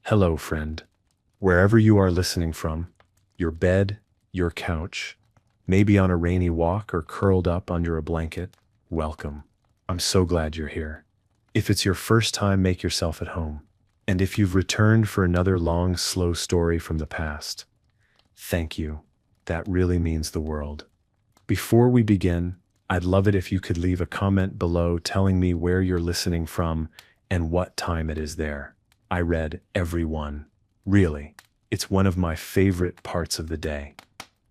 Hello, friend. Wherever you are listening from, your bed, your couch, maybe on a rainy walk or curled up under a blanket, welcome. I'm so glad you're here. If it's your first time, make yourself at home. And if you've returned for another long, slow story from the past, thank you. That really means the world. Before we begin, I'd love it if you could leave a comment below telling me where you're listening from and what time it is there. I read every one. Really, it's one of my favorite parts of the day.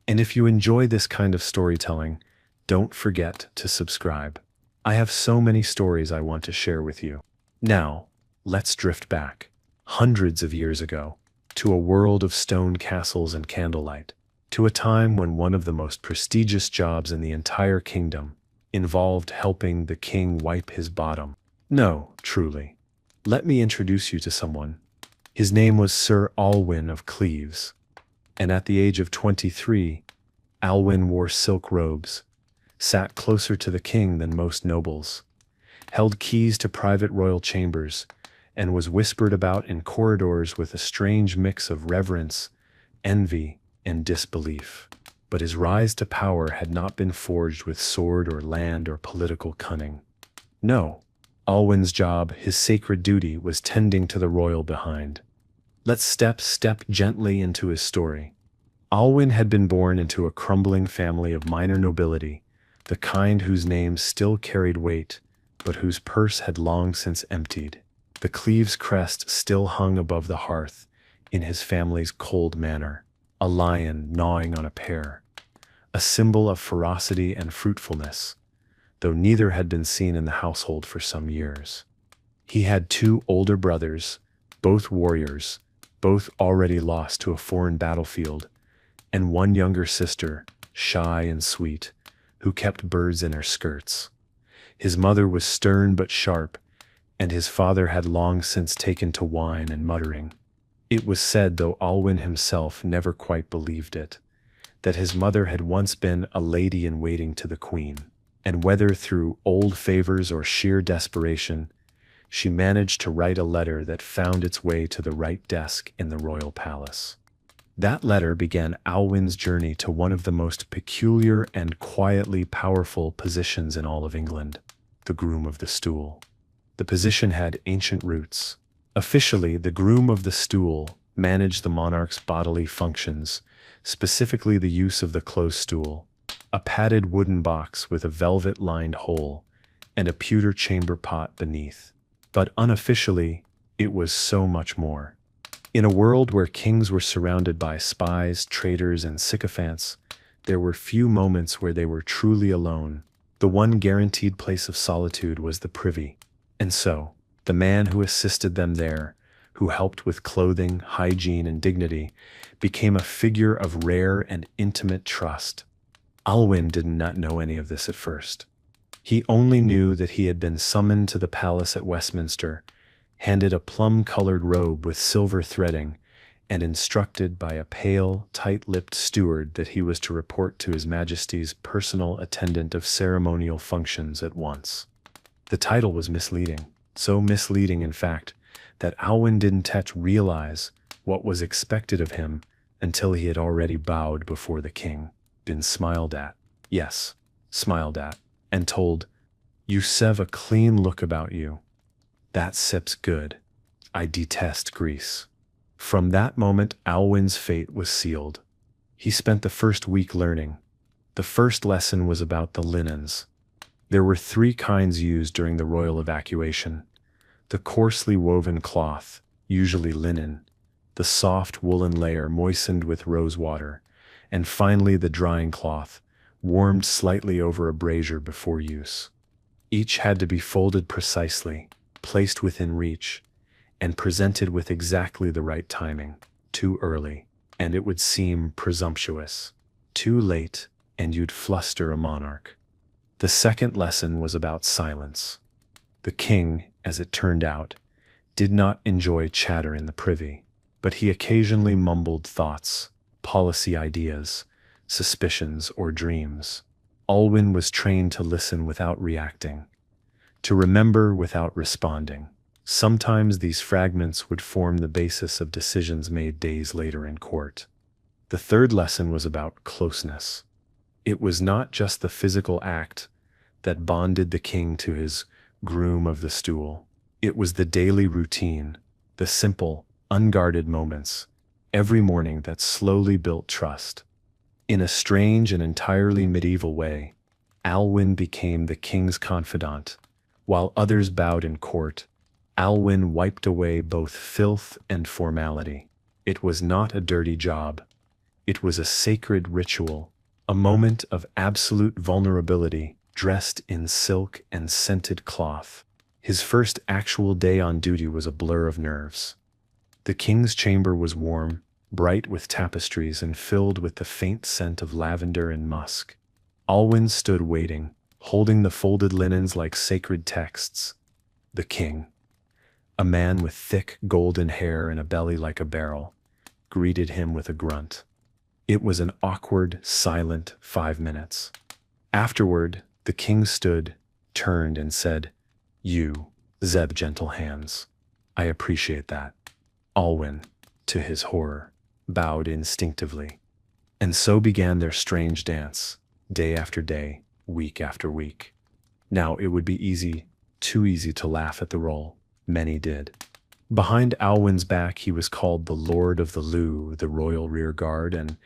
And if you enjoy this kind of storytelling, don't forget to subscribe. I have so many stories I want to share with you. Now, let's drift back, hundreds of years ago, to a world of stone castles and candlelight, to a time when one of the most prestigious jobs in the entire kingdom involved helping the king wipe his bottom. No, truly. Let me introduce you to someone. His name was Sir Alwyn of Cleves, and at the age of 23, Alwyn wore silk robes, sat closer to the king than most nobles, held keys to private royal chambers, and was whispered about in corridors with a strange mix of reverence, envy, and disbelief. But his rise to power had not been forged with sword or land or political cunning. No. Alwyn's job, his sacred duty, was tending to the royal behind. Let's step gently into his story. Alwyn had been born into a crumbling family of minor nobility, the kind whose name still carried weight, but whose purse had long since emptied. The Cleves crest still hung above the hearth in his family's cold manner, a lion gnawing on a pear, a symbol of ferocity and fruitfulness, though neither had been seen in the household for some years. He had two older brothers, both warriors, both already lost to a foreign battlefield, and one younger sister, shy and sweet, who kept birds in her skirts. His mother was stern but sharp, and his father had long since taken to wine and muttering. It was said, though Alwyn himself never quite believed it, that his mother had once been a lady-in-waiting to the queen, and whether through old favors or sheer desperation, she managed to write a letter that found its way to the right desk in the royal palace. That letter began Alwyn's journey to one of the most peculiar and quietly powerful positions in all of England, the groom of the stool. The position had ancient roots. Officially, the groom of the stool managed the monarch's bodily functions, specifically the use of the closed stool, a padded wooden box with a velvet-lined hole, and a pewter chamber pot beneath. But unofficially, it was so much more. In a world where kings were surrounded by spies, traitors, and sycophants, there were few moments where they were truly alone. The one guaranteed place of solitude was the privy. And so, the man who assisted them there, who helped with clothing, hygiene, and dignity, became a figure of rare and intimate trust. Alwyn did not know any of this at first. He only knew that he had been summoned to the palace at Westminster, handed a plum-colored robe with silver threading, and instructed by a pale, tight-lipped steward that he was to report to His Majesty's personal attendant of ceremonial functions at once. The title was misleading, so misleading, in fact, that Alwyn didn't realize what was expected of him until he had already bowed before the king, been smiled at, yes, smiled at, and told, "You sev a clean look about you. That sip's good. I detest grease." From that moment, Alwyn's fate was sealed. He spent the first week learning. The first lesson was about the linens. There were three kinds used during the royal evacuation: the coarsely woven cloth, usually linen, the soft woolen layer moistened with rose water, and finally the drying cloth, warmed slightly over a brazier before use. Each had to be folded precisely, placed within reach, and presented with exactly the right timing. Too early, and it would seem presumptuous. Too late, and you'd fluster a monarch. The second lesson was about silence. The king, as it turned out, did not enjoy chatter in the privy, but he occasionally mumbled thoughts, policy ideas, suspicions, or dreams. Alwyn was trained to listen without reacting, to remember without responding. Sometimes these fragments would form the basis of decisions made days later in court. The third lesson was about closeness. It was not just the physical act that bonded the king to his groom of the stool. It was the daily routine, the simple, unguarded moments, every morning that slowly built trust. In a strange and entirely medieval way, Alwyn became the king's confidant. While others bowed in court, Alwyn wiped away both filth and formality. It was not a dirty job. It was a sacred ritual, a moment of absolute vulnerability, dressed in silk and scented cloth. His first actual day on duty was a blur of nerves. The king's chamber was warm, bright with tapestries and filled with the faint scent of lavender and musk. Alwyn stood waiting, holding the folded linens like sacred texts. The king, a man with thick golden hair and a belly like a barrel, greeted him with a grunt. It was an awkward, silent 5 minutes. Afterward, the king stood, turned, and said, "You, Zeb Gentle Hands. I appreciate that." Alwyn, to his horror, bowed instinctively. And so began their strange dance, day after day, week after week. Now it would be easy, too easy to laugh at the role. Many did. Behind Alwyn's back he was called the Lord of the Loo, the Royal Rear Guard, and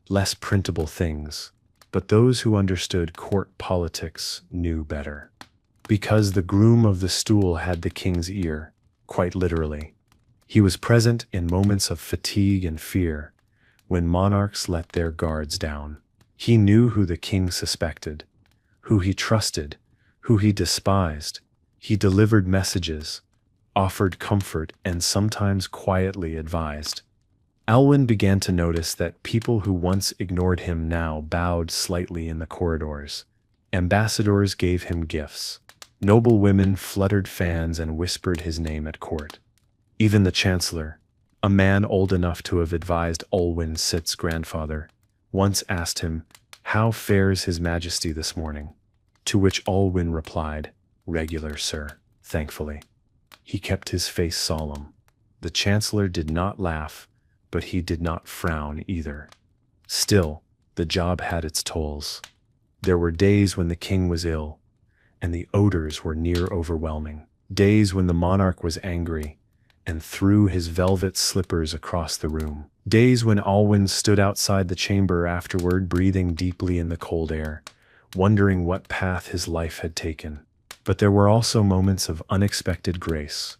less printable things. But those who understood court politics knew better. Because the groom of the stool had the king's ear, quite literally. He was present in moments of fatigue and fear, when monarchs let their guards down. He knew who the king suspected, who he trusted, who he despised. He delivered messages, offered comfort, and sometimes quietly advised. Alwyn began to notice that people who once ignored him now bowed slightly in the corridors. Ambassadors gave him gifts. Noble women fluttered fans and whispered his name at court. Even the chancellor, a man old enough to have advised Alwyn Sitt's grandfather, once asked him, "How fares His Majesty this morning?" To which Alwyn replied, "Regular, sir," thankfully. He kept his face solemn. The chancellor did not laugh, but he did not frown either. Still, the job had its tolls. There were days when the king was ill, and the odors were near overwhelming. Days when the monarch was angry, and threw his velvet slippers across the room. Days when Alwyn stood outside the chamber afterward, breathing deeply in the cold air, wondering what path his life had taken. But there were also moments of unexpected grace.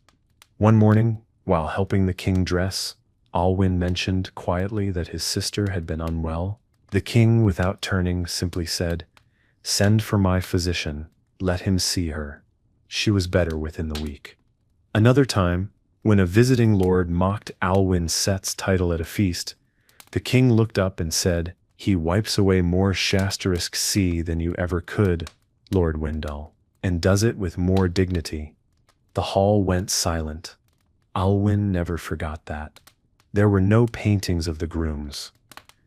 One morning, while helping the king dress, Alwyn mentioned quietly that his sister had been unwell. The king, without turning, simply said, "Send for my physician, let him see her." She was better within the week. Another time, when a visiting lord mocked Alwyn Sett's title at a feast, the king looked up and said, "He wipes away more *** C than you ever could, Lord Wendell, and does it with more dignity." The hall went silent. Alwyn never forgot that. There were no paintings of the grooms,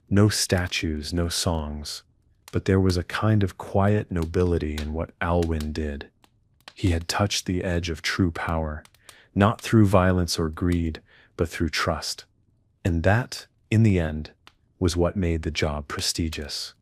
no statues, no songs, but there was a kind of quiet nobility in what Alwyn did. He had touched the edge of true power, not through violence or greed, but through trust. And that, in the end, was what made the job prestigious.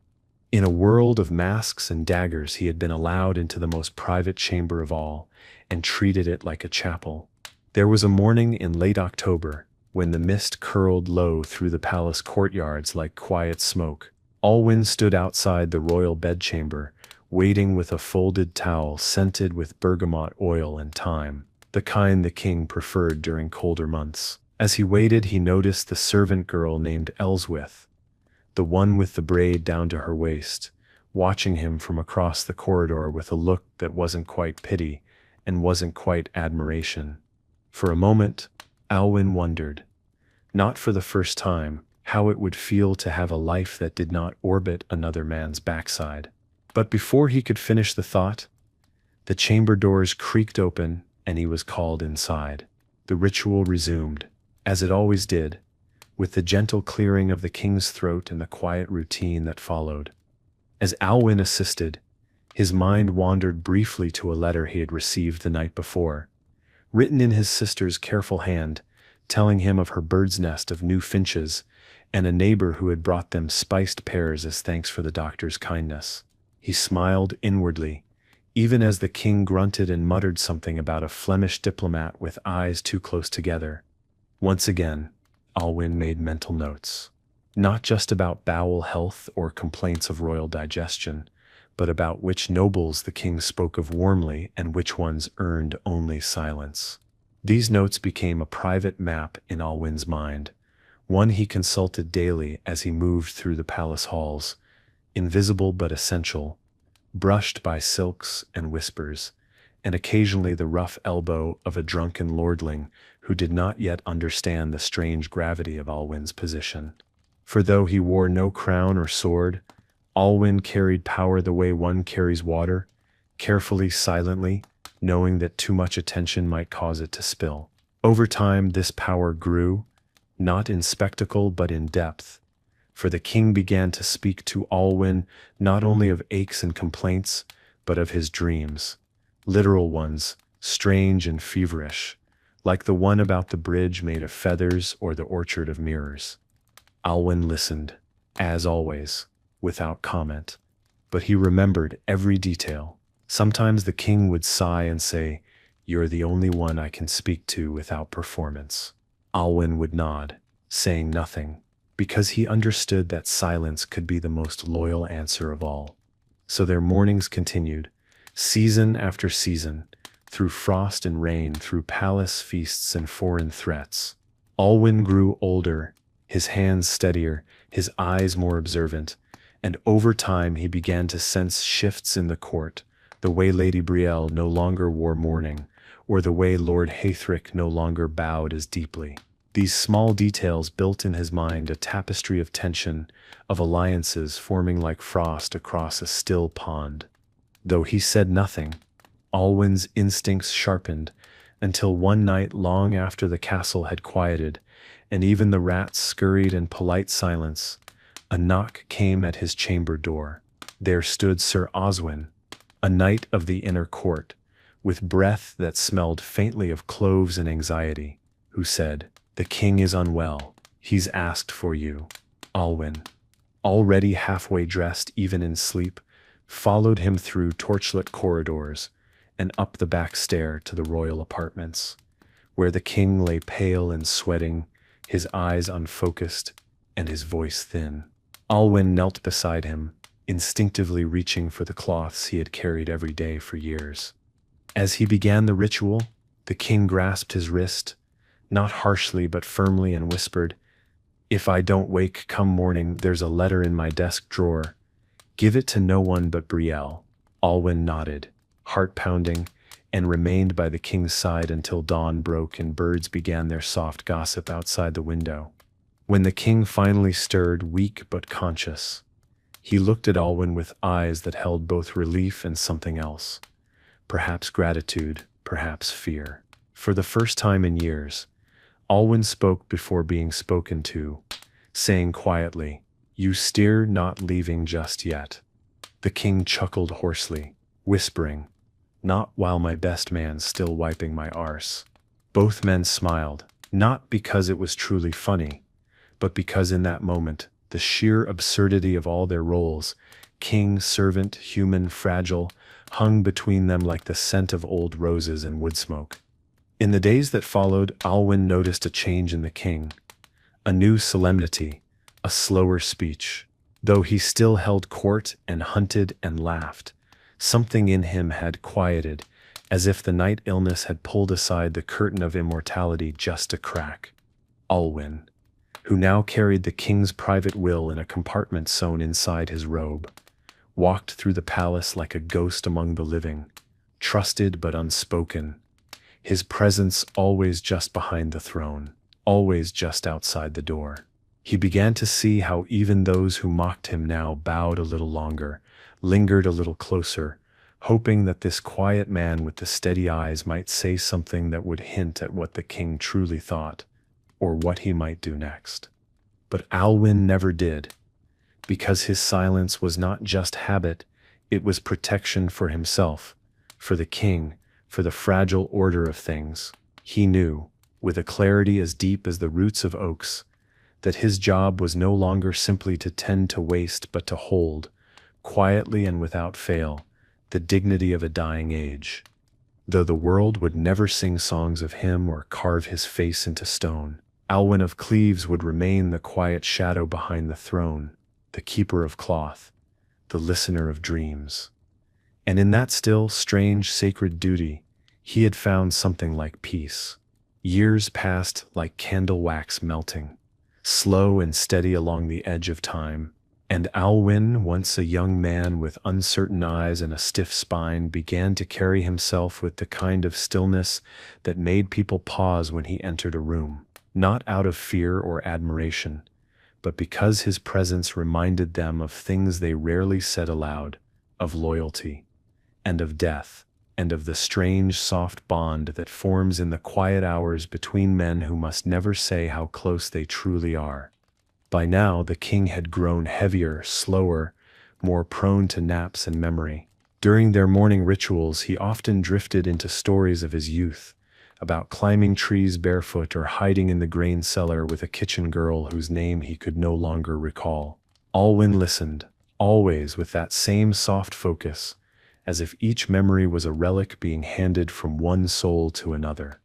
In a world of masks and daggers, he had been allowed into the most private chamber of all, and treated it like a chapel. There was a morning in late October, when the mist curled low through the palace courtyards like quiet smoke. Alwyn stood outside the royal bedchamber, waiting with a folded towel scented with bergamot oil and thyme, the kind the king preferred during colder months. As he waited, he noticed the servant girl named Elswith, the one with the braid down to her waist, watching him from across the corridor with a look that wasn't quite pity and wasn't quite admiration. For a moment, Alwyn wondered, not for the first time, how it would feel to have a life that did not orbit another man's backside. But before he could finish the thought, the chamber doors creaked open and he was called inside. The ritual resumed, as it always did, with the gentle clearing of the king's throat and the quiet routine that followed. As Alwyn assisted, his mind wandered briefly to a letter he had received the night before, written in his sister's careful hand, telling him of her bird's nest of new finches, and a neighbor who had brought them spiced pears as thanks for the doctor's kindness. He smiled inwardly, even as the king grunted and muttered something about a Flemish diplomat with eyes too close together. Once again, Alwyn made mental notes. Not just about bowel health or complaints of royal digestion, but about which nobles the king spoke of warmly and which ones earned only silence. These notes became a private map in Alwyn's mind, one he consulted daily as he moved through the palace halls, invisible but essential, brushed by silks and whispers, and occasionally the rough elbow of a drunken lordling who did not yet understand the strange gravity of Alwyn's position. For though he wore no crown or sword, Alwyn carried power the way one carries water, carefully, silently, knowing that too much attention might cause it to spill. Over time, this power grew, not in spectacle but in depth, for the king began to speak to Alwyn not only of aches and complaints, but of his dreams, literal ones, strange and feverish, like the one about the bridge made of feathers or the orchard of mirrors. Alwyn listened, as always, without comment, but he remembered every detail. Sometimes the king would sigh and say, "You're the only one I can speak to without performance." Alwyn would nod, saying nothing, because he understood that silence could be the most loyal answer of all. So their mornings continued, season after season, through frost and rain, through palace feasts and foreign threats. Alwyn grew older, his hands steadier, his eyes more observant, and over time he began to sense shifts in the court, the way Lady Brielle no longer wore mourning, or the way Lord Hathrick no longer bowed as deeply. These small details built in his mind a tapestry of tension, of alliances forming like frost across a still pond. Though he said nothing, Alwyn's instincts sharpened, until one night long after the castle had quieted, and even the rats scurried in polite silence, a knock came at his chamber door. There stood Sir Oswin, a knight of the inner court, with breath that smelled faintly of cloves and anxiety, who said, "The king is unwell. He's asked for you." Alwyn, already halfway dressed even in sleep, followed him through torchlit corridors and up the back stair to the royal apartments, where the king lay pale and sweating, his eyes unfocused and his voice thin. Alwyn knelt beside him, instinctively reaching for the cloths he had carried every day for years. As he began the ritual, the king grasped his wrist, not harshly but firmly, and whispered, "If I don't wake come morning, there's a letter in my desk drawer. Give it to no one but Brielle." Alwyn nodded, heart pounding, and remained by the king's side until dawn broke and birds began their soft gossip outside the window. When the king finally stirred, weak but conscious, he looked at Alwyn with eyes that held both relief and something else. Perhaps gratitude, perhaps fear. For the first time in years, Alwyn spoke before being spoken to, saying quietly, "You steer not leaving just yet." The king chuckled hoarsely, whispering, "Not while my best man's still wiping my arse." Both men smiled, not because it was truly funny, but because in that moment, the sheer absurdity of all their roles, king, servant, human, fragile, hung between them like the scent of old roses and wood smoke. In the days that followed, Alwyn noticed a change in the king, a new solemnity, a slower speech. Though he still held court and hunted and laughed, something in him had quieted, as if the night illness had pulled aside the curtain of immortality just a crack. Alwyn, who now carried the king's private will in a compartment sewn inside his robe, walked through the palace like a ghost among the living, trusted but unspoken, his presence always just behind the throne, always just outside the door. He began to see how even those who mocked him now bowed a little longer, lingered a little closer, hoping that this quiet man with the steady eyes might say something that would hint at what the king truly thought, or what he might do next. But Alwyn never did, because his silence was not just habit, it was protection for himself, for the king, for the fragile order of things. He knew, with a clarity as deep as the roots of oaks, that his job was no longer simply to tend to waste but to hold, quietly and without fail, the dignity of a dying age. Though the world would never sing songs of him or carve his face into stone, Alwyn of Cleves would remain the quiet shadow behind the throne, the keeper of cloth, the listener of dreams. And in that still, strange, sacred duty, he had found something like peace. Years passed like candle wax melting, slow and steady along the edge of time, and Alwyn, once a young man with uncertain eyes and a stiff spine, began to carry himself with the kind of stillness that made people pause when he entered a room, not out of fear or admiration, but because his presence reminded them of things they rarely said aloud, of loyalty, and of death, and of the strange, soft bond that forms in the quiet hours between men who must never say how close they truly are. By now, the king had grown heavier, slower, more prone to naps and memory. During their morning rituals, he often drifted into stories of his youth, about climbing trees barefoot or hiding in the grain cellar with a kitchen girl whose name he could no longer recall. Alwyn listened, always with that same soft focus, as if each memory was a relic being handed from one soul to another.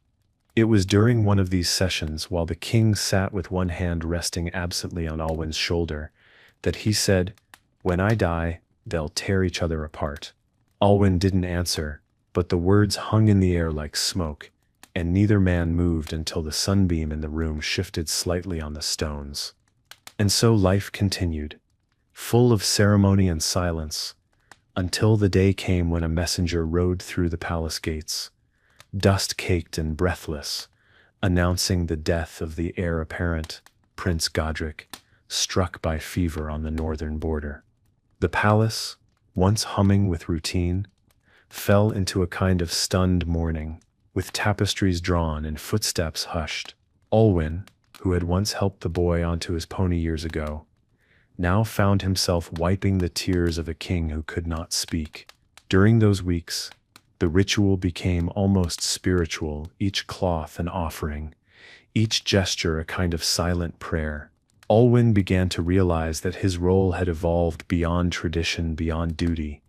It was during one of these sessions, while the king sat with one hand resting absently on Alwyn's shoulder, that he said, "When I die, they'll tear each other apart." Alwyn didn't answer, but the words hung in the air like smoke, and neither man moved until the sunbeam in the room shifted slightly on the stones. And so life continued, full of ceremony and silence, until the day came when a messenger rode through the palace gates, dust-caked and breathless, announcing the death of the heir apparent, Prince Godric, struck by fever on the northern border. The palace, once humming with routine, fell into a kind of stunned mourning, with tapestries drawn and footsteps hushed. Alwyn, who had once helped the boy onto his pony years ago, now found himself wiping the tears of a king who could not speak. During those weeks, the ritual became almost spiritual, each cloth an offering, each gesture a kind of silent prayer. Alwyn began to realize that his role had evolved beyond tradition, beyond duty.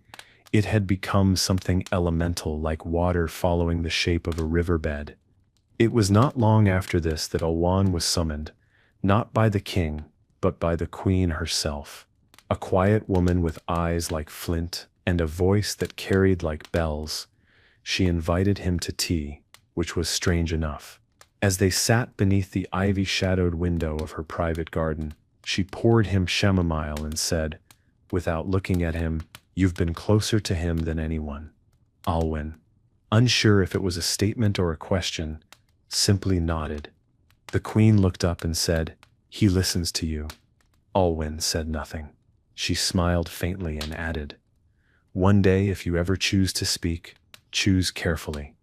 It had become something elemental, like water following the shape of a riverbed. It was not long after this that Alwyn was summoned, not by the king, but by the queen herself, a quiet woman with eyes like flint and a voice that carried like bells. She invited him to tea, which was strange enough. As they sat beneath the ivy-shadowed window of her private garden, she poured him chamomile and said, without looking at him, "You've been closer to him than anyone." Alwyn, unsure if it was a statement or a question, simply nodded. The queen looked up and said, "He listens to you." Alwyn said nothing. She smiled faintly and added, "One day, if you ever choose to speak, choose carefully."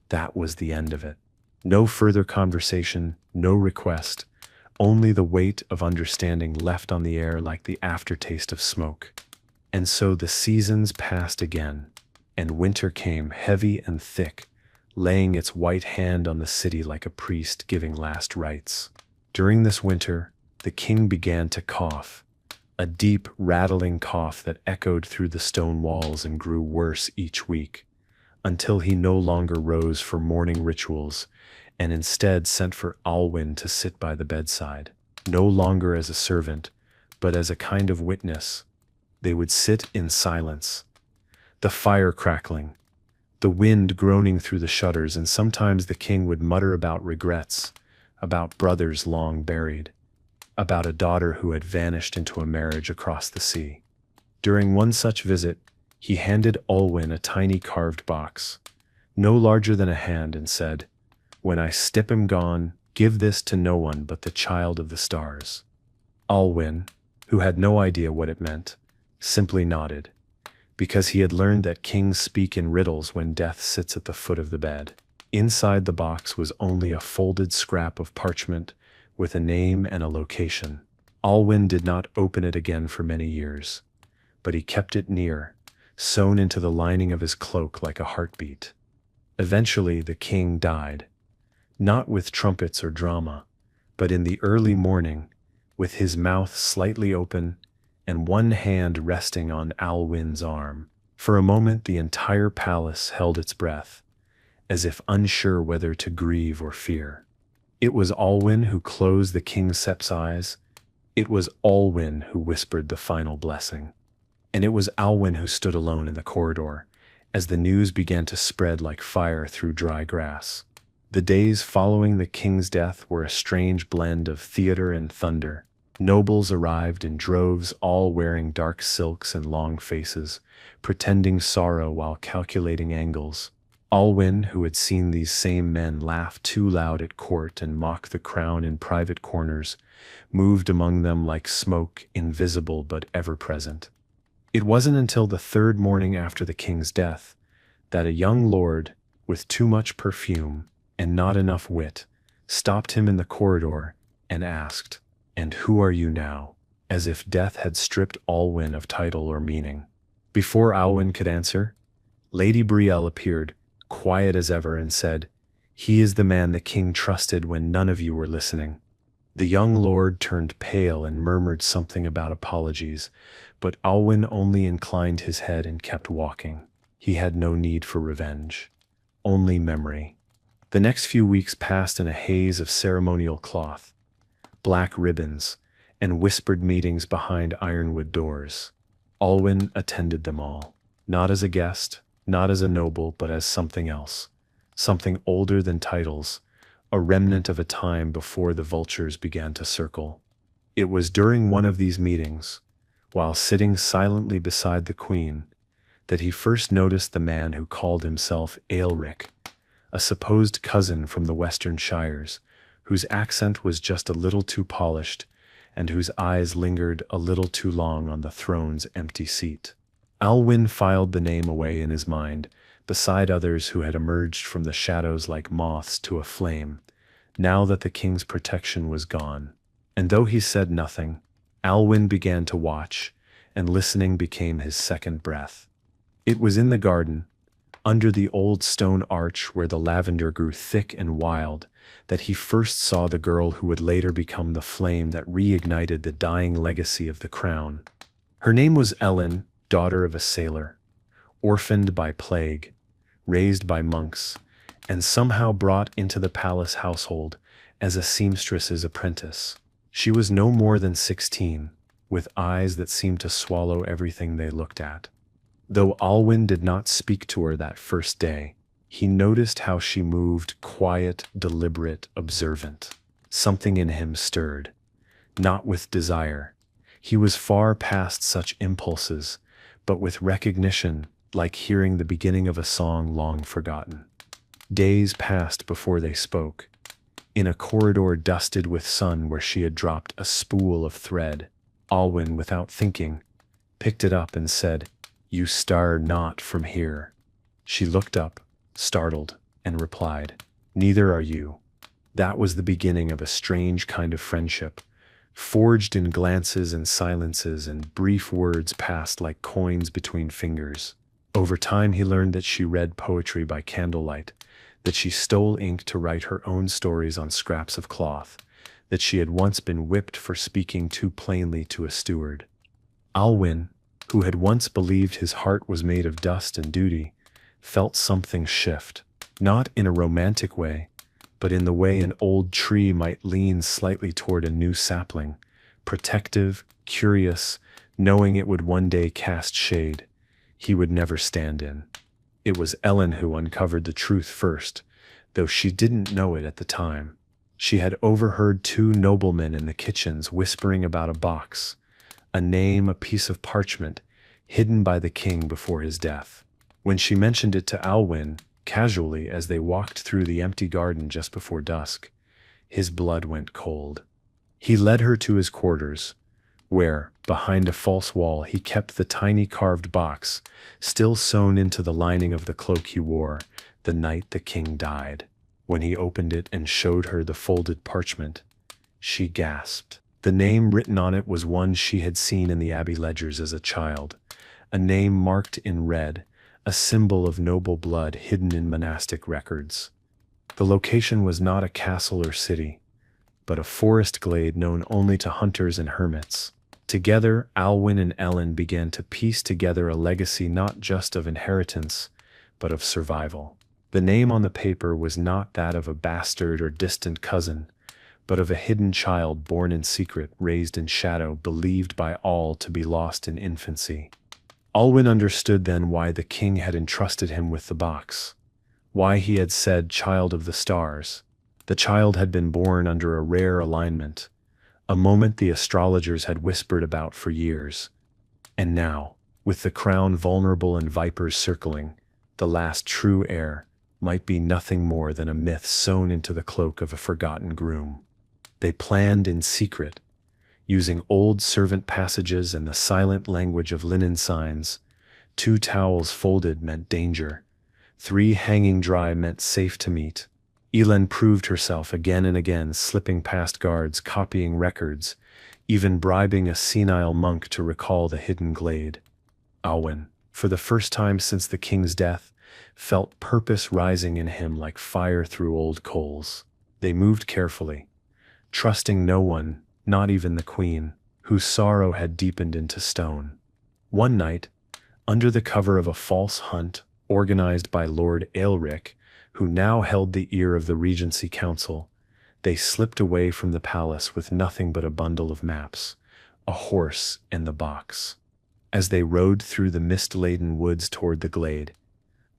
That was the end of it. No further conversation, no request, only the weight of understanding left on the air like the aftertaste of smoke. And so the seasons passed again, and winter came heavy and thick, laying its white hand on the city like a priest giving last rites. During this winter, the king began to cough, a deep, rattling cough that echoed through the stone walls and grew worse each week, until he no longer rose for morning rituals, and instead sent for Alwyn to sit by the bedside, no longer as a servant, but as a kind of witness. They would sit in silence, the fire crackling, the wind groaning through the shutters, and sometimes the king would mutter about regrets, about brothers long buried, about a daughter who had vanished into a marriage across the sea. During one such visit, he handed Alwyn a tiny carved box, no larger than a hand, and said, "When I step am gone, give this to no one but the child of the stars." Alwyn, who had no idea what it meant, simply nodded, because he had learned that kings speak in riddles when death sits at the foot of the bed. Inside the box was only a folded scrap of parchment with a name and a location. Alwyn did not open it again for many years, but he kept it near, sewn into the lining of his cloak like a heartbeat. Eventually the king died, not with trumpets or drama, but in the early morning, with his mouth slightly open and one hand resting on Alwyn's arm. For a moment the entire palace held its breath, as if unsure whether to grieve or fear. It was Alwyn who closed the king's sep's eyes. It was Alwyn who whispered the final blessing. And it was Alwyn who stood alone in the corridor, as the news began to spread like fire through dry grass. The days following the king's death were a strange blend of theater and thunder. Nobles arrived in droves, all wearing dark silks and long faces, pretending sorrow while calculating angles. Alwyn, who had seen these same men laugh too loud at court and mock the crown in private corners, moved among them like smoke, invisible but ever-present. It wasn't until the third morning after the king's death that a young lord, with too much perfume and not enough wit, stopped him in the corridor and asked, "And who are you now?" as if death had stripped Alwyn of title or meaning. Before Alwyn could answer, Lady Brielle appeared, quiet as ever, and said, "He is the man the king trusted when none of you were listening." The young lord turned pale and murmured something about apologies, but Alwyn only inclined his head and kept walking. He had no need for revenge, only memory. The next few weeks passed in a haze of ceremonial cloth, black ribbons, and whispered meetings behind ironwood doors. Alwyn attended them all, not as a guest, not as a noble, but as something else, something older than titles, a remnant of a time before the vultures began to circle. It was during one of these meetings, while sitting silently beside the queen, that he first noticed the man who called himself Aelric, a supposed cousin from the western shires, whose accent was just a little too polished, and whose eyes lingered a little too long on the throne's empty seat. Alwyn filed the name away in his mind, beside others who had emerged from the shadows like moths to a flame, now that the king's protection was gone. And though he said nothing, Alwyn began to watch, and listening became his second breath. It was in the garden, under the old stone arch where the lavender grew thick and wild, that he first saw the girl who would later become the flame that reignited the dying legacy of the crown. Her name was Ellen, daughter of a sailor, orphaned by plague, raised by monks, and somehow brought into the palace household as a seamstress's apprentice. She was no more than 16, with eyes that seemed to swallow everything they looked at. Though Alwyn did not speak to her that first day, he noticed how she moved, quiet, deliberate, observant. Something in him stirred, not with desire. He was far past such impulses, but with recognition, like hearing the beginning of a song long forgotten. Days passed before they spoke. In a corridor dusted with sun where she had dropped a spool of thread, Alwyn, without thinking, picked it up and said, "You star not from here." She looked up, startled, and replied, "Neither are you." That was the beginning of a strange kind of friendship, forged in glances and silences, and brief words passed like coins between fingers. Over time he learned that she read poetry by candlelight, that she stole ink to write her own stories on scraps of cloth, that she had once been whipped for speaking too plainly to a steward. Alwyn, who had once believed his heart was made of dust and duty, felt something shift, not in a romantic way, but in the way an old tree might lean slightly toward a new sapling, protective, curious, knowing it would one day cast shade he would never stand in. It was Ellen who uncovered the truth first, though she didn't know it at the time. She had overheard two noblemen in the kitchens whispering about a box, a name, a piece of parchment, hidden by the king before his death. When she mentioned it to Alwyn, casually as they walked through the empty garden just before dusk, his blood went cold. He led her to his quarters, where, behind a false wall, he kept the tiny carved box, still sewn into the lining of the cloak he wore the night the king died. When he opened it and showed her the folded parchment, she gasped. The name written on it was one she had seen in the abbey ledgers as a child, a name marked in red, a symbol of noble blood hidden in monastic records. The location was not a castle or city, but a forest glade known only to hunters and hermits. Together, Alwyn and Ellen began to piece together a legacy not just of inheritance, but of survival. The name on the paper was not that of a bastard or distant cousin, but of a hidden child born in secret, raised in shadow, believed by all to be lost in infancy. Alwyn understood then why the king had entrusted him with the box, why he had said child of the stars. The child had been born under a rare alignment, a moment the astrologers had whispered about for years. And now, with the crown vulnerable and vipers circling, the last true heir might be nothing more than a myth sewn into the cloak of a forgotten groom. They planned in secret, using old servant passages and the silent language of linen signs. 2 towels folded meant danger, 3 hanging dry meant safe to meet. Ellen proved herself again and again, slipping past guards, copying records, even bribing a senile monk to recall the hidden glade. Alwyn, for the first time since the king's death, felt purpose rising in him like fire through old coals. They moved carefully, trusting no one, not even the queen, whose sorrow had deepened into stone. One night, under the cover of a false hunt organized by Lord Aelric, who now held the ear of the Regency Council, they slipped away from the palace with nothing but a bundle of maps, a horse, and the box. As they rode through the mist-laden woods toward the glade,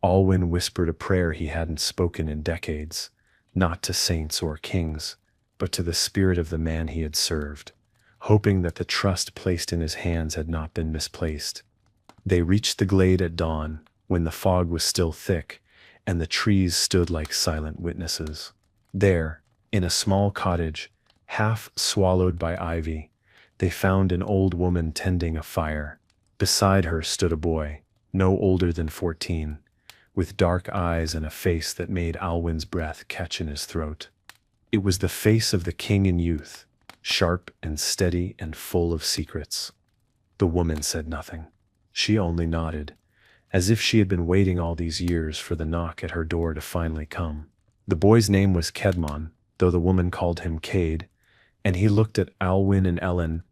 Alwyn whispered a prayer he hadn't spoken in decades, not to saints or kings, but to the spirit of the man he had served, hoping that the trust placed in his hands had not been misplaced. They reached the glade at dawn, when the fog was still thick, and the trees stood like silent witnesses. There, in a small cottage, half swallowed by ivy, they found an old woman tending a fire. Beside her stood a boy, no older than 14, with dark eyes and a face that made Alwyn's breath catch in his throat. It was the face of the king in youth, sharp and steady and full of secrets. The woman said nothing. She only nodded, as if she had been waiting all these years for the knock at her door to finally come. The boy's name was Kedmon, though the woman called him Cade, and he looked at Alwyn and Ellen,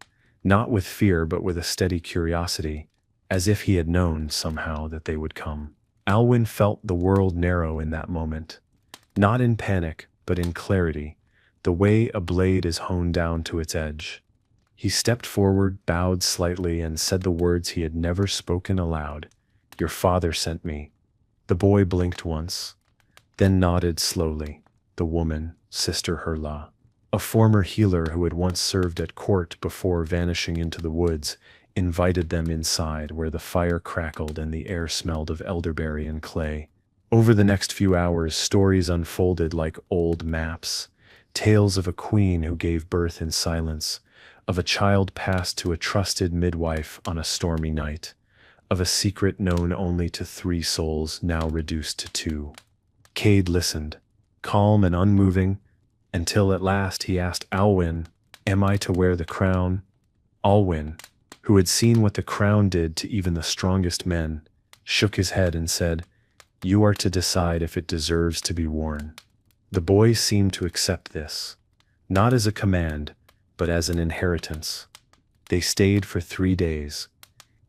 not with fear but with a steady curiosity, as if he had known somehow that they would come. Alwyn felt the world narrow in that moment, not in panic, but in clarity, the way a blade is honed down to its edge. He stepped forward, bowed slightly, and said the words he had never spoken aloud. "Your father sent me." The boy blinked once, then nodded slowly. The woman, Sister Herla, a former healer who had once served at court before vanishing into the woods, invited them inside, where the fire crackled and the air smelled of elderberry and clay. Over the next few hours, stories unfolded like old maps, tales of a queen who gave birth in silence, of a child passed to a trusted midwife on a stormy night, of a secret known only to 3 souls, now reduced to 2. Cade listened, calm and unmoving, until at last he asked Alwyn, "Am I to wear the crown?" Alwyn, who had seen what the crown did to even the strongest men, shook his head and said, "You are to decide if it deserves to be worn." The boy seemed to accept this, not as a command, but as an inheritance. They stayed for 3 days,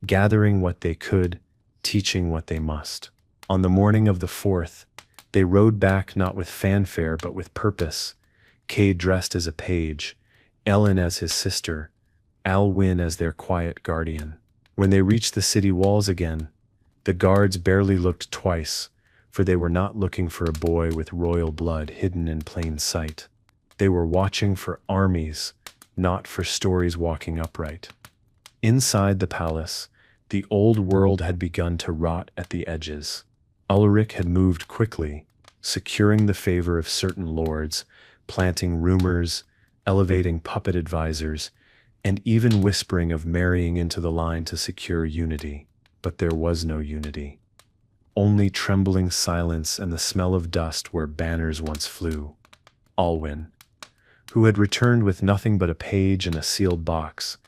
gathering what they could, teaching what they must. On the morning of the 4th, they rode back not with fanfare but with purpose, Cade dressed as a page, Ellen as his sister, Alwyn as their quiet guardian. When they reached the city walls again, the guards barely looked twice, for they were not looking for a boy with royal blood hidden in plain sight. They were watching for armies, not for stories walking upright. Inside the palace, the old world had begun to rot at the edges. Ulrich had moved quickly, securing the favor of certain lords, planting rumors, elevating puppet advisors, and even whispering of marrying into the line to secure unity. But there was no unity. Only trembling silence and the smell of dust where banners once flew. Alwyn, who had returned with nothing but a page and a sealed box,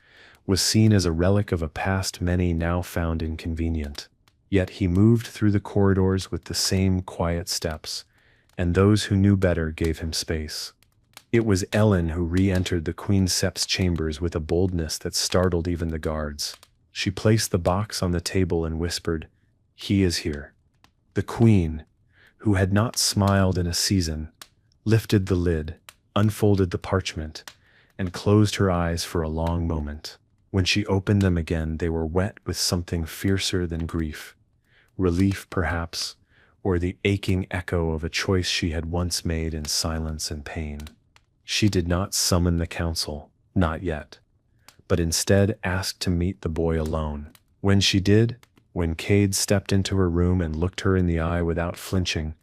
was seen as a relic of a past many now found inconvenient. Yet he moved through the corridors with the same quiet steps, and those who knew better gave him space. It was Ellen who re-entered the Queen Sep's chambers with a boldness that startled even the guards. She placed the box on the table and whispered, "He is here." The Queen, who had not smiled in a season, lifted the lid, unfolded the parchment, and closed her eyes for a long moment. When she opened them again, they were wet with something fiercer than grief. Relief, perhaps, or the aching echo of a choice she had once made in silence and pain. She did not summon the council, not yet, but instead asked to meet the boy alone. When she did, when Cade stepped into her room and looked her in the eye without flinching,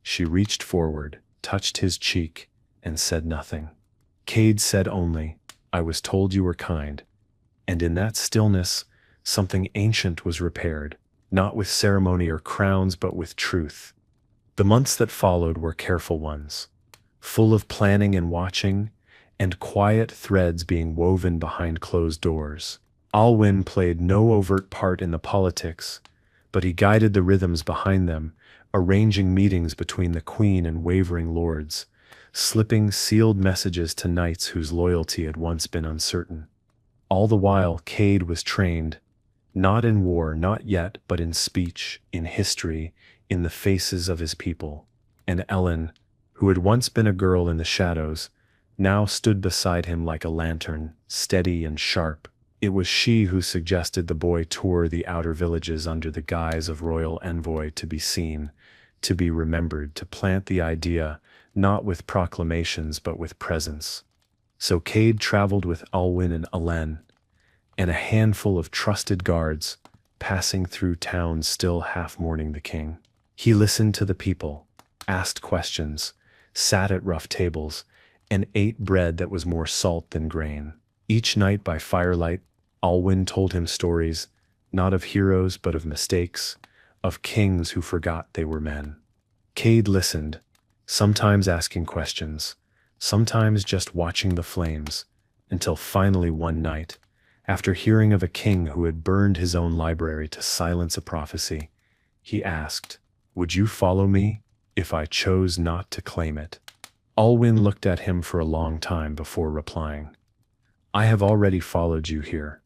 she reached forward, touched his cheek, and said nothing. Cade said only, "I was told you were kind," and in that stillness, something ancient was repaired, not with ceremony or crowns but with truth. The months that followed were careful ones, full of planning and watching, and quiet threads being woven behind closed doors. Alwyn played no overt part in the politics, but he guided the rhythms behind them, arranging meetings between the Queen and wavering lords, slipping sealed messages to knights whose loyalty had once been uncertain. All the while, Cade was trained, not in war, not yet, but in speech, in history, in the faces of his people. And Ellen, who had once been a girl in the shadows, now stood beside him like a lantern, steady and sharp. It was she who suggested the boy tour the outer villages under the guise of royal envoy, to be seen, to be remembered, to plant the idea, not with proclamations but with presence. So Cade traveled with Alwyn and Ellen, and a handful of trusted guards, passing through towns still half mourning the king. He listened to the people, asked questions, sat at rough tables, and ate bread that was more salt than grain. Each night by firelight, Alwyn told him stories, not of heroes but of mistakes, of kings who forgot they were men. Cade listened, sometimes asking questions, sometimes just watching the flames, until finally one night, after hearing of a king who had burned his own library to silence a prophecy, he asked, "Would you follow me if I chose not to claim it?" Alwyn looked at him for a long time before replying, "I have already followed you here."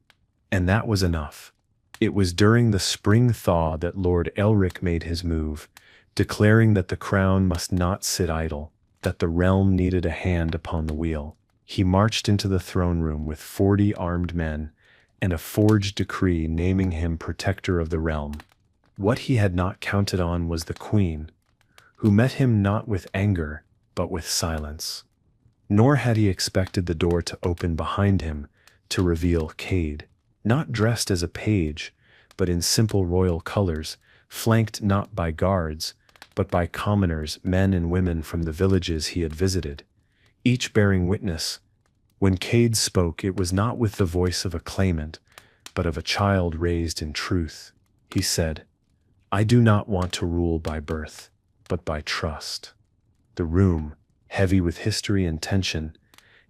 And that was enough. It was during the spring thaw that Lord Elric made his move, declaring that the crown must not sit idle, that the realm needed a hand upon the wheel. He marched into the throne room with 40 armed men and a forged decree naming him protector of the realm. What he had not counted on was the Queen, who met him not with anger, but with silence. Nor had he expected the door to open behind him to reveal Cade, not dressed as a page, but in simple royal colors, flanked not by guards, but by commoners, men and women from the villages he had visited, each bearing witness. When Cade spoke, it was not with the voice of a claimant, but of a child raised in truth. He said, "I do not want to rule by birth, but by trust." The room, heavy with history and tension,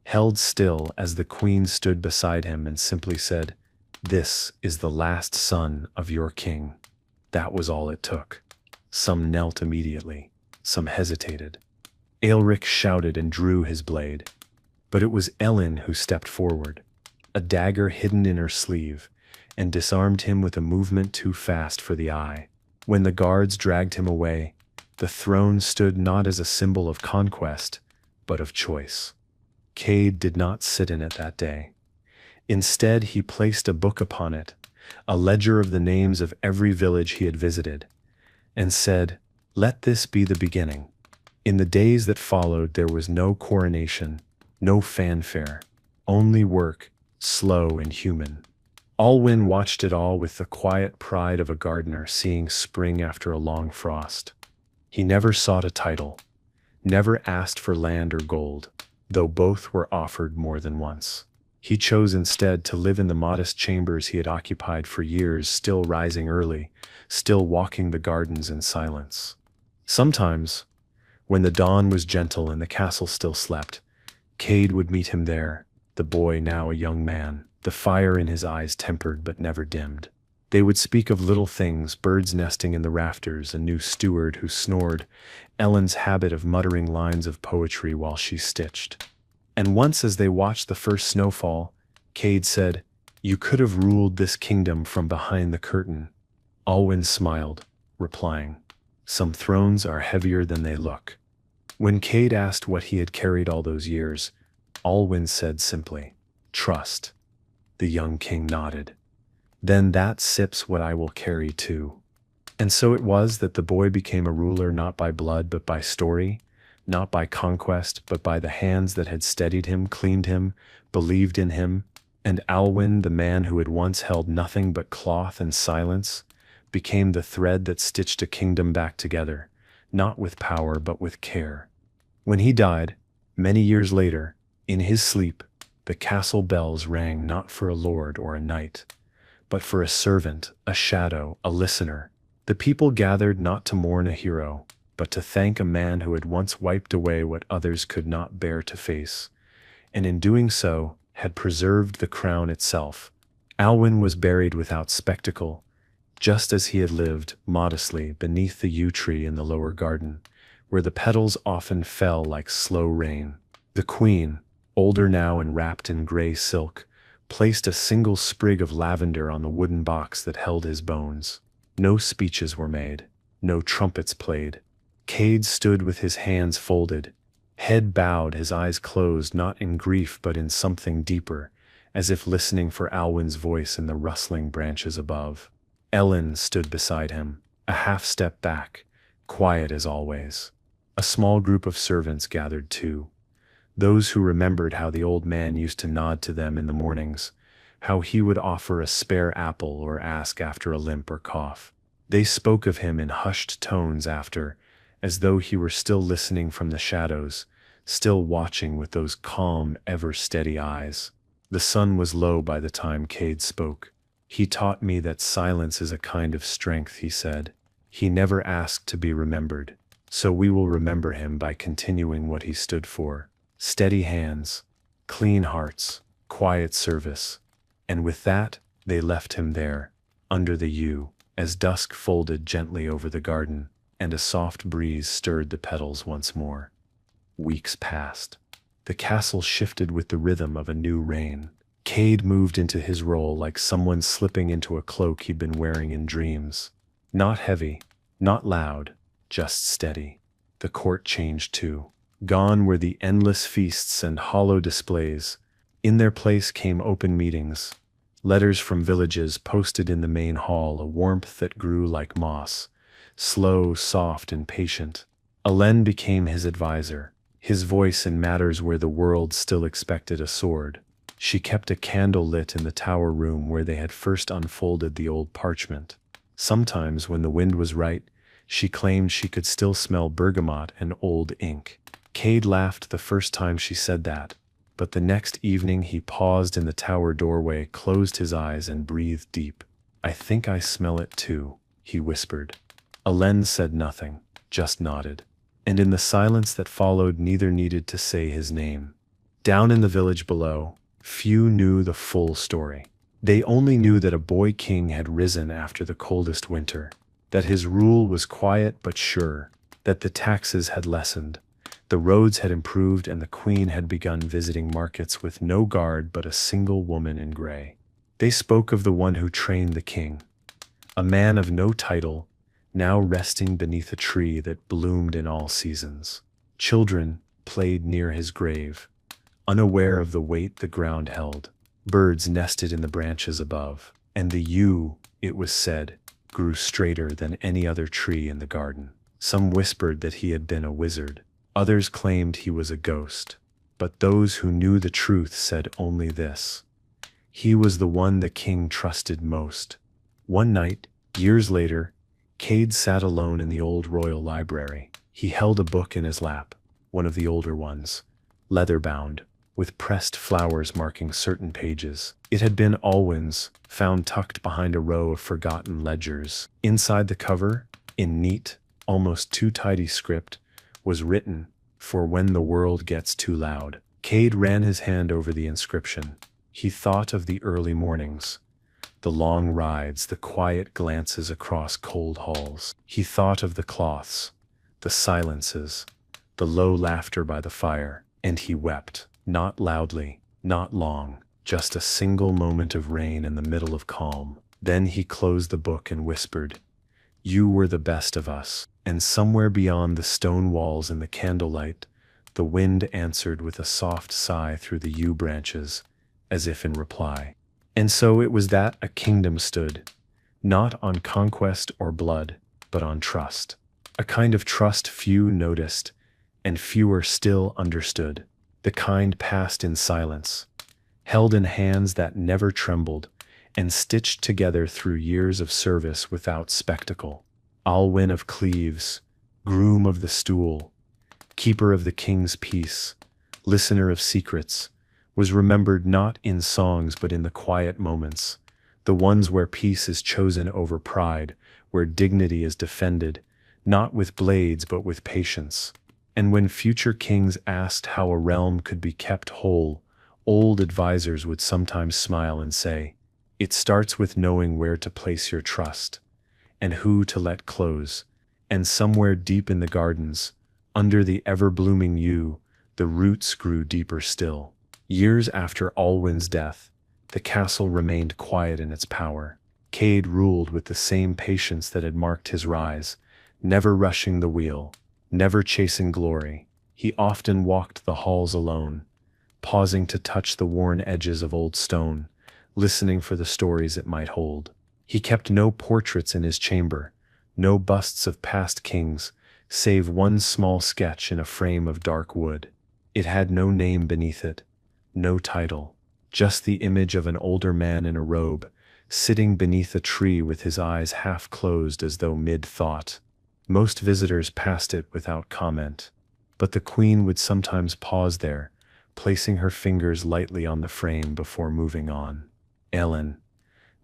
held still as the Queen stood beside him and simply said, "This is the last son of your king." That was all it took. Some knelt immediately, some hesitated. Aelric shouted and drew his blade. But it was Ellen who stepped forward, a dagger hidden in her sleeve, and disarmed him with a movement too fast for the eye. When the guards dragged him away, the throne stood not as a symbol of conquest, but of choice. Cade did not sit in it that day. Instead, he placed a book upon it, a ledger of the names of every village he had visited, and said, "Let this be the beginning." In the days that followed, there was no coronation, no fanfare, only work, slow and human. Alwyn watched it all with the quiet pride of a gardener seeing spring after a long frost. He never sought a title, never asked for land or gold, though both were offered more than once. He chose instead to live in the modest chambers he had occupied for years, still rising early, still walking the gardens in silence. Sometimes, when the dawn was gentle and the castle still slept, Cade would meet him there, the boy now a young man, the fire in his eyes tempered but never dimmed. They would speak of little things, birds nesting in the rafters, a new steward who snored, Ellen's habit of muttering lines of poetry while she stitched. And once as they watched the first snowfall, Cade said, "You could have ruled this kingdom from behind the curtain." Alwyn smiled, replying, "Some thrones are heavier than they look." When Cade asked what he had carried all those years, Alwyn said simply, "Trust." The young king nodded. "Then that sip's what I will carry too." And so it was that the boy became a ruler not by blood but by story, not by conquest but by the hands that had steadied him, cleaned him, believed in him, and Alwyn, the man who had once held nothing but cloth and silence, became the thread that stitched a kingdom back together, not with power but with care. When he died, many years later, in his sleep, the castle bells rang not for a lord or a knight, but for a servant, a shadow, a listener. The people gathered not to mourn a hero, but to thank a man who had once wiped away what others could not bear to face, and in doing so, had preserved the crown itself. Alwyn was buried without spectacle, just as he had lived, modestly, beneath the yew tree in the lower garden, where the petals often fell like slow rain. The queen, older now and wrapped in gray silk, placed a single sprig of lavender on the wooden box that held his bones. No speeches were made, no trumpets played. Cade stood with his hands folded, head bowed, his eyes closed, not in grief but in something deeper, as if listening for Alwyn's voice in the rustling branches above. Ellen stood beside him, a half step back, quiet as always. A small group of servants gathered too. Those who remembered how the old man used to nod to them in the mornings, how he would offer a spare apple or ask after a limp or cough. They spoke of him in hushed tones after, as though he were still listening from the shadows, still watching with those calm, ever-steady eyes. The sun was low by the time Cade spoke. "He taught me that silence is a kind of strength," he said. "He never asked to be remembered, so we will remember him by continuing what he stood for. Steady hands, clean hearts, quiet service." And with that, they left him there, under the yew, as dusk folded gently over the garden, and a soft breeze stirred the petals once more. Weeks passed. The castle shifted with the rhythm of a new reign. Cade moved into his role like someone slipping into a cloak he'd been wearing in dreams. Not heavy, not loud, just steady. The court changed too. Gone were the endless feasts and hollow displays. In their place came open meetings, letters from villages posted in the main hall, a warmth that grew like moss, slow, soft, and patient. Ellen became his advisor, his voice in matters where the world still expected a sword. She kept a candle lit in the tower room where they had first unfolded the old parchment. Sometimes, when the wind was right, she claimed she could still smell bergamot and old ink. Cade laughed the first time she said that, but the next evening he paused in the tower doorway, closed his eyes, and breathed deep. "I think I smell it too," he whispered. Ellen said nothing, just nodded, and in the silence that followed neither needed to say his name. Down in the village below, few knew the full story. They only knew that a boy king had risen after the coldest winter, that his rule was quiet but sure, that the taxes had lessened, the roads had improved, and the queen had begun visiting markets with no guard but a single woman in gray. They spoke of the one who trained the king, a man of no title, now resting beneath a tree that bloomed in all seasons. Children played near his grave, unaware of the weight the ground held. Birds nested in the branches above, and the yew, it was said, grew straighter than any other tree in the garden. Some whispered that he had been a wizard. Others claimed he was a ghost. But those who knew the truth said only this: he was the one the king trusted most. One night, years later, Cade sat alone in the old royal library. He held a book in his lap, one of the older ones, leather-bound, with pressed flowers marking certain pages. It had been Alwyn's, found tucked behind a row of forgotten ledgers. Inside the cover, in neat, almost too tidy script, was written, "For when the world gets too loud." Cade ran his hand over the inscription. He thought of the early mornings, The long rides, the quiet glances across cold halls. He thought of the cloths, the silences, the low laughter by the fire, and he wept, not loudly, not long, just a single moment of rain in the middle of calm. Then he closed the book and whispered, "You were the best of us." And somewhere beyond the stone walls in the candlelight, the wind answered with a soft sigh through the yew branches, as if in reply. And so it was that a kingdom stood, not on conquest or blood, but on trust. A kind of trust few noticed, and fewer still understood. The kind passed in silence, held in hands that never trembled, and stitched together through years of service without spectacle. Alwyn of Cleves, groom of the stool, keeper of the king's peace, listener of secrets, was remembered not in songs but in the quiet moments, the ones where peace is chosen over pride, where dignity is defended, not with blades but with patience. And when future kings asked how a realm could be kept whole, old advisors would sometimes smile and say, "It starts with knowing where to place your trust, and who to let close." And somewhere deep in the gardens, under the ever-blooming yew, the roots grew deeper still. Years after Alwyn's death, the castle remained quiet in its power. Cade ruled with the same patience that had marked his rise, never rushing the wheel, never chasing glory. He often walked the halls alone, pausing to touch the worn edges of old stone, listening for the stories it might hold. He kept no portraits in his chamber, no busts of past kings, save one small sketch in a frame of dark wood. It had no name beneath it, no title, just the image of an older man in a robe, sitting beneath a tree with his eyes half closed as though mid-thought. Most visitors passed it without comment, but the queen would sometimes pause there, placing her fingers lightly on the frame before moving on. Ellen,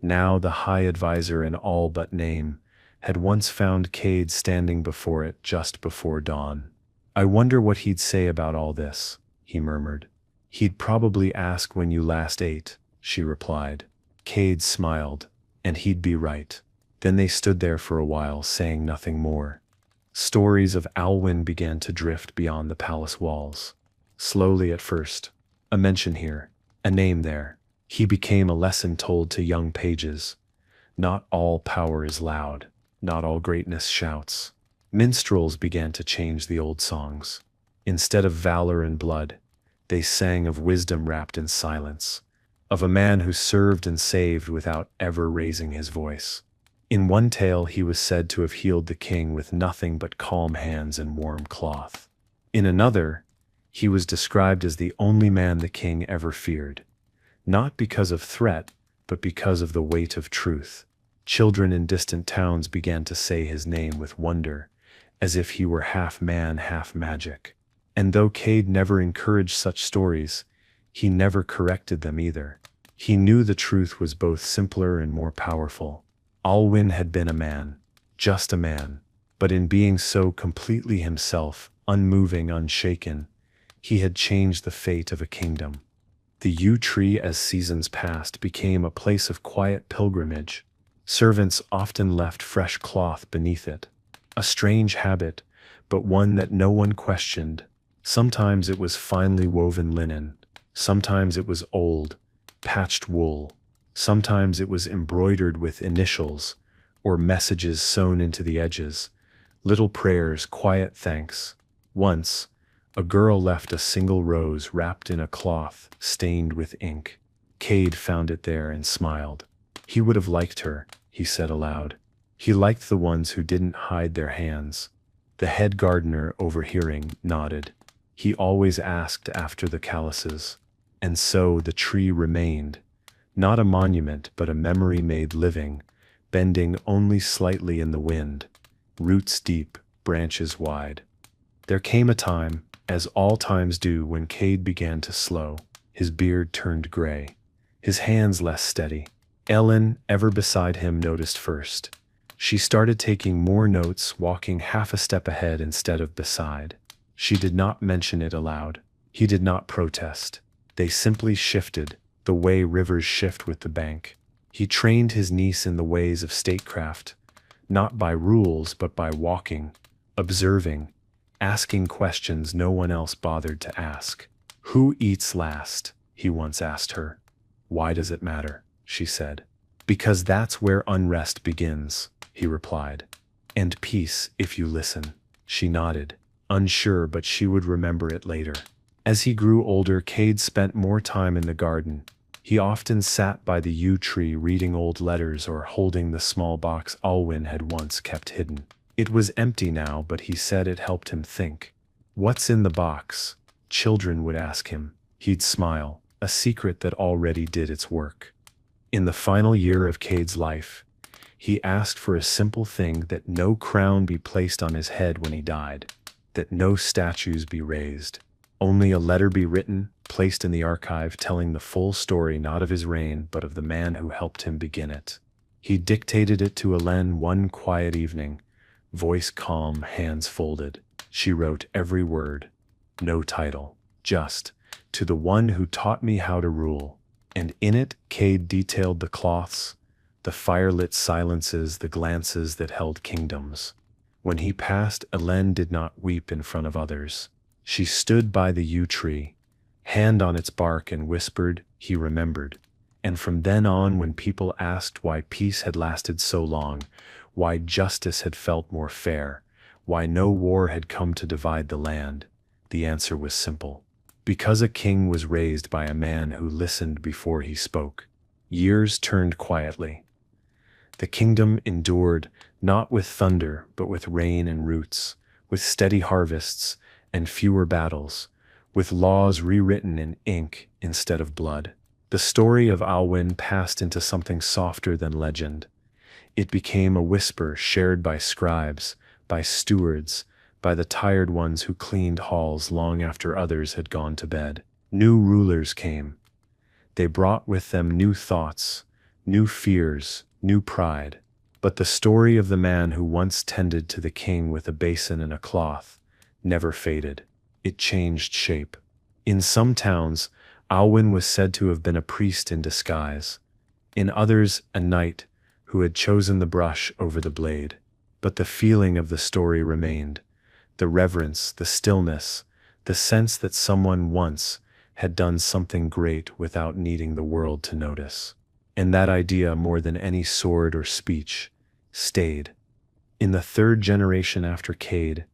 now the high advisor in all but name, had once found Cade standing before it just before dawn. "I wonder what he'd say about all this," he murmured. "He'd probably ask when you last ate," she replied. Cade smiled, and he'd be right. Then they stood there for a while, saying nothing more. Stories of Alwyn began to drift beyond the palace walls. Slowly at first, a mention here, a name there. He became a lesson told to young pages. Not all power is loud, not all greatness shouts. Minstrels began to change the old songs. Instead of valor and blood, they sang of wisdom wrapped in silence, of a man who served and saved without ever raising his voice. In one tale he was said to have healed the king with nothing but calm hands and warm cloth. In another, he was described as the only man the king ever feared, not because of threat, but because of the weight of truth. Children in distant towns began to say his name with wonder, as if he were half man, half magic. And though Cade never encouraged such stories, he never corrected them either. He knew the truth was both simpler and more powerful. Alwyn had been a man, just a man, but in being so completely himself, unmoving, unshaken, he had changed the fate of a kingdom. The yew tree, as seasons passed, became a place of quiet pilgrimage. Servants often left fresh cloth beneath it. A strange habit, but one that no one questioned. Sometimes it was finely woven linen, sometimes it was old, patched wool, sometimes it was embroidered with initials, or messages sewn into the edges, little prayers, quiet thanks. Once, a girl left a single rose wrapped in a cloth stained with ink. Cade found it there and smiled. He would have liked her, he said aloud. He liked the ones who didn't hide their hands. The head gardener, overhearing, nodded. He always asked after the Callises. And so the tree remained, not a monument but a memory made living, bending only slightly in the wind, roots deep, branches wide. There came a time, as all times do, when Cade began to slow. His beard turned gray, his hands less steady. Ellen, ever beside him, noticed first. She started taking more notes, walking half a step ahead instead of beside. She did not mention it aloud. He did not protest. They simply shifted, the way rivers shift with the bank. He trained his niece in the ways of statecraft, not by rules but by walking, observing, asking questions no one else bothered to ask. "Who eats last?" he once asked her. "Why does it matter?" she said. "Because that's where unrest begins," he replied. "And peace, if you listen." She nodded, unsure, but she would remember it later. As he grew older, Cade spent more time in the garden. He often sat by the yew tree reading old letters or holding the small box Alwyn had once kept hidden. It was empty now, but he said it helped him think. "What's in the box?" children would ask him. He'd smile, a secret that already did its work. In the final year of Cade's life, he asked for a simple thing: that no crown be placed on his head when he died, that no statues be raised. Only a letter be written, placed in the archive, telling the full story not of his reign but of the man who helped him begin it. He dictated it to Hélène one quiet evening, voice calm, hands folded. She wrote every word, no title, just, "To the one who taught me how to rule." And in it, Cade detailed the cloths, the firelit silences, the glances that held kingdoms. When he passed, Hélène did not weep in front of others. She stood by the yew tree, hand on its bark, and whispered, "He remembered." And from then on, when people asked why peace had lasted so long, why justice had felt more fair, why no war had come to divide the land, the answer was simple: because a king was raised by a man who listened before he spoke. Years turned quietly. The kingdom endured, not with thunder, but with rain and roots, with steady harvests and fewer battles, with laws rewritten in ink instead of blood. The story of Alwyn passed into something softer than legend. It became a whisper shared by scribes, by stewards, by the tired ones who cleaned halls long after others had gone to bed. New rulers came. They brought with them new thoughts, new fears, new pride. But the story of the man who once tended to the king with a basin and a cloth never faded. It changed shape. In some towns, Alwyn was said to have been a priest in disguise. In others, a knight who had chosen the brush over the blade. But the feeling of the story remained. The reverence, the stillness, the sense that someone once had done something great without needing the world to notice. And that idea, more than any sword or speech, stayed. In the third generation after Cade,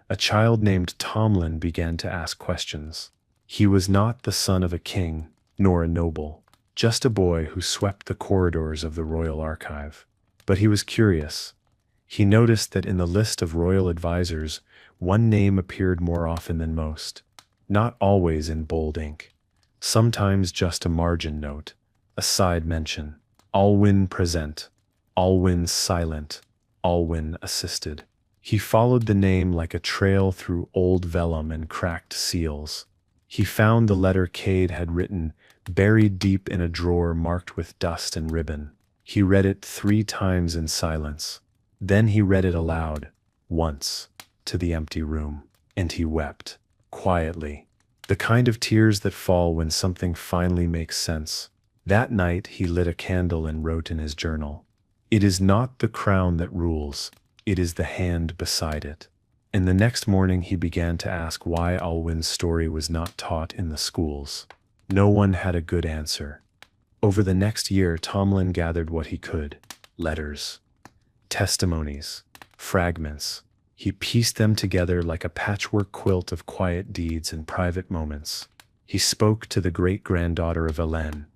a child named Tomlin began to ask questions. He was not the son of a king, nor a noble, just a boy who swept the corridors of the royal archive. But he was curious. He noticed that in the list of royal advisors, one name appeared more often than most. Not always in bold ink. Sometimes just a margin note, a side mention. Alwyn present, Alwyn silent, Alwyn assisted. He followed the name like a trail through old vellum and cracked seals. He found the letter Cade had written, buried deep in a drawer marked with dust and ribbon. He read it 3 times in silence. Then he read it aloud, once, to the empty room. And he wept, quietly. The kind of tears that fall when something finally makes sense. That night he lit a candle and wrote in his journal, "It is not the crown that rules. It is the hand beside it." And the next morning he began to ask why Alwyn's story was not taught in the schools. No one had a good answer. Over the next year, Tomlin gathered what he could: letters, testimonies, fragments. He pieced them together like a patchwork quilt of quiet deeds and private moments. He spoke to the great-granddaughter of Hélène,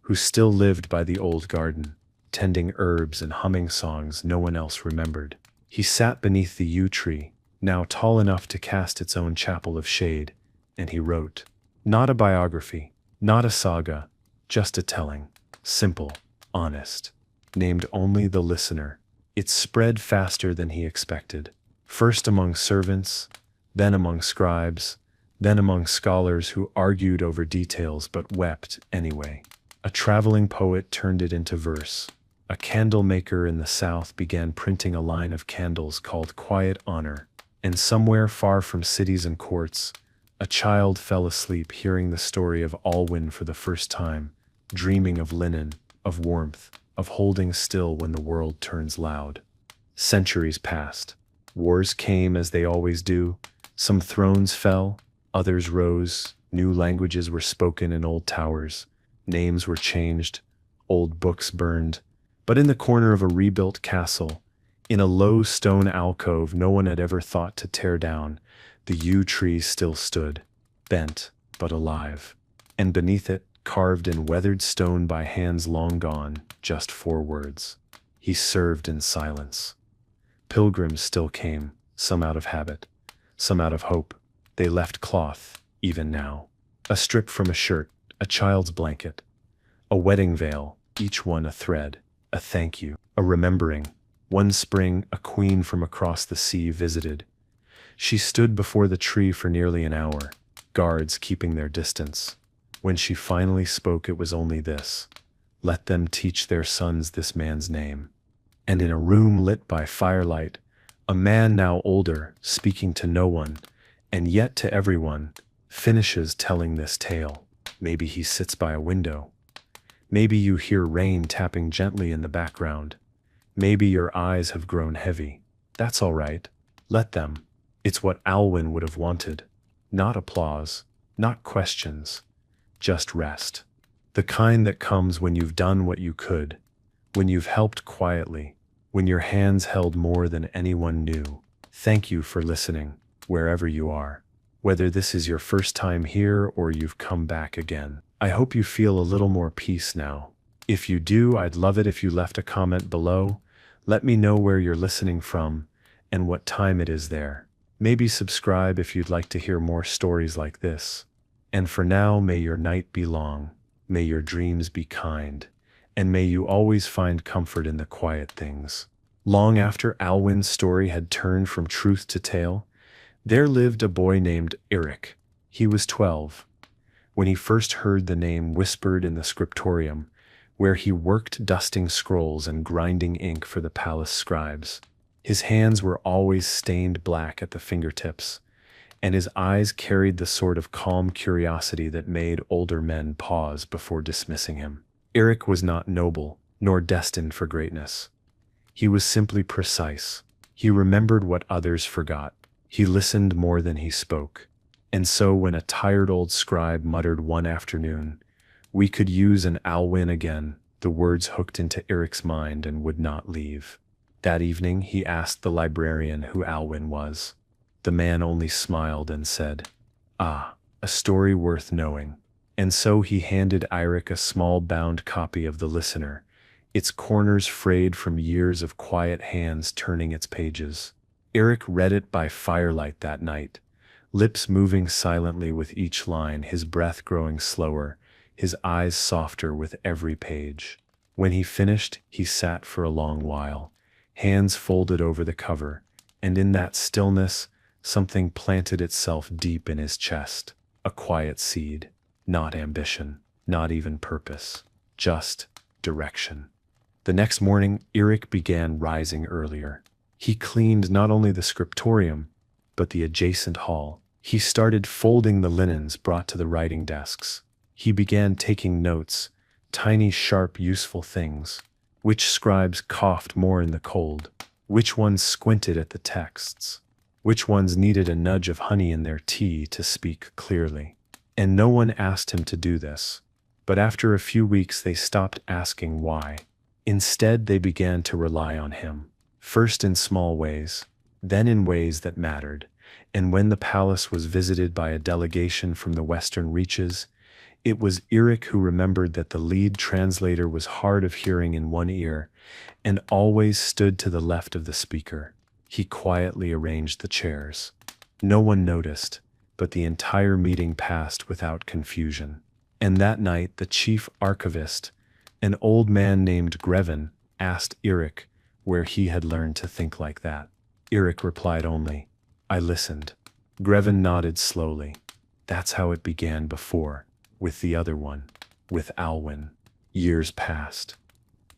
who still lived by the old garden, tending herbs and humming songs no one else remembered. He sat beneath the yew tree, now tall enough to cast its own chapel of shade, and he wrote. Not a biography, not a saga, just a telling, simple, honest, named only the listener. It spread faster than he expected, first among servants, then among scribes, then among scholars who argued over details but wept anyway. A traveling poet turned it into verse. A candle maker in the South began printing a line of candles called Quiet Honor, and somewhere far from cities and courts, a child fell asleep hearing the story of Alwyn for the first time, dreaming of linen, of warmth, of holding still when the world turns loud. Centuries passed. Wars came as they always do. Some thrones fell, others rose, new languages were spoken in old towers, names were changed, old books burned. But in the corner of a rebuilt castle, in a low stone alcove no one had ever thought to tear down, the yew tree still stood, bent but alive. And beneath it, carved in weathered stone by hands long gone, just 4 words. He served in silence. Pilgrims still came, some out of habit, some out of hope. They left cloth, even now. A strip from a shirt, a child's blanket, a wedding veil, each one a thread, a thank you, a remembering. One spring, a queen from across the sea visited. She stood before the tree for nearly an hour, guards keeping their distance. When she finally spoke, it was only this: let them teach their sons this man's name. And in a room lit by firelight, a man now older, speaking to no one, and yet to everyone, finishes telling this tale. Maybe he sits by a window. Maybe you hear rain tapping gently in the background. Maybe your eyes have grown heavy. That's all right. Let them. It's what Alwyn would have wanted. Not applause, not questions, just rest. The kind that comes when you've done what you could, when you've helped quietly, when your hands held more than anyone knew. Thank you for listening, wherever you are. Whether this is your first time here or you've come back again. I hope you feel a little more peace now. If you do, I'd love it if you left a comment below. Let me know where you're listening from and what time it is there. Maybe subscribe if you'd like to hear more stories like this. And for now, may your night be long, may your dreams be kind, and may you always find comfort in the quiet things. Long after Alwyn's story had turned from truth to tale, there lived a boy named Eric. He was 12. When he first heard the name whispered in the scriptorium, where he worked dusting scrolls and grinding ink for the palace scribes. His hands were always stained black at the fingertips, and his eyes carried the sort of calm curiosity that made older men pause before dismissing him. Eric was not noble, nor destined for greatness. He was simply precise. He remembered what others forgot. He listened more than he spoke. And so when a tired old scribe muttered one afternoon, "We could use an Alwyn again," the words hooked into Eric's mind and would not leave. That evening he asked the librarian who Alwyn was. The man only smiled and said, "Ah, a story worth knowing." And so he handed Eric a small bound copy of The Listener, its corners frayed from years of quiet hands turning its pages. Eric read it by firelight that night, lips moving silently with each line, his breath growing slower, his eyes softer with every page. When he finished, he sat for a long while, hands folded over the cover, and in that stillness, something planted itself deep in his chest, a quiet seed, not ambition, not even purpose, just direction. The next morning, Eric began rising earlier. He cleaned not only the scriptorium, but the adjacent hall. He started folding the linens brought to the writing desks. He began taking notes, tiny, sharp, useful things. Which scribes coughed more in the cold? Which ones squinted at the texts? Which ones needed a nudge of honey in their tea to speak clearly? And no one asked him to do this. But after a few weeks they stopped asking why. Instead they began to rely on him. First in small ways, then in ways that mattered. And when the palace was visited by a delegation from the western reaches, it was Eric who remembered that the lead translator was hard of hearing in one ear and always stood to the left of the speaker. He quietly arranged the chairs. No one noticed, but the entire meeting passed without confusion. And that night the chief archivist, an old man named Grevin, asked Eric where he had learned to think like that. Eric replied only, "I listened." Grevin nodded slowly. That's how it began before, with the other one, with Alwyn. Years passed.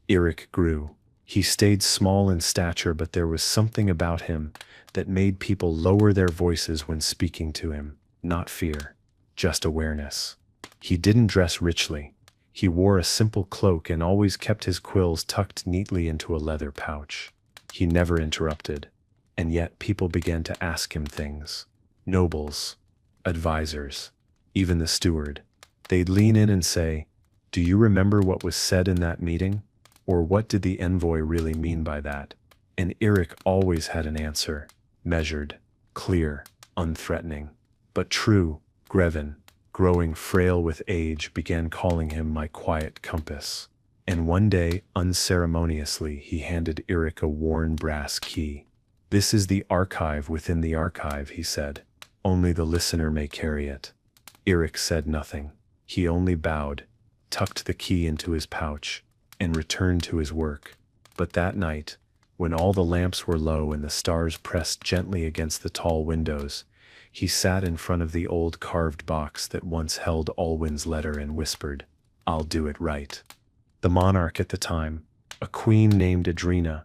Eric grew. He stayed small in stature, but there was something about him that made people lower their voices when speaking to him. Not fear, just awareness. He didn't dress richly. He wore a simple cloak and always kept his quills tucked neatly into a leather pouch. He never interrupted, and yet people began to ask him things. Nobles, advisors, even the steward. They'd lean in and say, "Do you remember what was said in that meeting? Or what did the envoy really mean by that?" And Eric always had an answer, measured, clear, unthreatening. But true, Grevin, growing frail with age, began calling him my quiet compass. And one day, unceremoniously, he handed Eric a worn brass key. "This is the archive within the archive," he said. "Only the listener may carry it." Eric said nothing. He only bowed, tucked the key into his pouch, and returned to his work. But that night, when all the lamps were low and the stars pressed gently against the tall windows, he sat in front of the old carved box that once held Alwyn's letter and whispered, "I'll do it right." The monarch at the time, a queen named Adrena,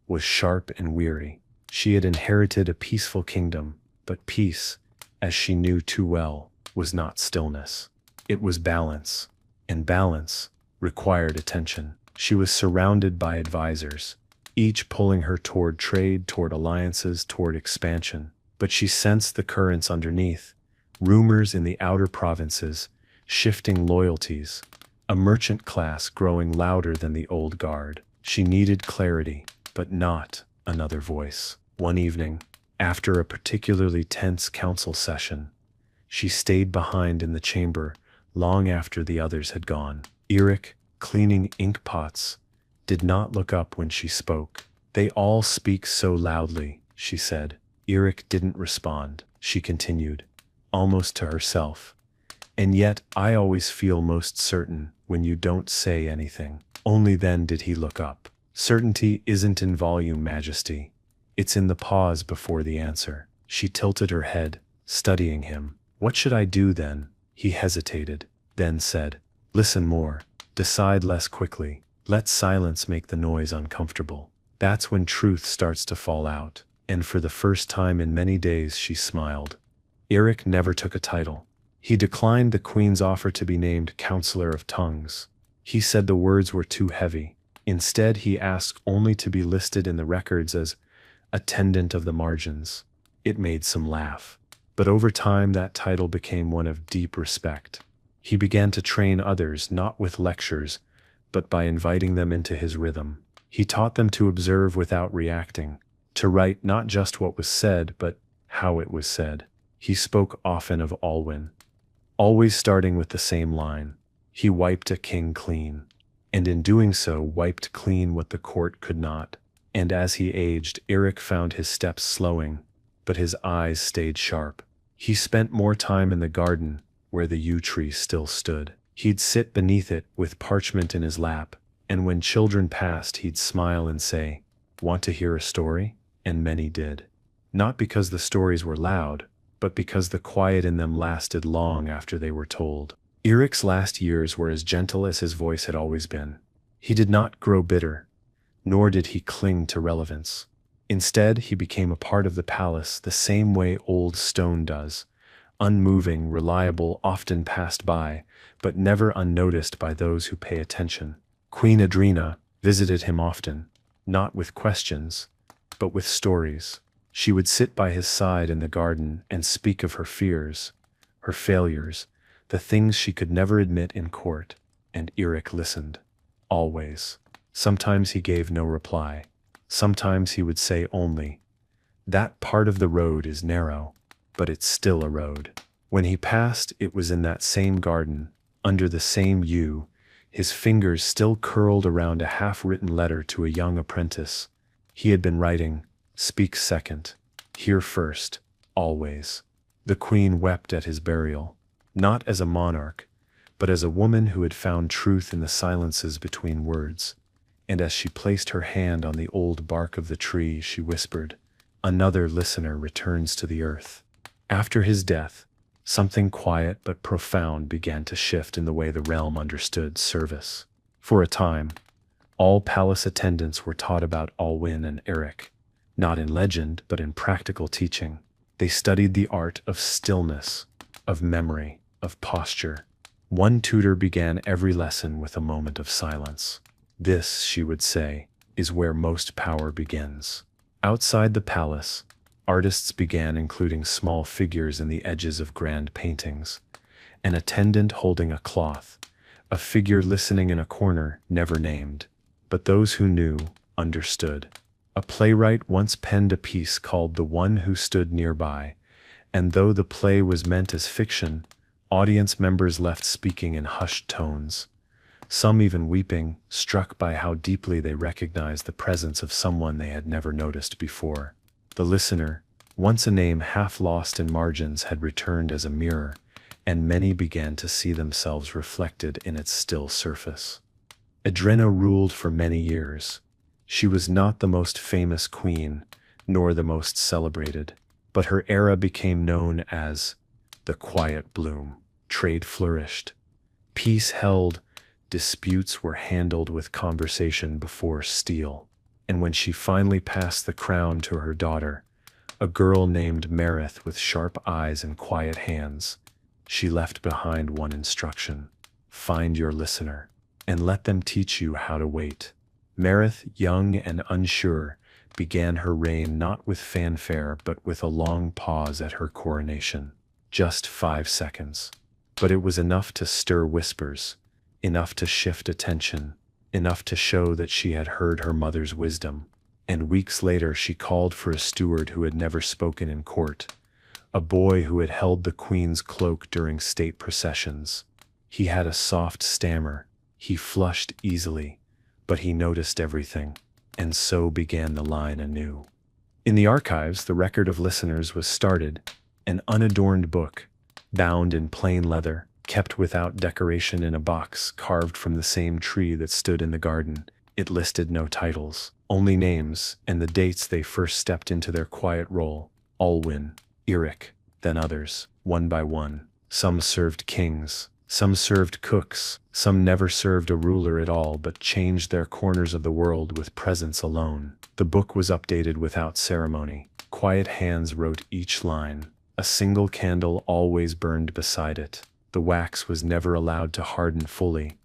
was sharp and weary. She had inherited a peaceful kingdom, but peace, as she knew too well, was not stillness. It was balance, and balance required attention. She was surrounded by advisors, each pulling her toward trade, toward alliances, toward expansion. But she sensed the currents underneath, rumors in the outer provinces, shifting loyalties, a merchant class growing louder than the old guard. She needed clarity, but not another voice. One evening, after a particularly tense council session, she stayed behind in the chamber long after the others had gone. Eric, cleaning ink pots, did not look up when she spoke. "They all speak so loudly," she said. Eric didn't respond. She continued, almost to herself. "And yet I always feel most certain when you don't say anything." Only then did he look up. "Certainty isn't in volume, Majesty. It's in the pause before the answer." She tilted her head, studying him. "What should I do then?" He hesitated, then said, "Listen more. Decide less quickly. Let silence make the noise uncomfortable. That's when truth starts to fall out." And for the first time in many days she smiled. Eric never took a title. He declined the Queen's offer to be named Counselor of Tongues. He said the words were too heavy. Instead, he asked only to be listed in the records as Attendant of the Margins. It made some laugh. But over time that title became one of deep respect. He began to train others not with lectures, but by inviting them into his rhythm. He taught them to observe without reacting, to write not just what was said, but how it was said. He spoke often of Alwyn, always starting with the same line. He wiped a king clean, and in doing so wiped clean what the court could not. And as he aged, Eric found his steps slowing, but his eyes stayed sharp. He spent more time in the garden, where the yew tree still stood. He'd sit beneath it with parchment in his lap, and when children passed he'd smile and say, "Want to hear a story?" And many did. Not because the stories were loud, but because the quiet in them lasted long after they were told. Eric's last years were as gentle as his voice had always been. He did not grow bitter, nor did he cling to relevance. Instead, he became a part of the palace the same way old stone does, unmoving, reliable, often passed by, but never unnoticed by those who pay attention. Queen Adrena visited him often, not with questions, but with stories. She would sit by his side in the garden and speak of her fears, her failures, the things she could never admit in court, and Eric listened. Always. Sometimes he gave no reply. Sometimes he would say only, "That part of the road is narrow, but it's still a road." When he passed, it was in that same garden, under the same yew, his fingers still curled around a half-written letter to a young apprentice. He had been writing, "Speak second, hear first, always." The queen wept at his burial, not as a monarch, but as a woman who had found truth in the silences between words. And as she placed her hand on the old bark of the tree, she whispered, "Another listener returns to the earth." After his death, something quiet but profound began to shift in the way the realm understood service. For a time, all palace attendants were taught about Alwyn and Eric, not in legend, but in practical teaching. They studied the art of stillness, of memory, of posture. One tutor began every lesson with a moment of silence. This, she would say, is where most power begins. Outside the palace, artists began including small figures in the edges of grand paintings, an attendant holding a cloth, a figure listening in a corner never named, but those who knew understood. A playwright once penned a piece called The One Who Stood Nearby, and though the play was meant as fiction, audience members left speaking in hushed tones, some even weeping, struck by how deeply they recognized the presence of someone they had never noticed before. The listener, once a name half lost in margins, had returned as a mirror, and many began to see themselves reflected in its still surface. Edrina ruled for many years. She was not the most famous queen, nor the most celebrated, but her era became known as the Quiet Bloom. Trade flourished. Peace held. Disputes were handled with conversation before steel. And when she finally passed the crown to her daughter, a girl named Marith with sharp eyes and quiet hands, she left behind one instruction: find your listener, and let them teach you how to wait. Marith, young and unsure, began her reign not with fanfare but with a long pause at her coronation. Just 5 seconds. But it was enough to stir whispers, enough to shift attention, enough to show that she had heard her mother's wisdom. And weeks later she called for a steward who had never spoken in court, a boy who had held the queen's cloak during state processions. He had a soft stammer, he flushed easily, but he noticed everything, and so began the line anew. In the archives, the record of listeners was started, an unadorned book, bound in plain leather, kept without decoration in a box carved from the same tree that stood in the garden. It listed no titles, only names and the dates they first stepped into their quiet role. Alwyn, Eric, then others, one by one. Some served kings, some served cooks, some never served a ruler at all but changed their corners of the world with presence alone. The book was updated without ceremony. Quiet hands wrote each line. A single candle always burned beside it. The wax was never allowed to harden fully,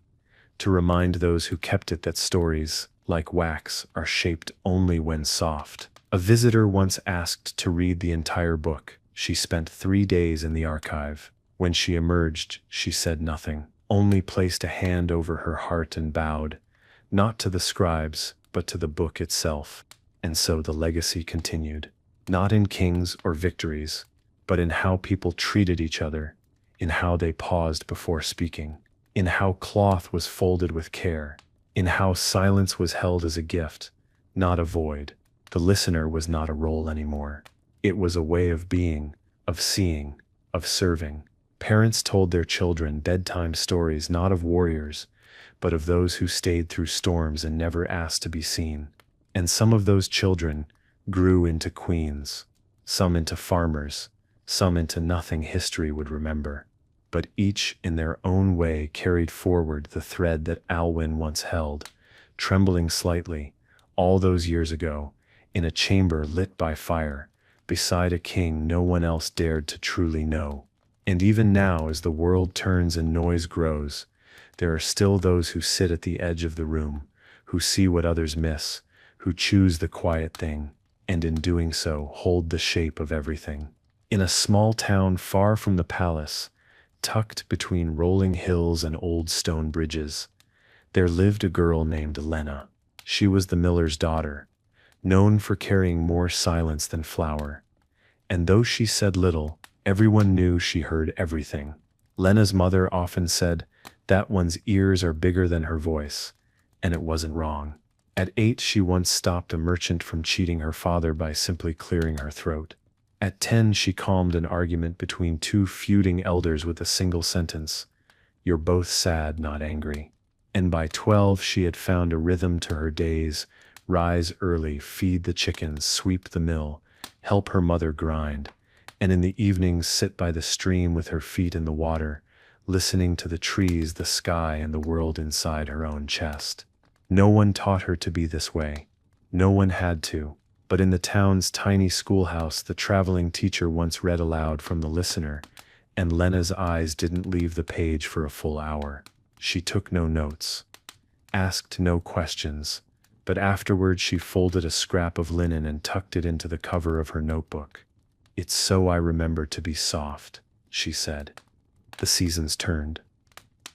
to remind those who kept it that stories, like wax, are shaped only when soft. A visitor once asked to read the entire book. She spent 3 days in the archive. When she emerged, she said nothing, only placed a hand over her heart and bowed, not to the scribes, but to the book itself. And so the legacy continued, not in kings or victories, but in how people treated each other, in how they paused before speaking, in how cloth was folded with care, in how silence was held as a gift, not a void. The listener was not a role anymore. It was a way of being, of seeing, of serving. Parents told their children bedtime stories not of warriors, but of those who stayed through storms and never asked to be seen. And some of those children grew into queens, some into farmers, some into nothing history would remember, but each in their own way carried forward the thread that Alwyn once held, trembling slightly, all those years ago, in a chamber lit by fire, beside a king no one else dared to truly know. And even now, as the world turns and noise grows, there are still those who sit at the edge of the room, who see what others miss, who choose the quiet thing, and in doing so hold the shape of everything. In a small town far from the palace, tucked between rolling hills and old stone bridges, there lived a girl named Lena. She was the miller's daughter, known for carrying more silence than flour. And though she said little, everyone knew she heard everything. Lena's mother often said, "That one's ears are bigger than her voice," and it wasn't wrong. At 8, she once stopped a merchant from cheating her father by simply clearing her throat. At 10, she calmed an argument between 2 feuding elders with a single sentence: "You're both sad, not angry." And by 12, she had found a rhythm to her days: rise early, feed the chickens, sweep the mill, help her mother grind, and in the evenings sit by the stream with her feet in the water, listening to the trees, the sky, and the world inside her own chest. No one taught her to be this way. No one had to. But in the town's tiny schoolhouse, the traveling teacher once read aloud from the listener, and Lena's eyes didn't leave the page for a full hour. She took no notes, asked no questions, but afterward she folded a scrap of linen and tucked it into the cover of her notebook. "It's so I remember to be soft," she said. The seasons turned.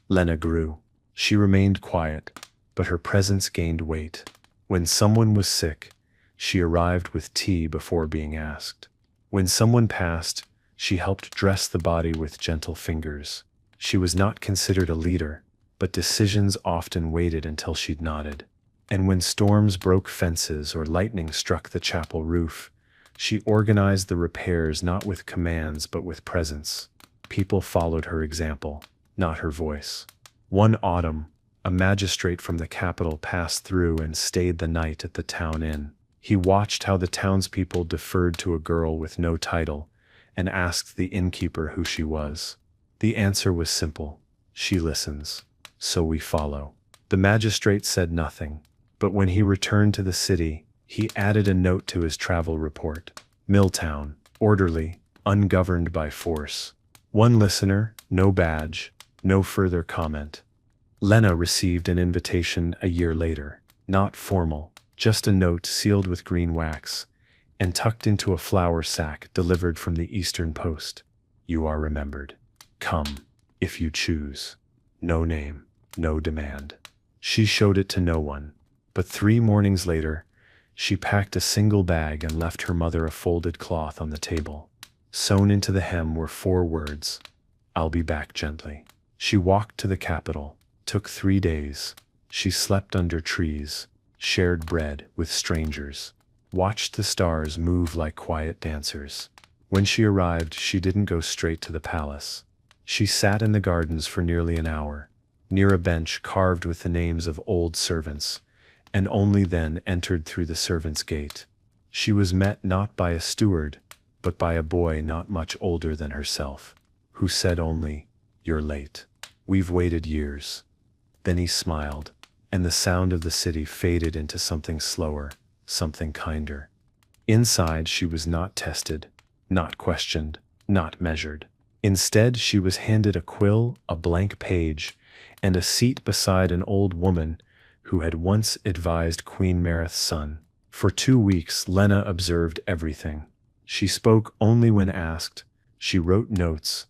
Lena grew. She remained quiet, but her presence gained weight. When someone was sick, she arrived with tea before being asked. When someone passed, she helped dress the body with gentle fingers. She was not considered a leader, but decisions often waited until she'd nodded. And when storms broke fences or lightning struck the chapel roof, she organized the repairs not with commands but with presence. People followed her example, not her voice. One autumn, a magistrate from the capital passed through and stayed the night at the town inn. He watched how the townspeople deferred to a girl with no title and asked the innkeeper who she was. The answer was simple: "She listens, so we follow." The magistrate said nothing, but when he returned to the city, he added a note to his travel report: "Milltown, orderly, ungoverned by force. One listener, no badge, no further comment." Lena received an invitation a year later, not formal, just a note sealed with green wax and tucked into a flour sack delivered from the Eastern Post. "You are remembered. Come, if you choose. No name, no demand." She showed it to no one, but 3 mornings later, she packed a single bag and left her mother a folded cloth on the table. Sewn into the hem were 4 words: "I'll be back gently." She walked to the capital, took 3 days. She slept under trees, shared bread with strangers, watched the stars move like quiet dancers. When she arrived, she didn't go straight to the palace. She sat in the gardens for nearly an hour, near a bench carved with the names of old servants, and only then entered through the servants' gate. She was met not by a steward, but by a boy not much older than herself, who said only, "You're late. We've waited years." Then he smiled, and the sound of the city faded into something slower, something kinder. Inside, she was not tested, not questioned, not measured. Instead, she was handed a quill, a blank page, and a seat beside an old woman who had once advised Queen Mareth's son. For 2 weeks, Lena observed everything. She spoke only when asked. She wrote notes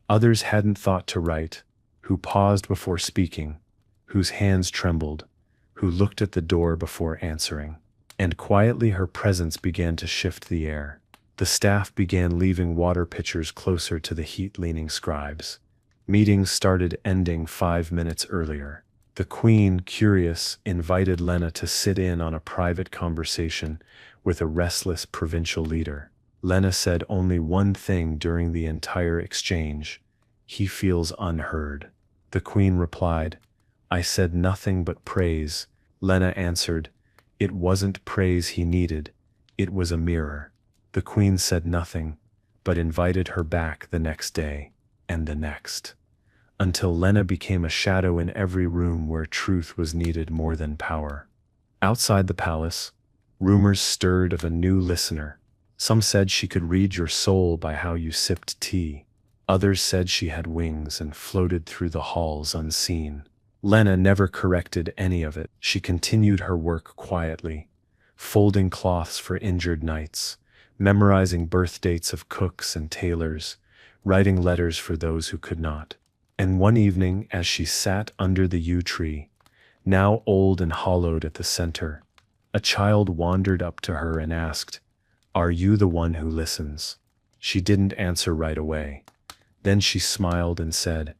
others hadn't thought to write, who paused before speaking, whose hands trembled, who looked at the door before answering. And quietly her presence began to shift the air. The staff began leaving water pitchers closer to the heat-leaning scribes. Meetings started ending 5 minutes earlier. The Queen, curious, invited Lena to sit in on a private conversation with a restless provincial leader. Lena said only one thing during the entire exchange: "He feels unheard." The Queen replied, "I said nothing but praise." Lena answered, "It wasn't praise he needed, it was a mirror." The Queen said nothing, but invited her back the next day, and the next, until Lena became a shadow in every room where truth was needed more than power. Outside the palace, rumors stirred of a new listener. Some said she could read your soul by how you sipped tea. Others said she had wings and floated through the halls unseen. Lena never corrected any of it. She continued her work quietly, folding cloths for injured knights, memorizing birth dates of cooks and tailors, writing letters for those who could not. And one evening, as she sat under the yew tree, now old and hollowed at the center, a child wandered up to her and asked, "Are you the one who listens?" She didn't answer right away. Then she smiled and said,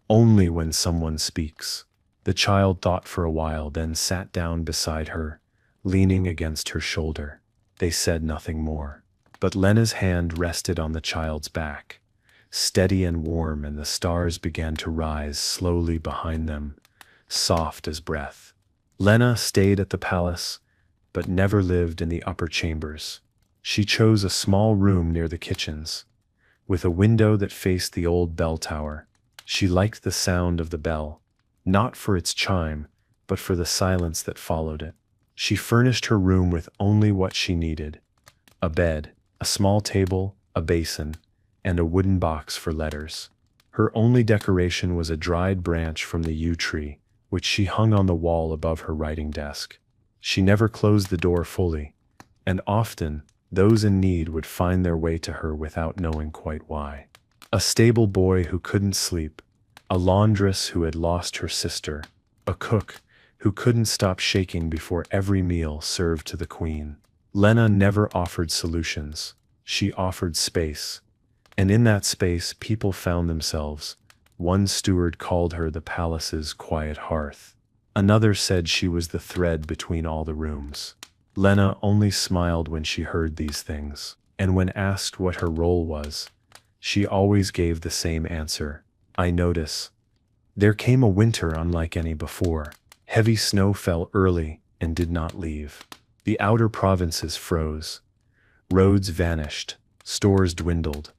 "Only when someone speaks." The child thought for a while, then sat down beside her, leaning against her shoulder. They said nothing more. But Lena's hand rested on the child's back, steady and warm, and the stars began to rise slowly behind them, soft as breath. Lena stayed at the palace, but never lived in the upper chambers. She chose a small room near the kitchens, with a window that faced the old bell tower. She liked the sound of the bell, not for its chime, but for the silence that followed it. She furnished her room with only what she needed: a bed, a small table, a basin, and a wooden box for letters. Her only decoration was a dried branch from the yew tree, which she hung on the wall above her writing desk. She never closed the door fully, and often those in need would find their way to her without knowing quite why. A stable boy who couldn't sleep, a laundress who had lost her sister, a cook who couldn't stop shaking before every meal served to the queen. Lena never offered solutions. She offered space. And in that space, people found themselves. One steward called her the palace's quiet hearth. Another said she was the thread between all the rooms. Lena only smiled when she heard these things, and when asked what her role was, she always gave the same answer: I notice. There came a winter unlike any before. Heavy snow fell early and did not leave. The outer provinces froze. Roads vanished. Stores dwindled.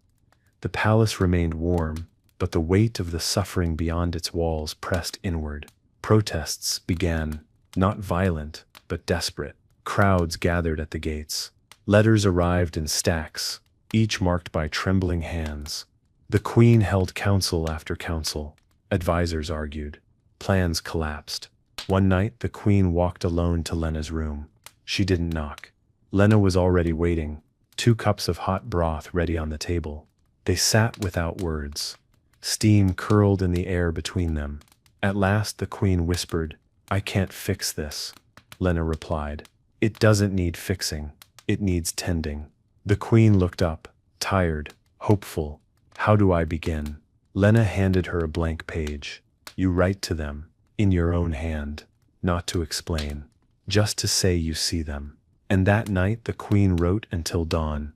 The palace remained warm, but the weight of the suffering beyond its walls pressed inward. Protests began, not violent, but desperate. Crowds gathered at the gates. Letters arrived in stacks, each marked by trembling hands. The queen held council after council. Advisors argued. Plans collapsed. One night, the queen walked alone to Lena's room. She didn't knock. Lena was already waiting, 2 cups of hot broth ready on the table. They sat without words. Steam curled in the air between them. At last the queen whispered, I can't fix this. Lena replied, It doesn't need fixing. It needs tending. The queen looked up, tired, hopeful. How do I begin? Lena handed her a blank page. You write to them, in your own hand, not to explain, just to say you see them. And that night the queen wrote until dawn.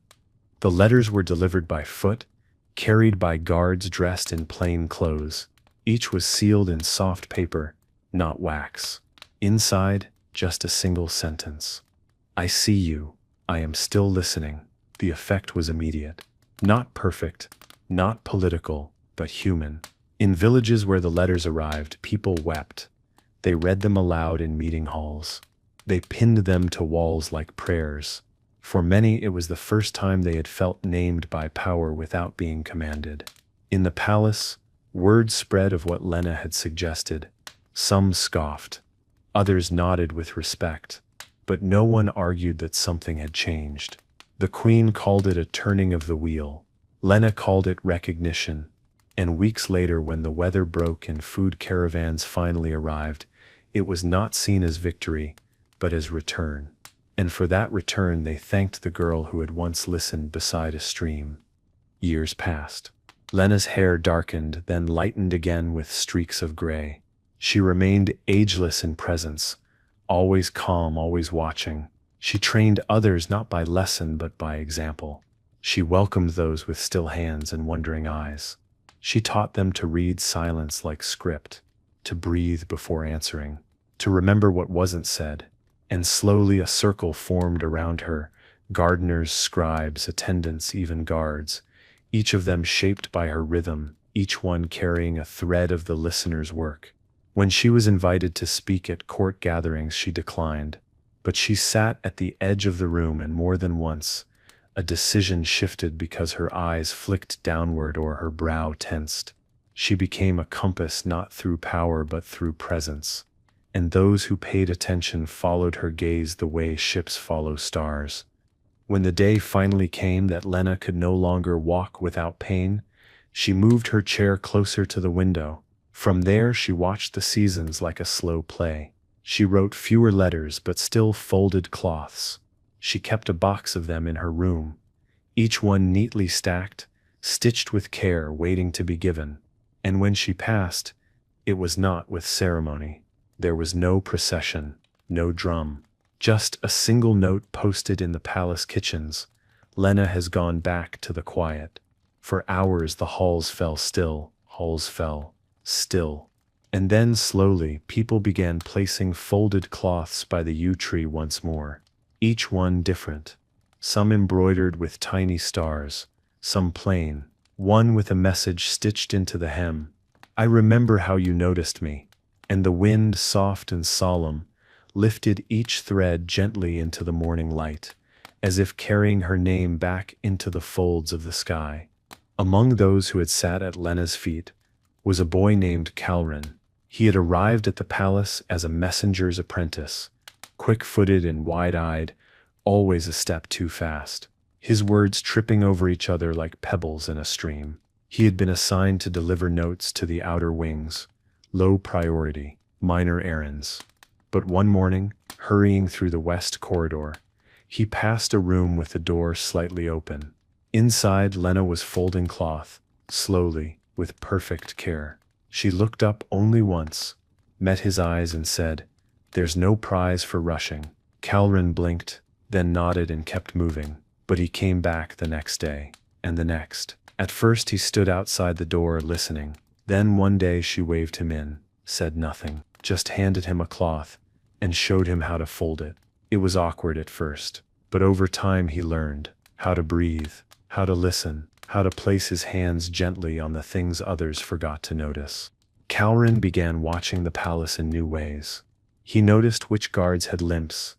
The letters were delivered by foot, carried by guards dressed in plain clothes. Each was sealed in soft paper, not wax. Inside, just a single sentence. I see you. I am still listening. The effect was immediate. Not perfect, not political, but human. In villages where the letters arrived, people wept. They read them aloud in meeting halls. They pinned them to walls like prayers. For many, it was the first time they had felt named by power without being commanded. In the palace, word spread of what Lena had suggested. Some scoffed. Others nodded with respect. But no one argued that something had changed. The queen called it a turning of the wheel. Lena called it recognition. And weeks later, when the weather broke and food caravans finally arrived, it was not seen as victory, but as return. And for that return they thanked the girl who had once listened beside a stream. Years passed. Lena's hair darkened, then lightened again with streaks of gray. She remained ageless in presence, always calm, always watching. She trained others not by lesson but by example. She welcomed those with still hands and wondering eyes. She taught them to read silence like script, to breathe before answering, to remember what wasn't said. And slowly a circle formed around her, gardeners, scribes, attendants, even guards, each of them shaped by her rhythm, each one carrying a thread of the listener's work. When she was invited to speak at court gatherings, she declined, but she sat at the edge of the room, and more than once, a decision shifted because her eyes flicked downward or her brow tensed. She became a compass not through power but through presence. And those who paid attention followed her gaze the way ships follow stars. When the day finally came that Lena could no longer walk without pain, she moved her chair closer to the window. From there she watched the seasons like a slow play. She wrote fewer letters but still folded cloths. She kept a box of them in her room, each one neatly stacked, stitched with care, waiting to be given. And when she passed, it was not with ceremony. There was no procession, no drum, just a single note posted in the palace kitchens. Lena has gone back to the quiet. For hours the halls fell still, halls fell still. And then slowly people began placing folded cloths by the yew tree once more, each one different. Some embroidered with tiny stars, some plain, one with a message stitched into the hem. I remember how you noticed me. And the wind, soft and solemn, lifted each thread gently into the morning light, as if carrying her name back into the folds of the sky. Among those who had sat at Lena's feet was a boy named Calrin. He had arrived at the palace as a messenger's apprentice, quick-footed and wide-eyed, always a step too fast, his words tripping over each other like pebbles in a stream. He had been assigned to deliver notes to the outer wings, low priority, minor errands. But one morning, hurrying through the west corridor, he passed a room with the door slightly open. Inside, Lena was folding cloth, slowly, with perfect care. She looked up only once, met his eyes and said, "There's no prize for rushing." Calrin blinked, then nodded and kept moving. But he came back the next day, and the next. At first he stood outside the door listening. Then one day she waved him in, said nothing, just handed him a cloth, and showed him how to fold it. It was awkward at first, but over time he learned how to breathe, how to listen, how to place his hands gently on the things others forgot to notice. Calrin began watching the palace in new ways. He noticed which guards had limps,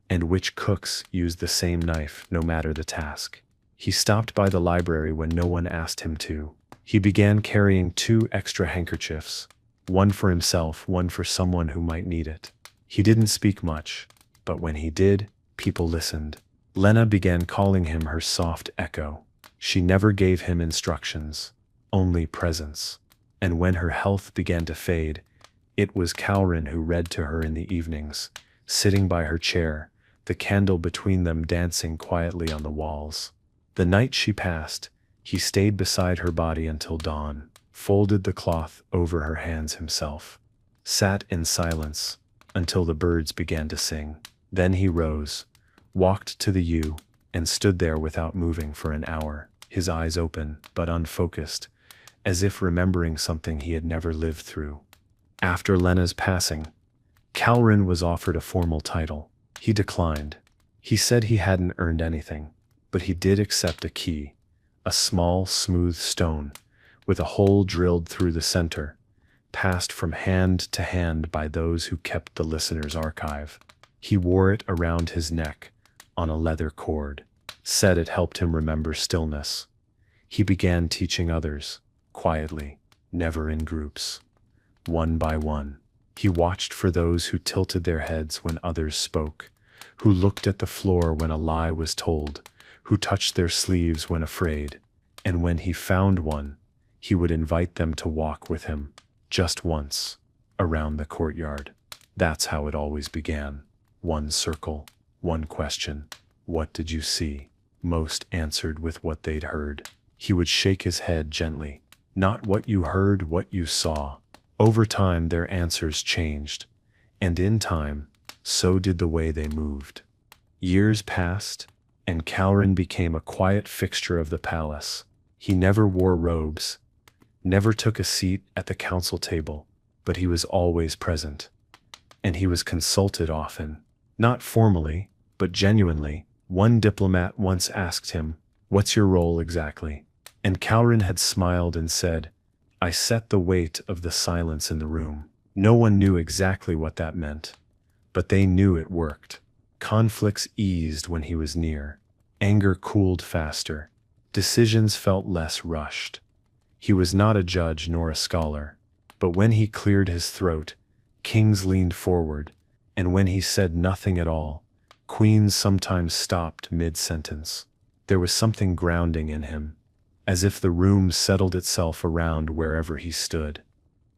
and which cooks used the same knife no matter the task. He stopped by the library when no one asked him to. He began carrying 2 extra handkerchiefs, one for himself, one for someone who might need it. He didn't speak much, but when he did, people listened. Lena began calling him her soft echo. She never gave him instructions, only presence. And when her health began to fade, it was Calrin who read to her in the evenings, sitting by her chair, the candle between them dancing quietly on the walls. The night she passed, he stayed beside her body until dawn, folded the cloth over her hands himself, sat in silence until the birds began to sing. Then he rose, walked to the yew, and stood there without moving for an hour, his eyes open but unfocused, as if remembering something he had never lived through. After Lena's passing, Calrin was offered a formal title. He declined. He said he hadn't earned anything, but he did accept a key, a small, smooth stone, with a hole drilled through the center, passed from hand to hand by those who kept the listener's archive. He wore it around his neck, on a leather cord, said it helped him remember stillness. He began teaching others, quietly, never in groups. One by one, he watched for those who tilted their heads when others spoke, who looked at the floor when a lie was told, who touched their sleeves when afraid, and when he found one, he would invite them to walk with him, just once, around the courtyard. That's how it always began. One circle, one question. What did you see? Most answered with what they'd heard. He would shake his head gently. Not what you heard, what you saw. Over time their answers changed, and in time, so did the way they moved. Years passed, and Calrin became a quiet fixture of the palace. He never wore robes, never took a seat at the council table, but he was always present. And he was consulted often, not formally, but genuinely. One diplomat once asked him, "What's your role exactly?" And Calrin had smiled and said, "I set the weight of the silence in the room." No one knew exactly what that meant, but they knew it worked. Conflicts eased when he was near. Anger cooled faster. Decisions felt less rushed. He was not a judge nor a scholar, but when he cleared his throat, kings leaned forward, and when he said nothing at all, queens sometimes stopped mid-sentence. There was something grounding in him, as if the room settled itself around wherever he stood.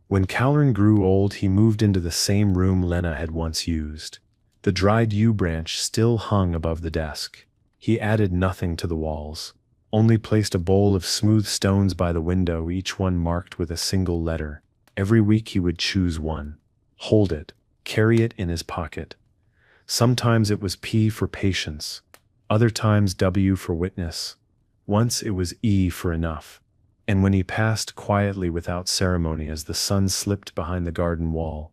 When Calrin grew old, he moved into the same room Lena had once used. The dried yew branch still hung above the desk. He added nothing to the walls, only placed a bowl of smooth stones by the window, each one marked with a single letter. Every week he would choose one, hold it, carry it in his pocket. Sometimes it was P for patience, other times W for witness. Once it was E for enough. And when he passed quietly without ceremony as the sun slipped behind the garden wall,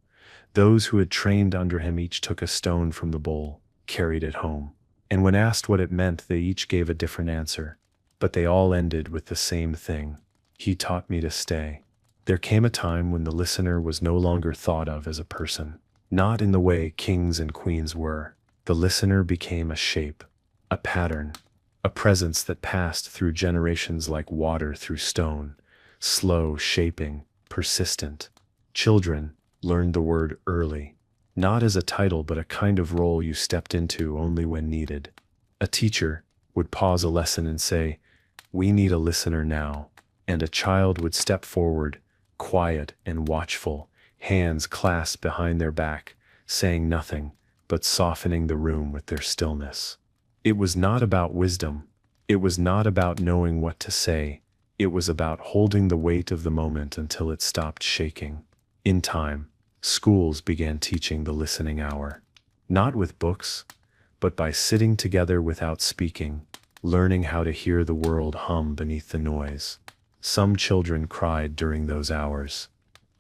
those who had trained under him each took a stone from the bowl, carried it home. And when asked what it meant, they each gave a different answer. But they all ended with the same thing. He taught me to stay. There came a time when the listener was no longer thought of as a person. Not in the way kings and queens were. The listener became a shape, a pattern, a presence that passed through generations like water through stone, slow, shaping, persistent. Children learned the word early, not as a title but a kind of role you stepped into only when needed. A teacher would pause a lesson and say, "We need a listener now," and a child would step forward, quiet and watchful, hands clasped behind their back, saying nothing, but softening the room with their stillness. It was not about wisdom. It was not about knowing what to say. It was about holding the weight of the moment until it stopped shaking. In time, schools began teaching the listening hour. Not with books, but by sitting together without speaking, learning how to hear the world hum beneath the noise. Some children cried during those hours.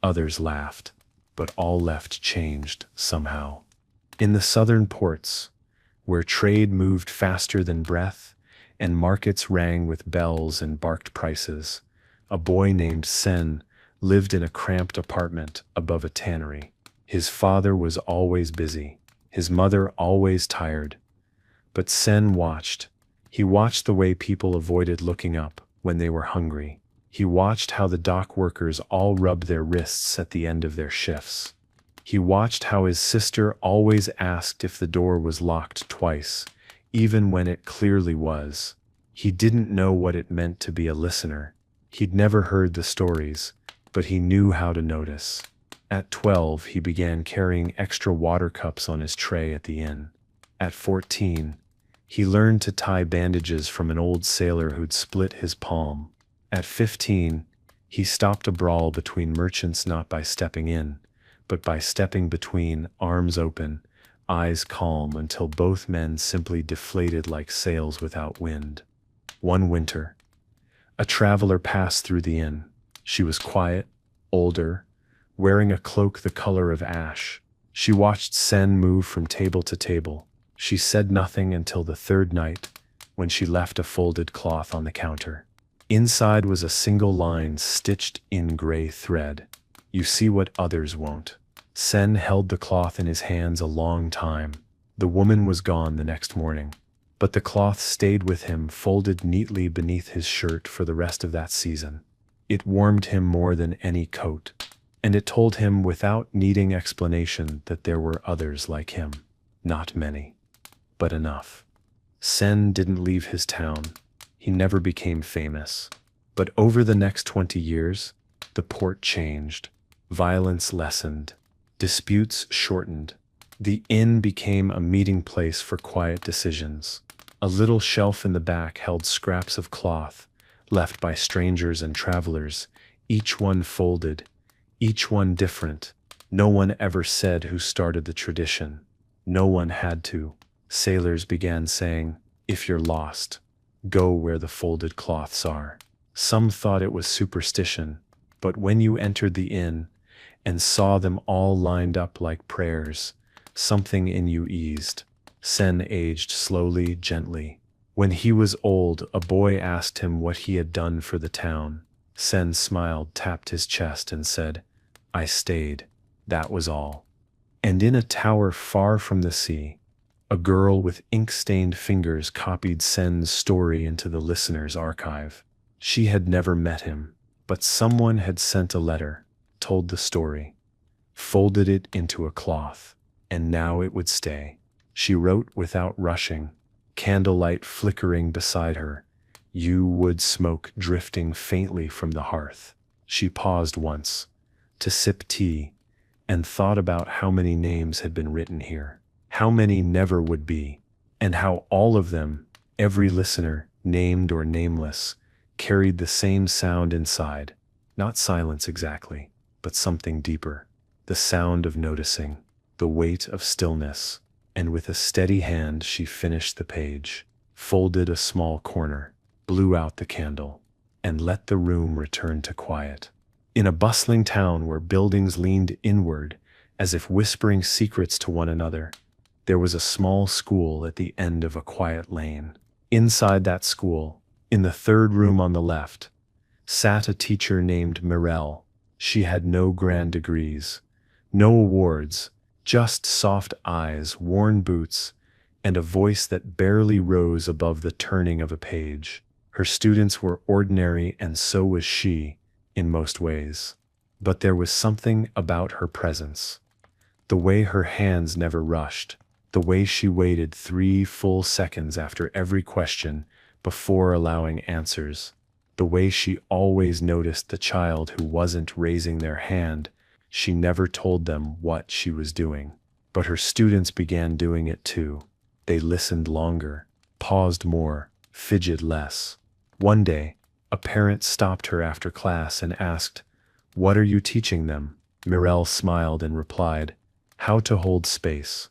Others laughed, but all left changed somehow. In the southern ports, where trade moved faster than breath, and markets rang with bells and barked prices, a boy named Sen lived in a cramped apartment above a tannery. His father was always busy, his mother always tired. But Sen watched. He watched the way people avoided looking up when they were hungry. He watched how the dock workers all rubbed their wrists at the end of their shifts. He watched how his sister always asked if the door was locked twice, even when it clearly was. He didn't know what it meant to be a listener. He'd never heard the stories, but he knew how to notice. At 12, he began carrying extra water cups on his tray at the inn. At 14, he learned to tie bandages from an old sailor who'd split his palm. At 15, he stopped a brawl between merchants not by stepping in, but by stepping between, arms open, eyes calm, until both men simply deflated like sails without wind. One winter, a traveler passed through the inn. She was quiet, older, wearing a cloak the color of ash. She watched Sen move from table to table. She said nothing until the third night, when she left a folded cloth on the counter. Inside was a single line stitched in gray thread. "You see what others won't." Sen held the cloth in his hands a long time. The woman was gone the next morning, but the cloth stayed with him, folded neatly beneath his shirt for the rest of that season. It warmed him more than any coat, and it told him without needing explanation that there were others like him. Not many, but enough. Sen didn't leave his town. He never became famous. But over the next 20 years, the port changed. Violence lessened. Disputes shortened. The inn became a meeting place for quiet decisions. A little shelf in the back held scraps of cloth, left by strangers and travelers, each one folded, each one different. No one ever said who started the tradition. No one had to. Sailors began saying, "If you're lost, go where the folded cloths are." Some thought it was superstition, but when you entered the inn and saw them all lined up like prayers, something in you eased. Sen aged slowly, gently. When he was old, a boy asked him what he had done for the town. Sen smiled, tapped his chest, and said, "I stayed. That was all." And in a tower far from the sea, a girl with ink-stained fingers copied Sen's story into the listener's archive. She had never met him, but someone had sent a letter, told the story, folded it into a cloth, and now it would stay. She wrote without rushing, candlelight flickering beside her, wood smoke drifting faintly from the hearth. She paused once, to sip tea, and thought about how many names had been written here. How many never would be, and how all of them, every listener, named or nameless, carried the same sound inside. Not silence exactly, but something deeper. The sound of noticing, the weight of stillness. And with a steady hand she finished the page, folded a small corner, blew out the candle, and let the room return to quiet. In a bustling town where buildings leaned inward, as if whispering secrets to one another, there was a small school at the end of a quiet lane. Inside that school, in the third room on the left, sat a teacher named Mirelle. She had no grand degrees, no awards, just soft eyes, worn boots, and a voice that barely rose above the turning of a page. Her students were ordinary, and so was she, in most ways. But there was something about her presence. The way her hands never rushed, the way she waited 3 full seconds after every question before allowing answers, the way she always noticed the child who wasn't raising their hand. She never told them what she was doing. But her students began doing it too. They listened longer, paused more, fidgeted less. One day, a parent stopped her after class and asked, "What are you teaching them?" Mirelle smiled and replied, "How to hold space."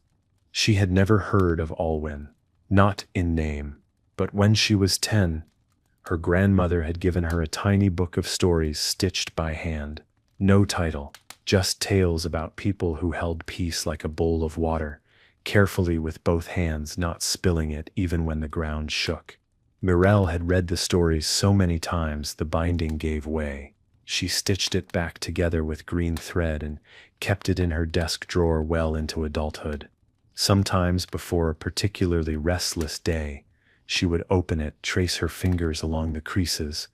She had never heard of Alwyn, not in name, but when she was 10, her grandmother had given her a tiny book of stories stitched by hand. No title, just tales about people who held peace like a bowl of water, carefully with both hands, not spilling it even when the ground shook. Mirelle had read the stories so many times the binding gave way. She stitched it back together with green thread and kept it in her desk drawer well into adulthood. Sometimes before a particularly restless day, she would open it, trace her fingers along the creases,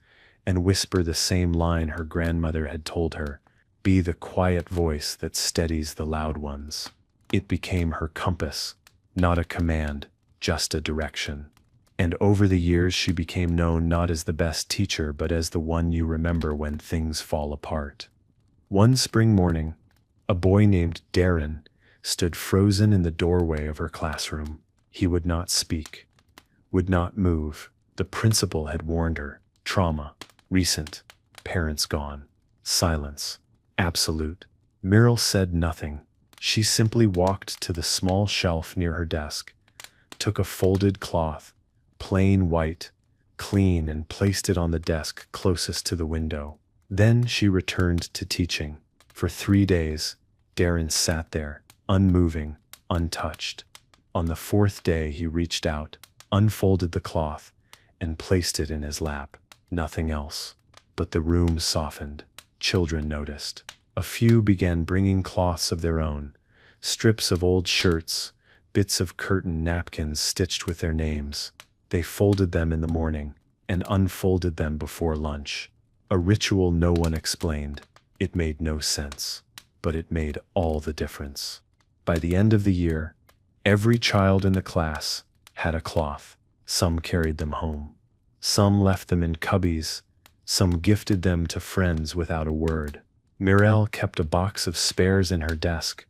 and whisper the same line her grandmother had told her, "Be the quiet voice that steadies the loud ones." It became her compass, not a command, just a direction. And over the years she became known not as the best teacher but as the one you remember when things fall apart. One spring morning, a boy named Darren stood frozen in the doorway of her classroom. He would not speak, would not move. The principal had warned her. Trauma, recent, parents gone, silence, absolute. Mirelle said nothing. She simply walked to the small shelf near her desk, took a folded cloth, plain white, clean, and placed it on the desk closest to the window. Then she returned to teaching. For 3 days, Darren sat there, unmoving, untouched. On the 4th day he reached out, unfolded the cloth, and placed it in his lap. Nothing else. But the room softened. Children noticed. A few began bringing cloths of their own, strips of old shirts, bits of curtain napkins stitched with their names. They folded them in the morning and unfolded them before lunch. A ritual no one explained. It made no sense, but it made all the difference. By the end of the year, every child in the class had a cloth. Some carried them home. Some left them in cubbies. Some gifted them to friends without a word. Mirelle kept a box of spares in her desk,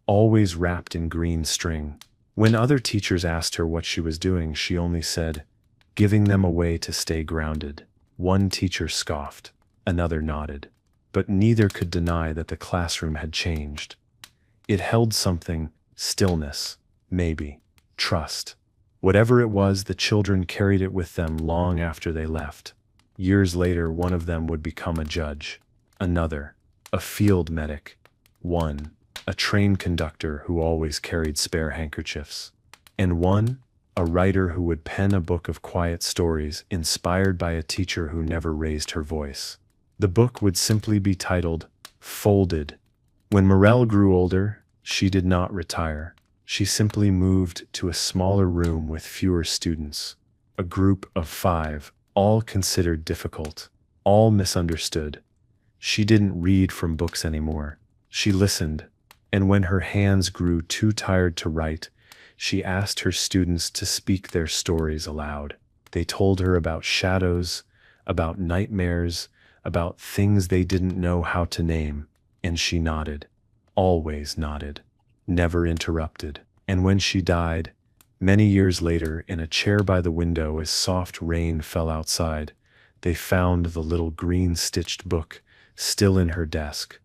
always wrapped in green string. When other teachers asked her what she was doing, she only said, "Giving them away to stay grounded." One teacher scoffed, another nodded, but neither could deny that the classroom had changed. It held something, stillness, maybe, trust. Whatever it was, the children carried it with them long after they left. Years later, one of them would become a judge, another, a field medic, one, a train conductor who always carried spare handkerchiefs, and one, a writer who would pen a book of quiet stories inspired by a teacher who never raised her voice. The book would simply be titled, Folded. When Mirelle grew older, she did not retire. She simply moved to a smaller room with fewer students, a group of 5, all considered difficult, all misunderstood. She didn't read from books anymore. She listened. And when her hands grew too tired to write, she asked her students to speak their stories aloud. They told her about shadows, about nightmares, about things they didn't know how to name, and she nodded, always nodded, never interrupted. And when she died, many years later, in a chair by the window as soft rain fell outside, they found the little green stitched book still in her desk,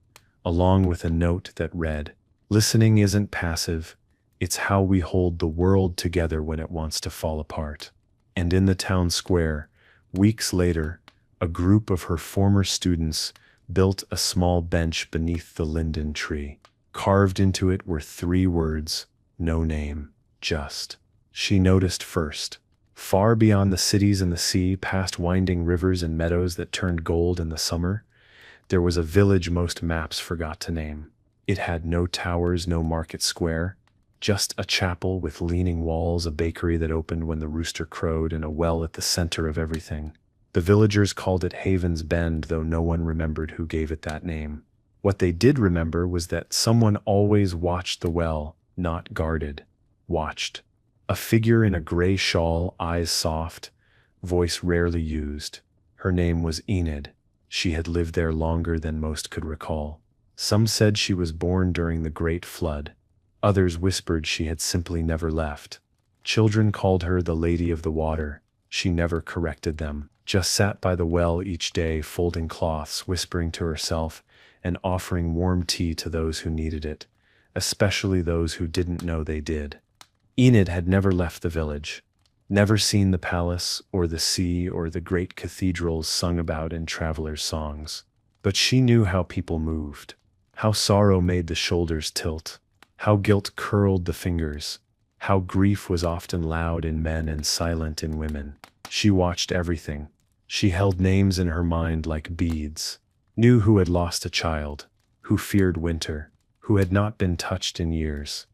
along with a note that read, "Listening isn't passive, it's how we hold the world together when it wants to fall apart." And in the town square, weeks later, a group of her former students built a small bench beneath the linden tree. Carved into it were 3 words, no name, just. She noticed first. Far beyond the cities and the sea, past winding rivers and meadows that turned gold in the summer, there was a village most maps forgot to name. It had no towers, no market square, Just a chapel with leaning walls, a bakery that opened when the rooster crowed, and a well at the center of everything. The villagers called it Haven's Bend, though no one remembered who gave it that name. What they did remember was that someone always watched the well, not guarded. Watched. A figure in a gray shawl, eyes soft, voice rarely used. Her name was Enid. She had lived there longer than most could recall. Some said she was born during the Great Flood. Others whispered she had simply never left. Children called her the Lady of the Water. She never corrected them, just sat by the well each day, folding cloths, whispering to herself, and offering warm tea to those who needed it, especially those who didn't know they did. Enid had never left the village, never seen the palace or the sea or the great cathedrals sung about in travelers' songs. But she knew how people moved, how sorrow made the shoulders tilt, how guilt curled the fingers, how grief was often loud in men and silent in women. She watched everything. She held names in her mind like beads, knew who had lost a child, who feared winter, who had not been touched in years.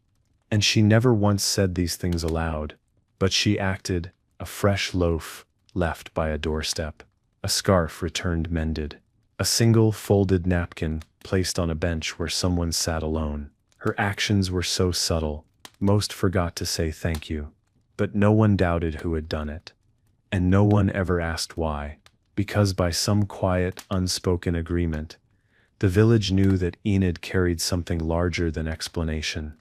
And she never once said these things aloud, but she acted: a fresh loaf left by a doorstep, a scarf returned mended, a single folded napkin placed on a bench where someone sat alone. Her actions were so subtle, most forgot to say thank you. But no one doubted who had done it. And no one ever asked why, because by some quiet, unspoken agreement, the village knew that Enid carried something larger than explanation.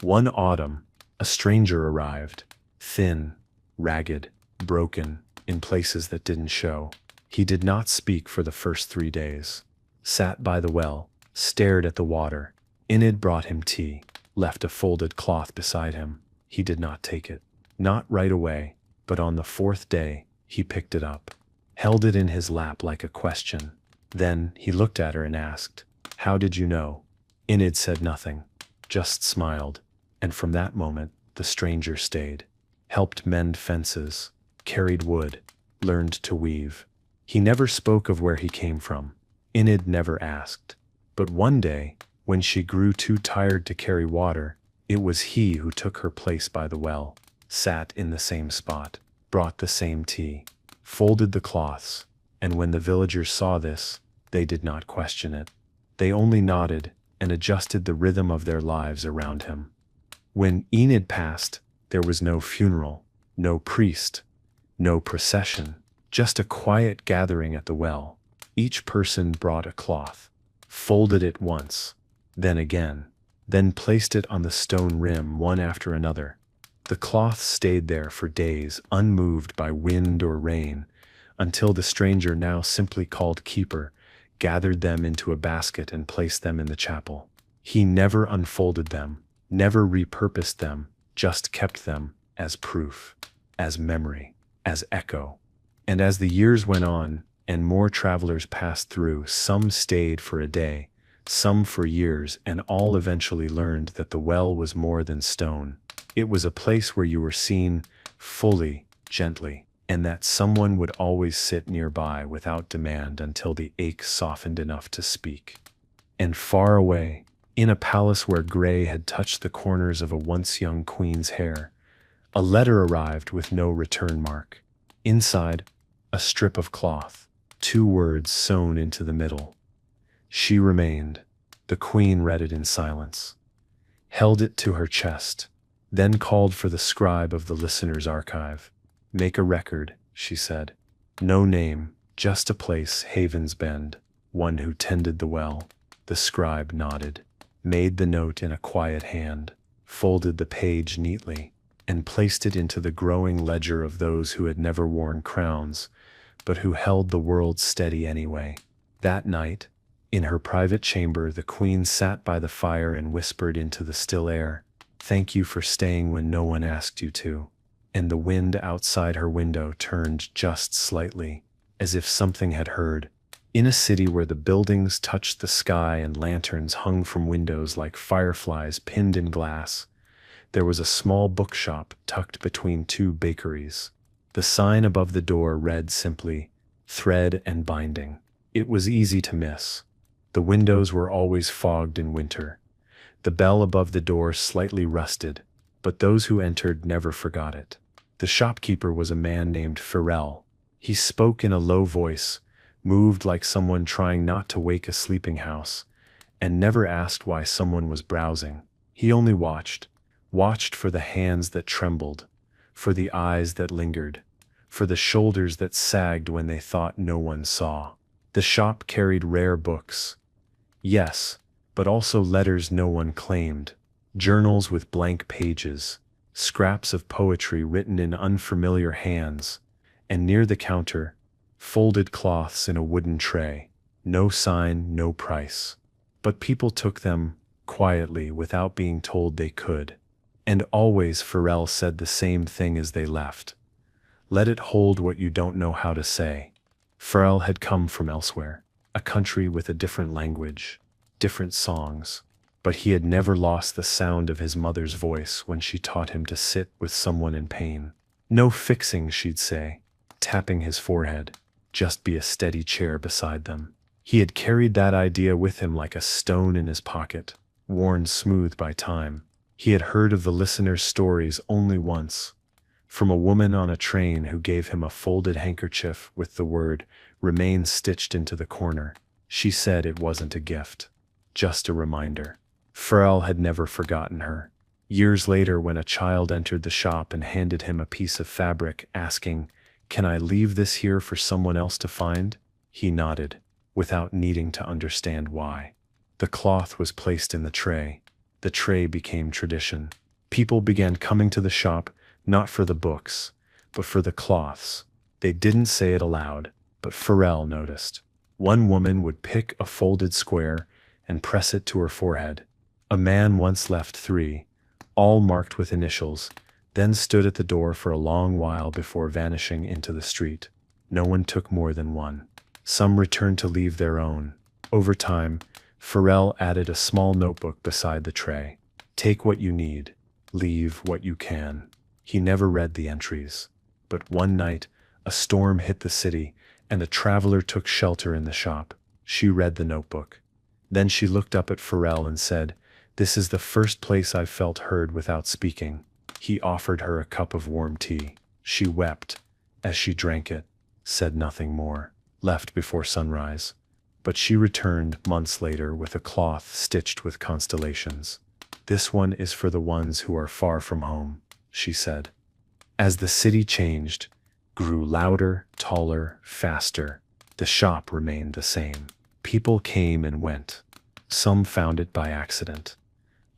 One autumn, a stranger arrived, thin, ragged, broken, in places that didn't show. He did not speak for the first 3 days. Sat by the well, stared at the water. Enid brought him tea, left a folded cloth beside him. He did not take it. Not right away, but on the 4th day, he picked it up, held it in his lap like a question. Then he looked at her and asked, "How did you know?" Enid said nothing, just smiled, and from that moment, the stranger stayed. Helped mend fences, carried wood, learned to weave. He never spoke of where he came from. Enid never asked. But one day, when she grew too tired to carry water, it was he who took her place by the well, sat in the same spot, brought the same tea, folded the cloths, and when the villagers saw this, they did not question it. They only nodded and adjusted the rhythm of their lives around him. When Enid passed, there was no funeral, no priest, no procession, just a quiet gathering at the well. Each person brought a cloth, folded it once, then again, then placed it on the stone rim one after another. The cloth stayed there for days, unmoved by wind or rain, until the stranger, now simply called keeper, gathered them into a basket and placed them in the chapel. He never unfolded them, never repurposed them, just kept them as proof, as memory, as echo. And as the years went on, and more travelers passed through, some stayed for a day, some for years, and all eventually learned that the well was more than stone. It was a place where you were seen fully, gently, and that someone would always sit nearby without demand until the ache softened enough to speak. And far away, in a palace where gray had touched the corners of a once young queen's hair, a letter arrived with no return mark. Inside, a strip of cloth, 2 words sewn into the middle. She remained. The queen read it in silence, held it to her chest, then called for the scribe of the listener's archive. "Make a record," she said. "No name, just a place, Haven's Bend, one who tended the well." The scribe nodded, made the note in a quiet hand, folded the page neatly, and placed it into the growing ledger of those who had never worn crowns, but who held the world steady anyway. That night, in her private chamber, the queen sat by the fire and whispered into the still air, "Thank you for staying when no one asked you to." And the wind outside her window turned just slightly, as if something had heard. In a city where the buildings touched the sky and lanterns hung from windows like fireflies pinned in glass, there was a small bookshop tucked between 2 bakeries. The sign above the door read simply, "Thread and Binding." It was easy to miss. The windows were always fogged in winter. The bell above the door slightly rusted, but those who entered never forgot it. The shopkeeper was a man named Farrell. He spoke in a low voice, moved like someone trying not to wake a sleeping house, and never asked why someone was browsing. He only watched for the hands that trembled, for the eyes that lingered, for the shoulders that sagged when they thought no one saw. The shop carried rare books. Yes, but also letters no one claimed, journals with blank pages, scraps of poetry written in unfamiliar hands, and near the counter, folded cloths in a wooden tray. No sign, no price. But people took them, quietly, without being told they could. And always Farrell said the same thing as they left. Let it hold what you don't know how to say. Farrell had come from elsewhere, a country with a different language, different songs, but he had never lost the sound of his mother's voice when she taught him to sit with someone in pain. No fixing, she'd say, tapping his forehead, just be a steady chair beside them. He had carried that idea with him like a stone in his pocket, worn smooth by time. He had heard of the listener's stories only once, from a woman on a train who gave him a folded handkerchief with the word "remain" stitched into the corner. She said it wasn't a gift, just a reminder. Farrell had never forgotten her. Years later, when a child entered the shop and handed him a piece of fabric, asking, "Can I leave this here for someone else to find?" he nodded, without needing to understand why. The cloth was placed in the tray. The tray became tradition. People began coming to the shop, not for the books, but for the cloths. They didn't say it aloud, but Farrell noticed. One woman would pick a folded square and press it to her forehead. A man once left 3, all marked with initials, then stood at the door for a long while before vanishing into the street. No one took more than one. Some returned to leave their own. Over time, Farrell added a small notebook beside the tray. Take what you need, leave what you can. He never read the entries. But one night, a storm hit the city, and a traveler took shelter in the shop. She read the notebook. Then she looked up at Farrell and said, "This is the first place I've felt heard without speaking." He offered her a cup of warm tea. She wept as she drank it, said nothing more, left before sunrise. But she returned months later with a cloth stitched with constellations. "This one is for the ones who are far from home," she said. As the city changed, grew louder, taller, faster, the shop remained the same. People came and went. Some found it by accident.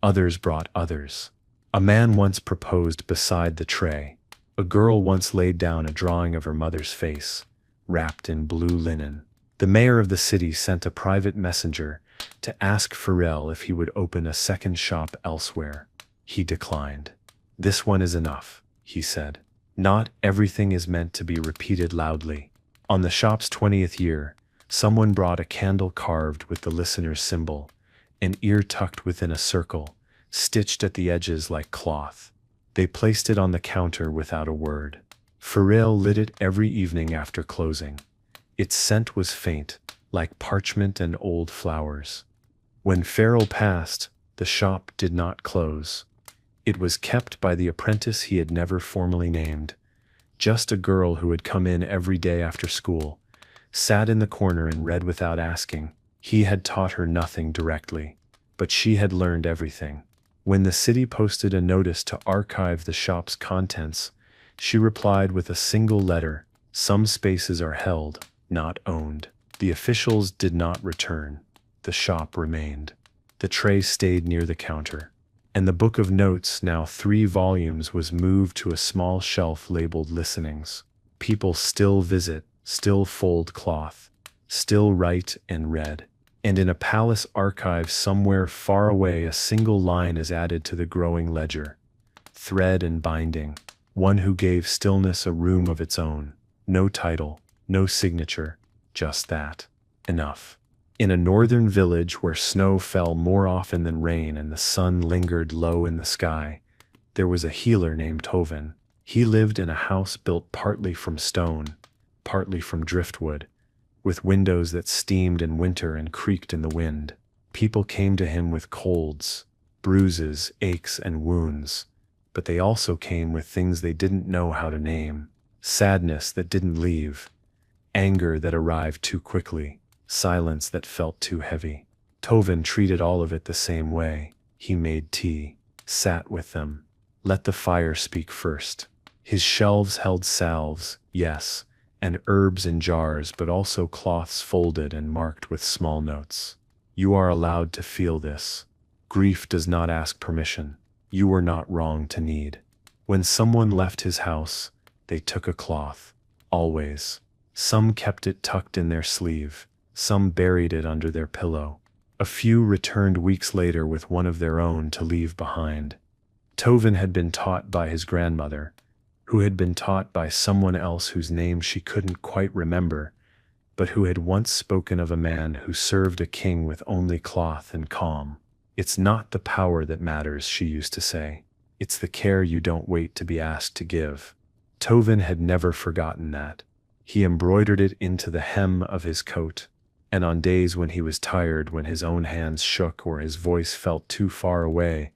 Others brought others. A man once proposed beside the tray. A girl once laid down a drawing of her mother's face, wrapped in blue linen. The mayor of the city sent a private messenger to ask Farrell if he would open a second shop elsewhere. He declined. "This one is enough," he said. Not everything is meant to be repeated loudly. On the shop's 20th year, someone brought a candle carved with the listener's symbol, an ear tucked within a circle, stitched at the edges like cloth. They placed it on the counter without a word. Farrell lit it every evening after closing. Its scent was faint, like parchment and old flowers. When Farrell passed, the shop did not close. It was kept by the apprentice he had never formally named. Just a girl who had come in every day after school, sat in the corner and read without asking. He had taught her nothing directly, but she had learned everything. When the city posted a notice to archive the shop's contents, she replied with a single letter, "Some spaces are held, not owned." The officials did not return. The shop remained. The tray stayed near the counter. And the book of notes, now 3 volumes, was moved to a small shelf labeled listenings. People still visit, still fold cloth, still write and read. And in a palace archive somewhere far away, a single line is added to the growing ledger. Thread and binding, one who gave stillness a room of its own. No title, no signature, just that. Enough. In a northern village where snow fell more often than rain and the sun lingered low in the sky, there was a healer named Tovin. He lived in a house built partly from stone, partly from driftwood, with windows that steamed in winter and creaked in the wind. People came to him with colds, bruises, aches, and wounds, but they also came with things they didn't know how to name: sadness that didn't leave, anger that arrived too quickly, silence that felt too heavy. Tovin treated all of it the same way. He made tea, sat with them, let the fire speak first. His shelves held salves, yes, and herbs in jars, but also cloths folded and marked with small notes. You are allowed to feel this. Grief does not ask permission. You were not wrong to need. When someone left his house, they took a cloth. Always. Some kept it tucked in their sleeve. Some buried it under their pillow. A few returned weeks later with one of their own to leave behind. Tovin had been taught by his grandmother, who had been taught by someone else whose name she couldn't quite remember, but who had once spoken of a man who served a king with only cloth and calm. It's not the power that matters, she used to say. It's the care you don't wait to be asked to give. Tovin had never forgotten that. He embroidered it into the hem of his coat, and on days when he was tired, when his own hands shook or his voice felt too far away,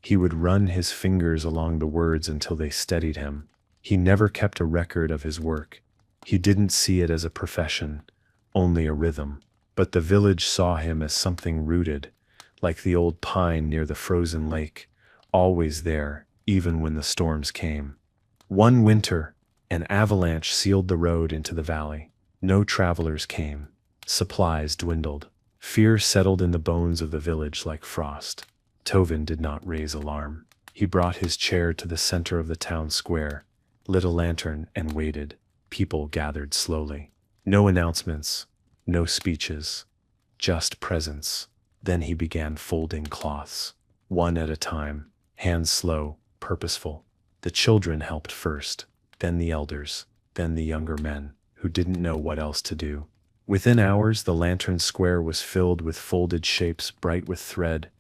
he would run his fingers along the words until they steadied him. He never kept a record of his work. He didn't see it as a profession, only a rhythm. But the village saw him as something rooted, like the old pine near the frozen lake, always there, even when the storms came. One winter, an avalanche sealed the road into the valley. No travelers came. Supplies dwindled. Fear settled in the bones of the village like frost. Tovin did not raise alarm. He brought his chair to the center of the town square, lit a lantern, and waited. People gathered slowly. No announcements, no speeches, just presence. Then he began folding cloths, one at a time, hands slow, purposeful. The children helped first, then the elders, then the younger men, who didn't know what else to do. Within hours, the lantern square was filled with folded shapes, bright with thread,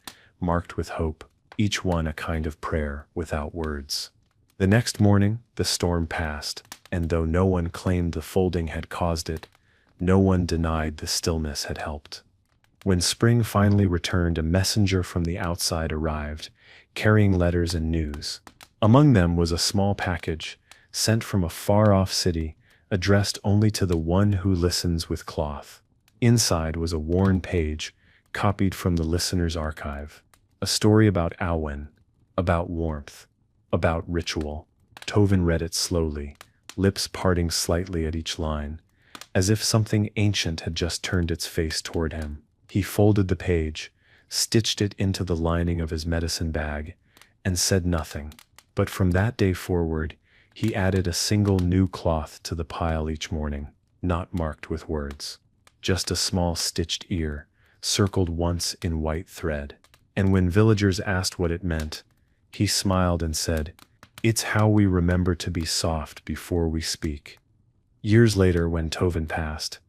marked with hope, each one a kind of prayer without words. The next morning, the storm passed, and though no one claimed the folding had caused it, no one denied the stillness had helped. When spring finally returned, a messenger from the outside arrived, carrying letters and news. Among them was a small package, sent from a far-off city, addressed only to the one who listens with cloth. Inside was a worn page, copied from the listener's archive. A story about Awen, about warmth, about ritual. Tovin read it slowly, lips parting slightly at each line, as if something ancient had just turned its face toward him. He folded the page, stitched it into the lining of his medicine bag, and said nothing. But from that day forward, he added a single new cloth to the pile each morning, not marked with words. Just a small stitched ear, circled once in white thread. And when villagers asked what it meant, he smiled and said, "It's how we remember to be soft before we speak." Years later, when Tovin passed,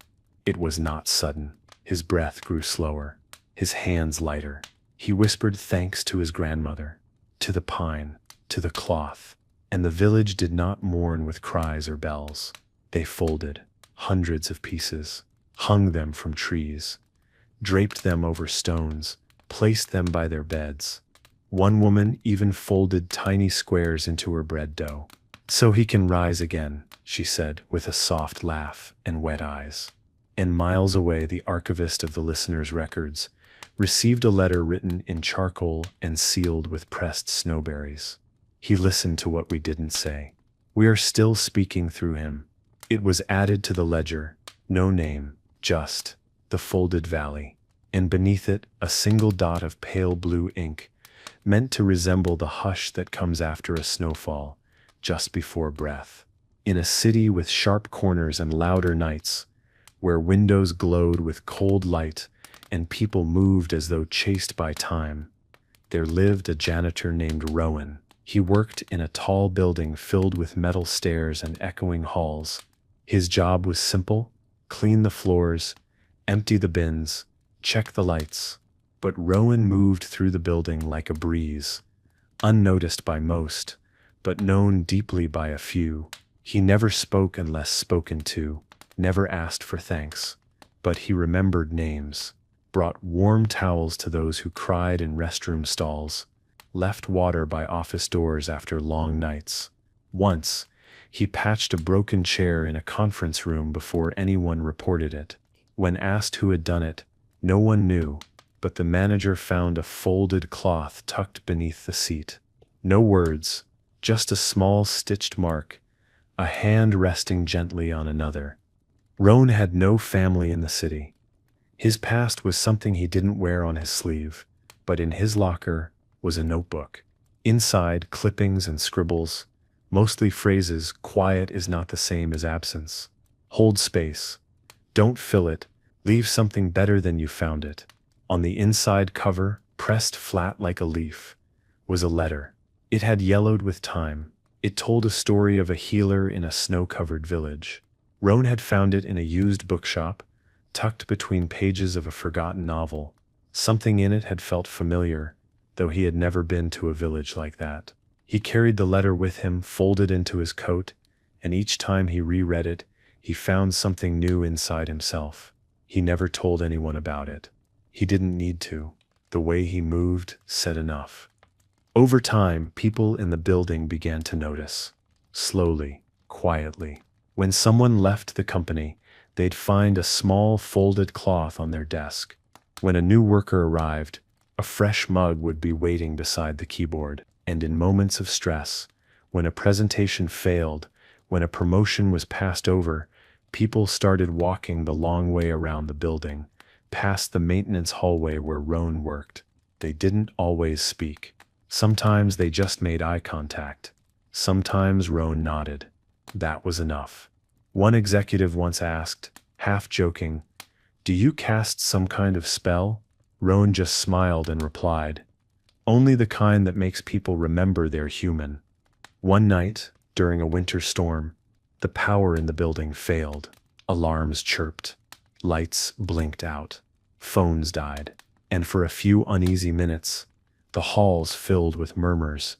it was not sudden. His breath grew slower, his hands lighter. He whispered thanks to his grandmother, to the pine, to the cloth, and the village did not mourn with cries or bells. They folded hundreds of pieces, hung them from trees, draped them over stones, placed them by their beds. One woman even folded tiny squares into her bread dough. "So he can rise again," she said with a soft laugh and wet eyes. And miles away, the archivist of the listener's records received a letter written in charcoal and sealed with pressed snowberries. He listened to what we didn't say. We are still speaking through him. It was added to the ledger, no name, just the folded valley, and beneath it a single dot of pale blue ink, meant to resemble the hush that comes after a snowfall, just before breath. In a city with sharp corners and louder nights, where windows glowed with cold light and people moved as though chased by time, there lived a janitor named Rowan. He worked in a tall building filled with metal stairs and echoing halls. His job was simple: clean the floors, empty the bins, check the lights. But Rowan moved through the building like a breeze, unnoticed by most, but known deeply by a few. He never spoke unless spoken to, never asked for thanks, but he remembered names. brought warm towels to those who cried in restroom stalls, left water by office doors after long nights. Once, he patched a broken chair in a conference room before anyone reported it. When asked who had done it, no one knew, but the manager found a folded cloth tucked beneath the seat. No words, just a small stitched mark, a hand resting gently on another. Roan had no family in the city. His past was something he didn't wear on his sleeve, but in his locker was a notebook. Inside, clippings and scribbles, mostly phrases, quiet is not the same as absence. Hold space. Don't fill it. Leave something better than you found it. On the inside cover, pressed flat like a leaf, was a letter. It had yellowed with time. It told a story of a healer in a snow-covered village. Roan had found it in a used bookshop, tucked between pages of a forgotten novel. Something in it had felt familiar, though he had never been to a village like that. He carried the letter with him, folded into his coat, and each time he reread it, he found something new inside himself. He never told anyone about it. He didn't need to. The way he moved said enough. Over time, people in the building began to notice. Slowly, quietly. When someone left the company, they'd find a small folded cloth on their desk. When a new worker arrived, a fresh mug would be waiting beside the keyboard. And in moments of stress, when a presentation failed, when a promotion was passed over, people started walking the long way around the building, past the maintenance hallway where Roan worked. They didn't always speak. Sometimes they just made eye contact. Sometimes Roan nodded. That was enough. One executive once asked, half joking, "Do you cast some kind of spell?" Roan just smiled and replied, "Only the kind that makes people remember they're human." One night, during a winter storm, the power in the building failed. Alarms chirped. Lights blinked out. Phones died. And for a few uneasy minutes, the halls filled with murmurs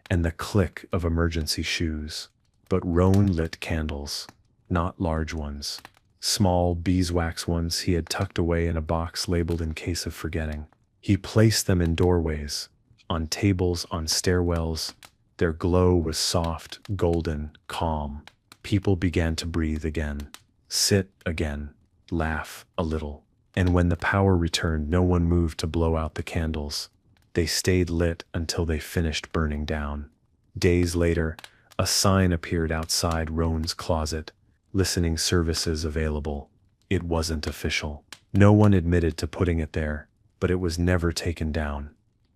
and the click of emergency shoes. But Roan lit candles, not large ones. Small beeswax ones he had tucked away in a box labeled "in case of forgetting." He placed them in doorways, on tables, on stairwells. Their glow was soft, golden, calm. People began to breathe again, sit again, laugh a little. And when the power returned, no one moved to blow out the candles. They stayed lit until they finished burning down. Days later, a sign appeared outside Roan's closet, "Listening services available." It wasn't official. No one admitted to putting it there, but it was never taken down.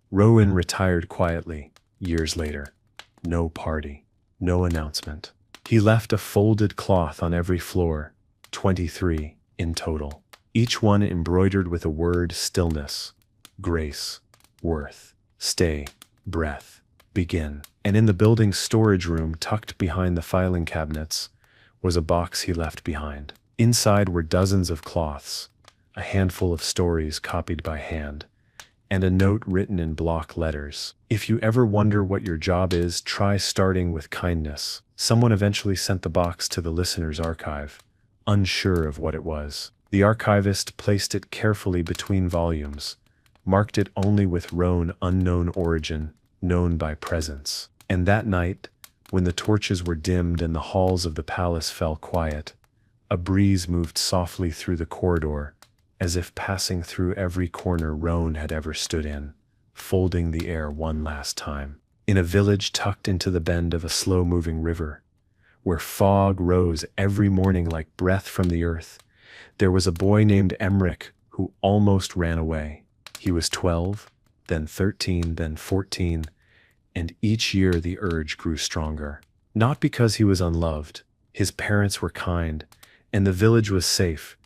Roan retired quietly, years later. No party, no announcement. He left a folded cloth on every floor, 23 in total. Each one embroidered with a word: stillness, grace, worth, stay, breath, begin. And in the building's storage room, tucked behind the filing cabinets, was a box he left behind. Inside were dozens of cloths, a handful of stories copied by hand, and a note written in block letters. If you ever wonder what your job is, try starting with kindness. Someone eventually sent the box to the listener's archive, unsure of what it was. The archivist placed it carefully between volumes, marked it only with Roan unknown origin, known by presence. And that night, when the torches were dimmed and the halls of the palace fell quiet, a breeze moved softly through the corridor, as if passing through every corner Roan had ever stood in, folding the air one last time. In a village tucked into the bend of a slow-moving river, where fog rose every morning like breath from the earth, there was a boy named Emric who almost ran away. He was 12, then 13, then 14, and each year the urge grew stronger. Not because he was unloved, his parents were kind, and the village was safe,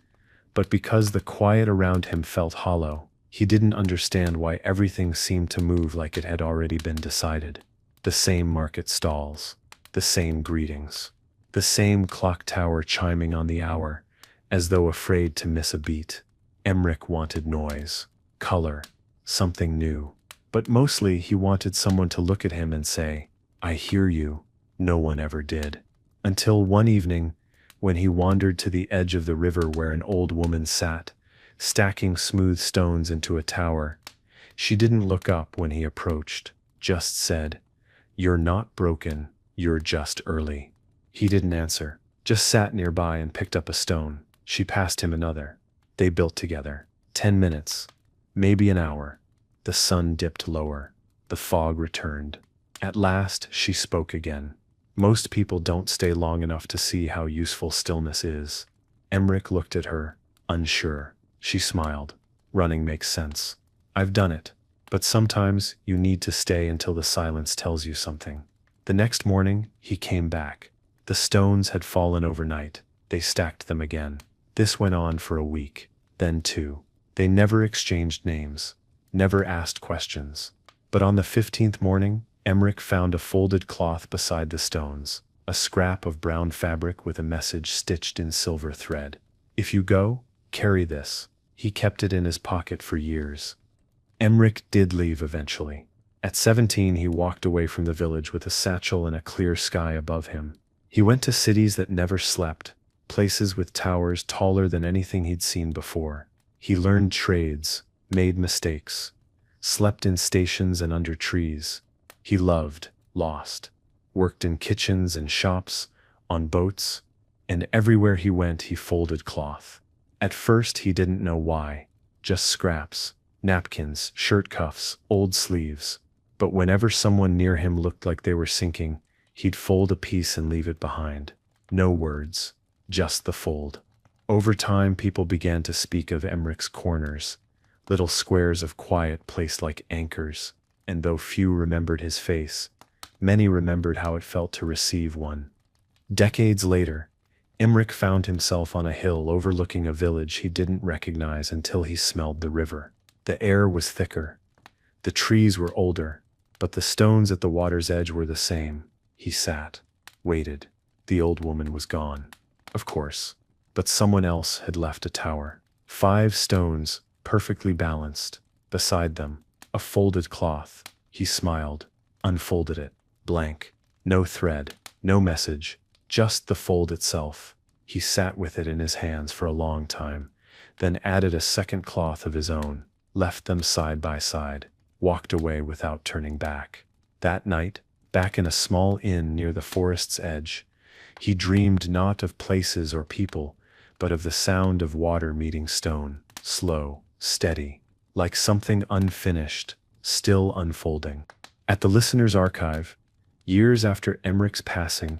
but because the quiet around him felt hollow. He didn't understand why everything seemed to move like it had already been decided. The same market stalls, the same greetings, the same clock tower chiming on the hour, as though afraid to miss a beat. Emric wanted noise, color, something new. But mostly he wanted someone to look at him and say, "I hear you." No one ever did. Until one evening, when he wandered to the edge of the river where an old woman sat, stacking smooth stones into a tower. She didn't look up when he approached, just said, "You're not broken, you're just early." He didn't answer, just sat nearby and picked up a stone. She passed him another. They built together. 10 minutes, maybe an hour. The sun dipped lower. The fog returned. At last, she spoke again. Most people don't stay long enough to see how useful stillness is. Emmerich looked at her, unsure. She smiled. Running makes sense. I've done it. But sometimes you need to stay until the silence tells you something. The next morning, he came back. The stones had fallen overnight. They stacked them again. This went on for a week, then 2. They never exchanged names, never asked questions. But on the 15th morning, Emmerich found a folded cloth beside the stones, a scrap of brown fabric with a message stitched in silver thread. "If you go, carry this." He kept it in his pocket for years. Emmerich did leave eventually. At 17, he walked away from the village with a satchel and a clear sky above him. He went to cities that never slept, places with towers taller than anything he'd seen before. He learned trades, made mistakes, slept in stations and under trees. He loved, lost, worked in kitchens and shops, on boats, and everywhere he went he folded cloth. At first he didn't know why, just scraps, napkins, shirt cuffs, old sleeves. But whenever someone near him looked like they were sinking, he'd fold a piece and leave it behind. No words, just the fold. Over time, people began to speak of Emmerich's corners, little squares of quiet placed like anchors, and though few remembered his face, many remembered how it felt to receive one. Decades later, Emmerich found himself on a hill overlooking a village he didn't recognize until he smelled the river. The air was thicker. The trees were older, but the stones at the water's edge were the same. He sat, waited. The old woman was gone, of course, but someone else had left a tower. 5 stones, perfectly balanced. Beside them, a folded cloth. He smiled, unfolded it, blank. No thread, no message, just the fold itself. He sat with it in his hands for a long time, then added a second cloth of his own, left them side by side, walked away without turning back. That night, back in a small inn near the forest's edge, he dreamed not of places or people, but of the sound of water meeting stone, slow, steady, like something unfinished, still unfolding. At the listener's archive, years after Emmerich's passing,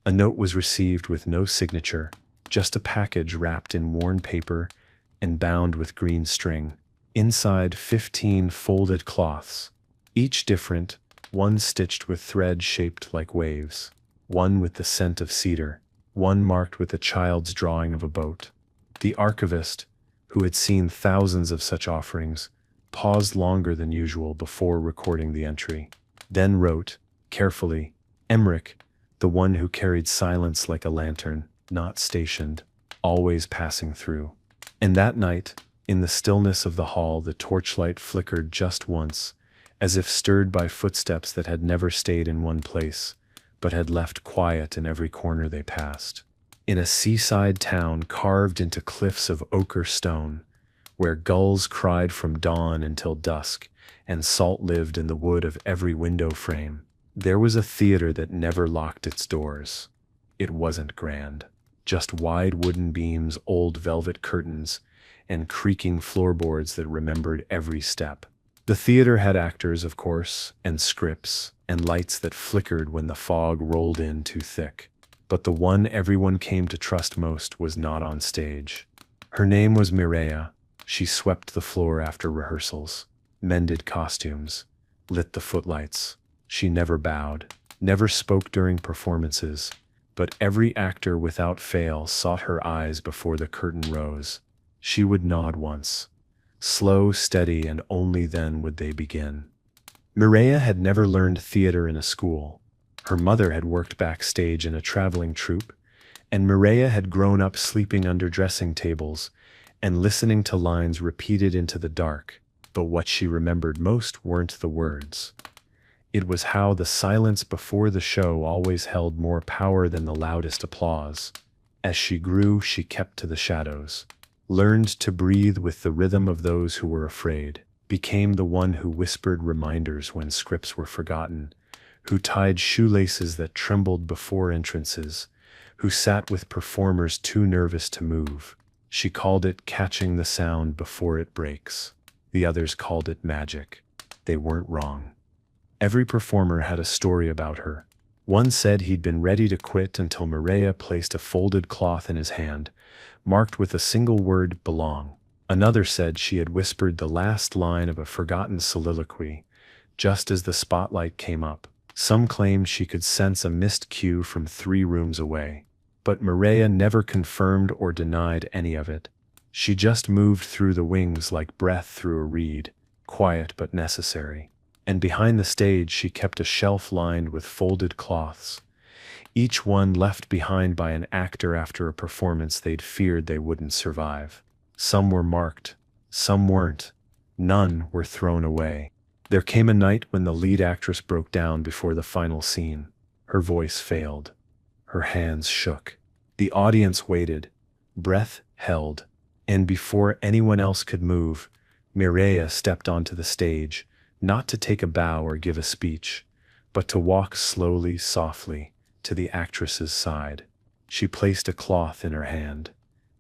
a note was received with no signature, just a package wrapped in worn paper and bound with green string. Inside 15 folded cloths, each different, one stitched with thread shaped like waves, one with the scent of cedar, one marked with a child's drawing of a boat. The archivist, who had seen thousands of such offerings, paused longer than usual before recording the entry, then wrote, carefully, "Emmerich, the one who carried silence like a lantern, not stationed, always passing through." And that night, in the stillness of the hall, the torchlight flickered just once, as if stirred by footsteps that had never stayed in one place, but had left quiet in every corner they passed. In a seaside town carved into cliffs of ochre stone, where gulls cried from dawn until dusk, and salt lived in the wood of every window frame, there was a theater that never locked its doors. It wasn't grand, just wide wooden beams, old velvet curtains, and creaking floorboards that remembered every step. The theater had actors, of course, and scripts, and lights that flickered when the fog rolled in too thick. But the one everyone came to trust most was not on stage. Her name was Mireia. She swept the floor after rehearsals, mended costumes, lit the footlights. She never bowed, never spoke during performances, but every actor without fail sought her eyes before the curtain rose. She would nod once, slow, steady, and only then would they begin. Mireia had never learned theater in a school. Her mother had worked backstage in a traveling troupe, and Mireia had grown up sleeping under dressing tables and listening to lines repeated into the dark. But what she remembered most weren't the words. It was how the silence before the show always held more power than the loudest applause. As she grew, she kept to the shadows, learned to breathe with the rhythm of those who were afraid, became the one who whispered reminders when scripts were forgotten, who tied shoelaces that trembled before entrances, who sat with performers too nervous to move. She called it catching the sound before it breaks. The others called it magic. They weren't wrong. Every performer had a story about her. One said he'd been ready to quit until Mireia placed a folded cloth in his hand, marked with a single word, belong. Another said she had whispered the last line of a forgotten soliloquy, just as the spotlight came up. Some claimed she could sense a missed cue from 3 rooms away. But Mireia never confirmed or denied any of it. She just moved through the wings like breath through a reed, quiet but necessary. And behind the stage she kept a shelf lined with folded cloths, each one left behind by an actor after a performance they'd feared they wouldn't survive. Some were marked, some weren't. None were thrown away. There came a night when the lead actress broke down before the final scene. Her voice failed. Her hands shook. The audience waited, breath held, and before anyone else could move, Mireia stepped onto the stage, not to take a bow or give a speech, but to walk slowly, softly, to the actress's side. She placed a cloth in her hand,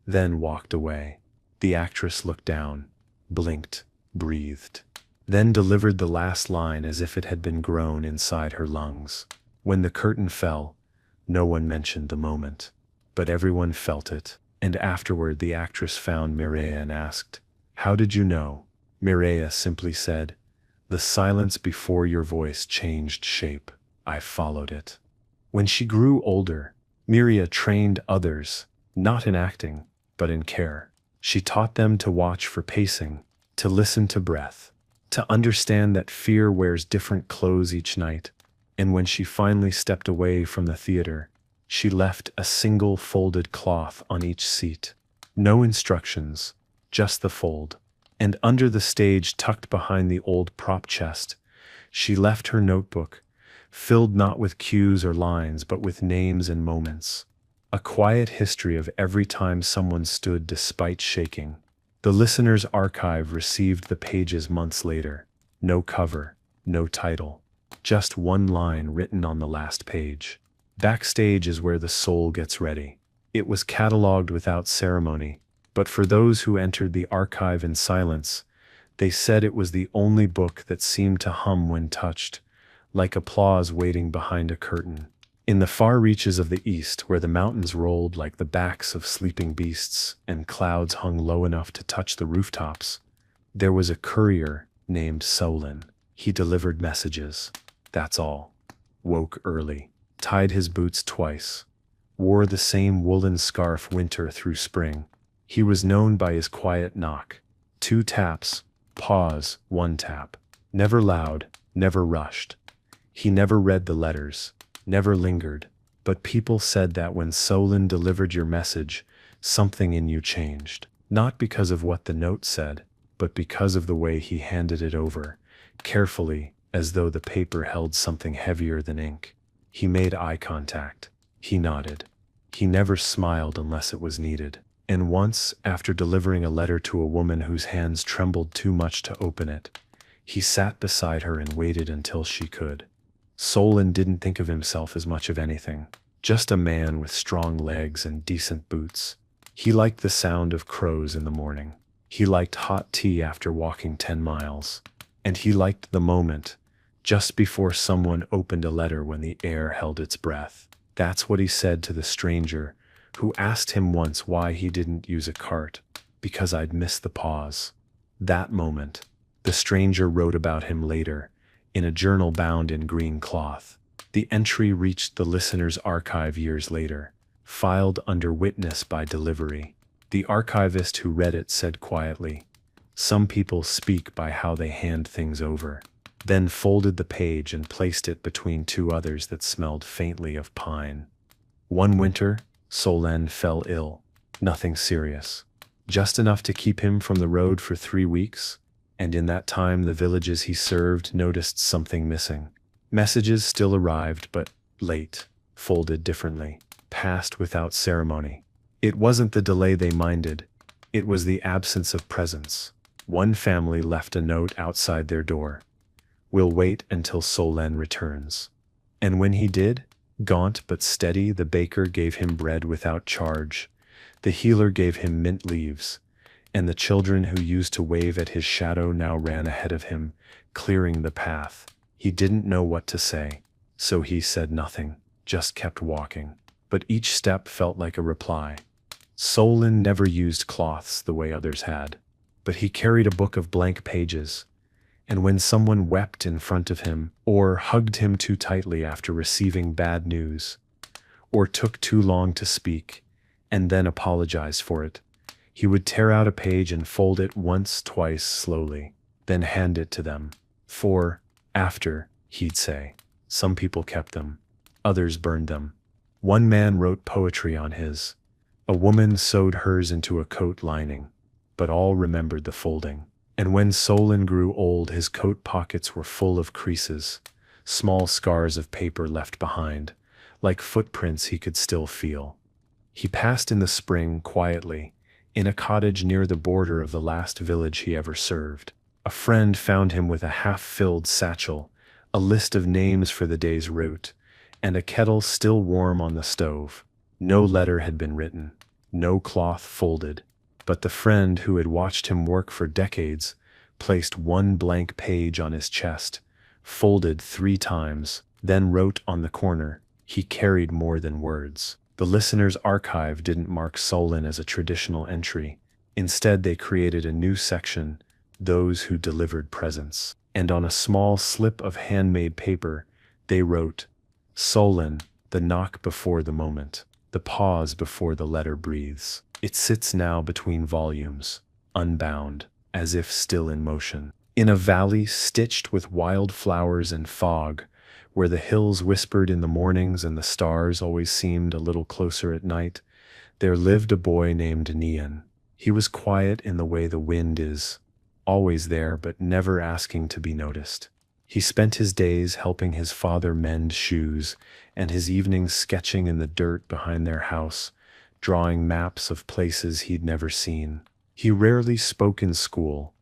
then walked away. The actress looked down, blinked, breathed, then delivered the last line as if it had been grown inside her lungs. When the curtain fell, no one mentioned the moment, but everyone felt it, and afterward the actress found Mireia and asked, "How did you know?" Mireia simply said, "The silence before your voice changed shape. I followed it." When she grew older, Mireia trained others, not in acting, but in care. She taught them to watch for pacing, to listen to breath, to understand that fear wears different clothes each night. And when she finally stepped away from the theater, she left a single folded cloth on each seat. No instructions, just the fold. And under the stage, tucked behind the old prop chest, she left her notebook, filled not with cues or lines but with names and moments. A quiet history of every time someone stood despite shaking. The listener's archive received the pages months later. No cover, no title. Just one line written on the last page. Backstage is where the soul gets ready. It was catalogued without ceremony, but for those who entered the archive in silence, they said it was the only book that seemed to hum when touched, like applause waiting behind a curtain. In the far reaches of the east, where the mountains rolled like the backs of sleeping beasts and clouds hung low enough to touch the rooftops, there was a courier named Solon. He delivered messages. That's all. Woke early, tied his boots twice, wore the same woolen scarf winter through spring. He was known by his quiet knock. 2 taps, pause, 1 tap. Never loud, never rushed. He never read the letters, never lingered, but people said that when Solon delivered your message, something in you changed. Not because of what the note said, but because of the way he handed it over, carefully, as though the paper held something heavier than ink. He made eye contact. He nodded. He never smiled unless it was needed. And once, after delivering a letter to a woman whose hands trembled too much to open it, he sat beside her and waited until she could. Solon didn't think of himself as much of anything, just a man with strong legs and decent boots. He liked the sound of crows in the morning. He liked hot tea after walking 10 miles. And he liked the moment, just before someone opened a letter when the air held its breath. That's what he said to the stranger, who asked him once why he didn't use a cart. Because I'd missed the pause. That moment. The stranger wrote about him later, in a journal bound in green cloth. The entry reached the listener's archive years later, filed under witness by delivery. The archivist who read it said quietly, "Some people speak by how they hand things over," then folded the page and placed it between 2 others that smelled faintly of pine. One winter, Solon fell ill. Nothing serious. Just enough to keep him from the road for 3 weeks, and in that time the villages he served noticed something missing. Messages still arrived, but late, folded differently, passed without ceremony. It wasn't the delay they minded, It was the absence of presents. One family left a note outside their door. "We'll wait until Solène returns." And when he did, gaunt but steady, the baker gave him bread without charge. The healer gave him mint leaves. And the children who used to wave at his shadow now ran ahead of him, clearing the path. He didn't know what to say, so he said nothing, just kept walking. But each step felt like a reply. Solon never used cloths the way others had, but he carried a book of blank pages. And when someone wept in front of him, or hugged him too tightly after receiving bad news, or took too long to speak, and then apologized for it, he would tear out a page and fold it once, twice, slowly, then hand it to them. For, after, he'd say. Some people kept them, others burned them. One man wrote poetry on his. A woman sewed hers into a coat lining, but all remembered the folding. And when Solon grew old, his coat pockets were full of creases, small scars of paper left behind, like footprints he could still feel. He passed in the spring quietly, in a cottage near the border of the last village he ever served. A friend found him with a half-filled satchel, a list of names for the day's route, and a kettle still warm on the stove. No letter had been written, no cloth folded, but the friend who had watched him work for decades placed one blank page on his chest, folded 3 times, then wrote on the corner. He carried more than words. The listener's archive didn't mark Solon as a traditional entry. Instead, they created a new section, those who delivered presents. And on a small slip of handmade paper, they wrote, Solon, the knock before the moment, the pause before the letter breathes. It sits now between volumes, unbound, as if still in motion. In a valley stitched with wild flowers and fog, where the hills whispered in the mornings and the stars always seemed a little closer at night, there lived a boy named Nian. He was quiet in the way the wind is, always there but never asking to be noticed. He spent his days helping his father mend shoes, and his evenings sketching in the dirt behind their house, drawing maps of places he'd never seen. He rarely spoke in school,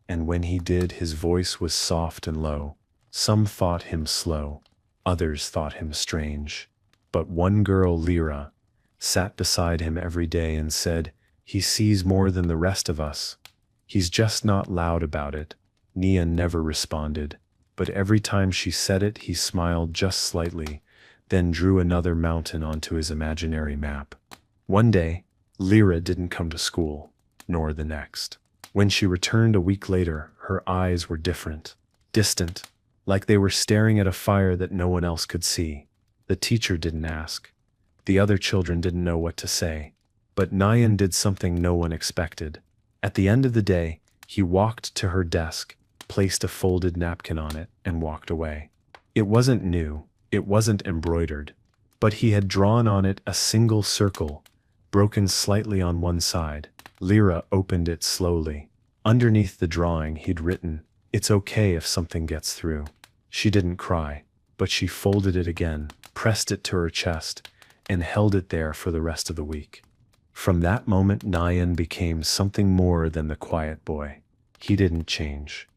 and when he did, his voice was soft and low. Some thought him slow, others thought him strange. But one girl, Lyra, sat beside him every day and said, "He sees more than the rest of us. He's just not loud about it." Nian never responded, but every time she said it, he smiled just slightly, then drew another mountain onto his imaginary map. One day, Lyra didn't come to school, nor the next. When she returned a week later, her eyes were different, distant, like they were staring at a fire that no one else could see. The teacher didn't ask. The other children didn't know what to say. But Nian did something no one expected. At the end of the day, he walked to her desk, placed a folded napkin on it, and walked away. It wasn't new, it wasn't embroidered, but he had drawn on it a single circle, broken slightly on one side. Lyra opened it slowly. Underneath the drawing he'd written, "It's okay if something gets through." She didn't cry, but she folded it again, pressed it to her chest, and held it there for the rest of the week. From that moment, Nian became something more than the quiet boy. He didn't change,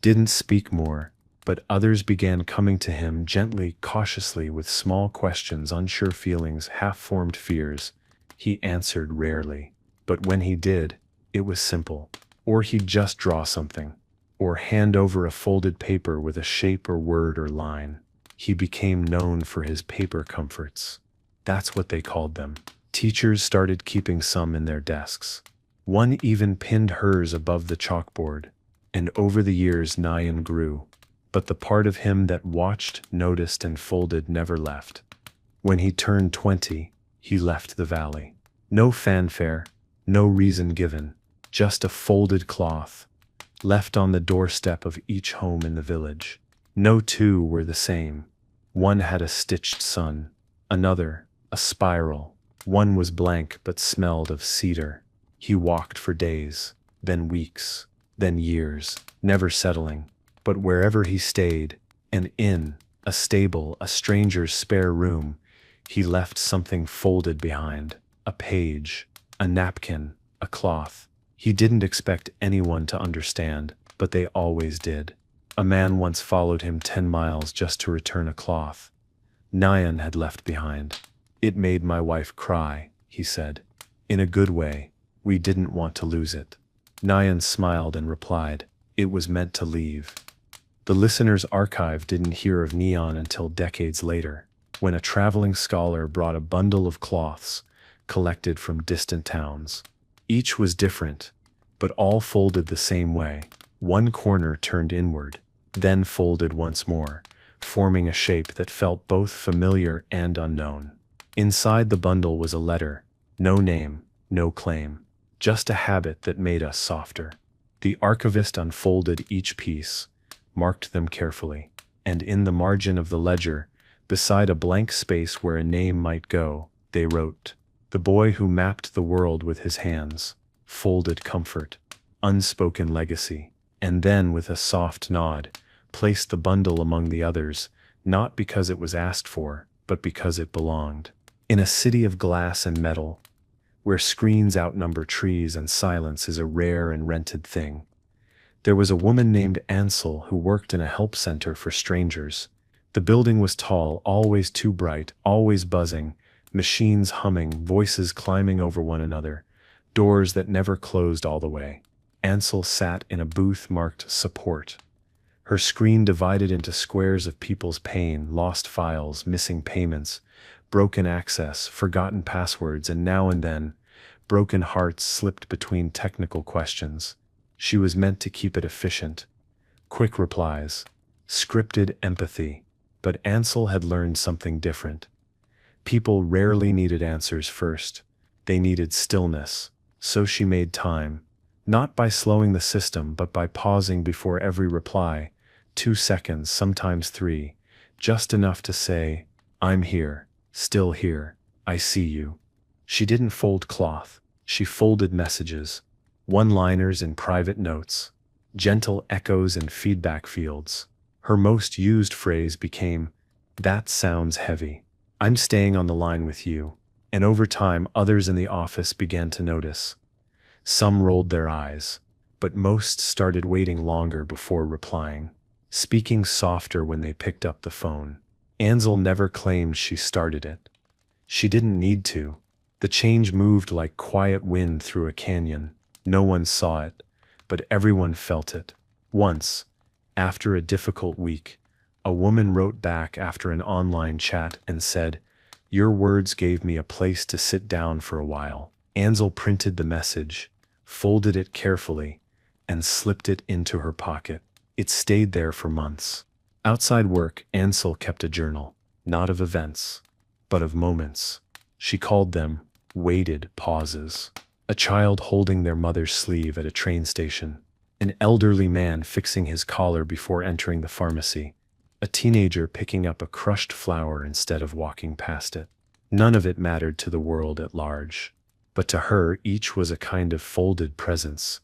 didn't speak more, but others began coming to him gently, cautiously, with small questions, unsure feelings, half-formed fears. He answered rarely, but when he did, it was simple. Or he'd just draw something, or hand over a folded paper with a shape or word or line. He became known for his paper comforts. That's what they called them. Teachers started keeping some in their desks. One even pinned hers above the chalkboard. And over the years, Nian grew. But the part of him that watched, noticed, and folded never left. When he turned 20, he left the valley. No fanfare, no reason given, just a folded cloth, left on the doorstep of each home in the village. No two were the same. One had a stitched sun, another, a spiral. One was blank but smelled of cedar. He walked for days, then weeks, then years, never settling. But wherever he stayed, an inn, a stable, a stranger's spare room, he left something folded behind. A page, a napkin, a cloth. He didn't expect anyone to understand, but they always did. A man once followed him 10 miles just to return a cloth Nyan had left behind. It made my wife cry, he said. In a good way. We didn't want to lose it. Nyan smiled and replied, it was meant to leave. The listener's archive didn't hear of neon until decades later, when a traveling scholar brought a bundle of cloths collected from distant towns. Each was different, but all folded the same way. One corner turned inward, then folded once more, forming a shape that felt both familiar and unknown. Inside the bundle was a letter, no name, no claim, just a habit that made us softer. The archivist unfolded each piece, marked them carefully, and in the margin of the ledger, beside a blank space where a name might go, they wrote, the boy who mapped the world with his hands, folded comfort, unspoken legacy, and then with a soft nod, placed the bundle among the others, not because it was asked for, but because it belonged. In a city of glass and metal, where screens outnumber trees and silence is a rare and rented thing, there was a woman named Ansel who worked in a help center for strangers. The building was tall, always too bright, always buzzing, machines humming, voices climbing over one another, doors that never closed all the way. Ansel sat in a booth marked support. Her screen divided into squares of people's pain, lost files, missing payments, broken access, forgotten passwords, and now and then, broken hearts slipped between technical questions. She was meant to keep it efficient. Quick replies, scripted empathy. But Ansel had learned something different. People rarely needed answers first. They needed stillness. So she made time, not by slowing the system, but by pausing before every reply, 2 seconds, sometimes 3, just enough to say, I'm here, still here, I see you. She didn't fold cloth, she folded messages, one-liners in private notes, gentle echoes in feedback fields. Her most used phrase became, that sounds heavy. I'm staying on the line with you. And over time, others in the office began to notice. Some rolled their eyes, but most started waiting longer before replying, speaking softer when they picked up the phone. Ansel never claimed she started it. She didn't need to. The change moved like quiet wind through a canyon. No one saw it, but everyone felt it. Once, after a difficult week, a woman wrote back after an online chat and said, your words gave me a place to sit down for a while. Ansel printed the message, folded it carefully, and slipped it into her pocket. It stayed there for months. Outside work, Ansel kept a journal, not of events, but of moments. She called them weighted pauses. A child holding their mother's sleeve at a train station. An elderly man fixing his collar before entering the pharmacy. A teenager picking up a crushed flower instead of walking past it. None of it mattered to the world at large. But to her, each was a kind of folded presence.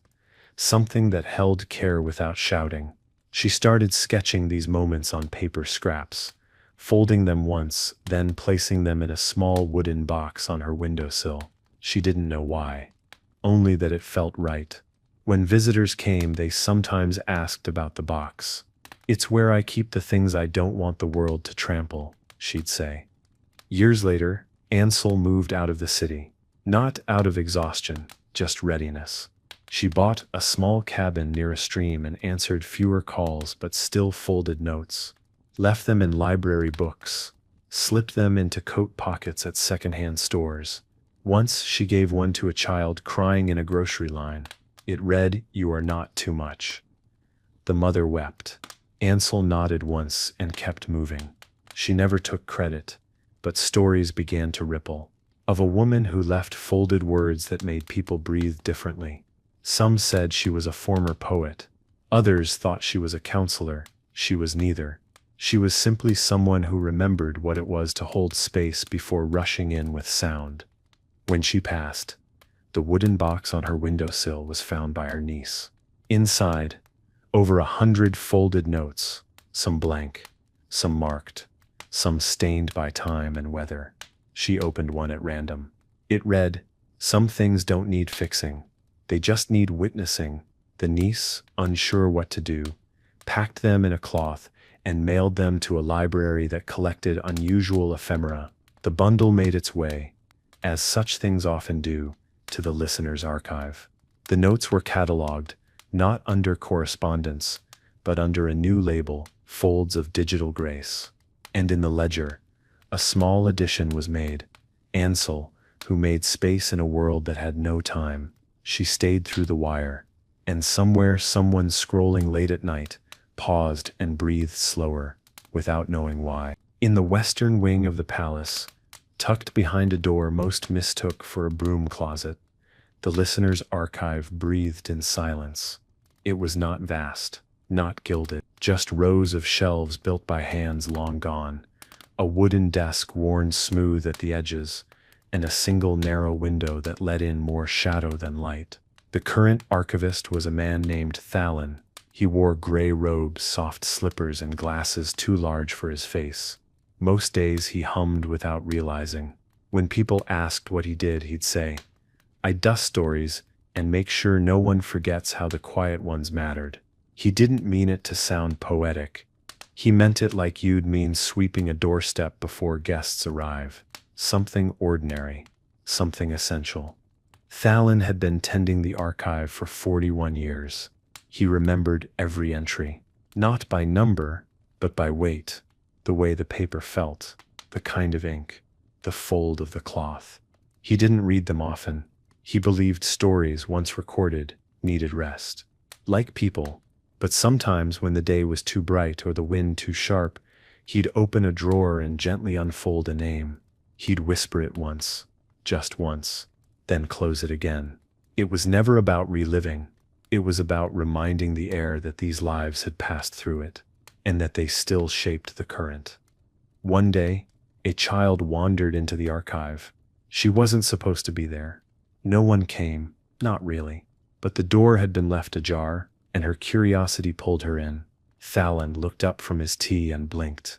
Something that held care without shouting. She started sketching these moments on paper scraps, folding them once, then placing them in a small wooden box on her windowsill. She didn't know why. Only that it felt right. When visitors came, they sometimes asked about the box. It's where I keep the things I don't want the world to trample, she'd say. Years later, Ansel moved out of the city. Not out of exhaustion, just readiness. She bought a small cabin near a stream and answered fewer calls but still folded notes. Left them in library books. Slipped them into coat pockets at secondhand stores. Once she gave one to a child crying in a grocery line. It read, you are not too much. The mother wept. Ansel nodded once and kept moving. She never took credit, but stories began to ripple. Of a woman who left folded words that made people breathe differently. Some said she was a former poet. Others thought she was a counselor. She was neither. She was simply someone who remembered what it was to hold space before rushing in with sound. When she passed, the wooden box on her windowsill was found by her niece. Inside, over 100 folded notes, some blank, some marked, some stained by time and weather. She opened one at random. It read, some things don't need fixing, They just need witnessing. The niece, unsure what to do, packed them in a cloth and mailed them to a library that collected unusual ephemera. The bundle made its way, as such things often do, to the listener's archive. The notes were catalogued, not under correspondence, but under a new label, Folds of Digital Grace. And in the ledger, a small addition was made. Ansel, who made space in a world that had no time. She stayed through the wire, and somewhere someone scrolling late at night paused and breathed slower, without knowing why. In the western wing of the palace, tucked behind a door most mistook for a broom closet, the listener's archive breathed in silence. It was not vast, not gilded, just rows of shelves built by hands long gone, a wooden desk worn smooth at the edges, and a single narrow window that let in more shadow than light. The current archivist was a man named Thalin. He wore gray robes, soft slippers, and glasses too large for his face. Most days he hummed without realizing. When people asked what he did, he'd say, "I dust stories and make sure no one forgets how the quiet ones mattered." He didn't mean it to sound poetic. He meant it like you'd mean sweeping a doorstep before guests arrive. Something ordinary, something essential. Thalin had been tending the archive for 41 years. He remembered every entry, not by number, but by weight, the way the paper felt, the kind of ink, the fold of the cloth. He didn't read them often. He believed stories, once recorded, needed rest. Like people, but sometimes when the day was too bright or the wind too sharp, he'd open a drawer and gently unfold a name. He'd whisper it once, just once, then close it again. It was never about reliving. It was about reminding the air that these lives had passed through it, and that they still shaped the current. One day, a child wandered into the archive. She wasn't supposed to be there. No one came, not really. But the door had been left ajar, and her curiosity pulled her in. Thalin looked up from his tea and blinked.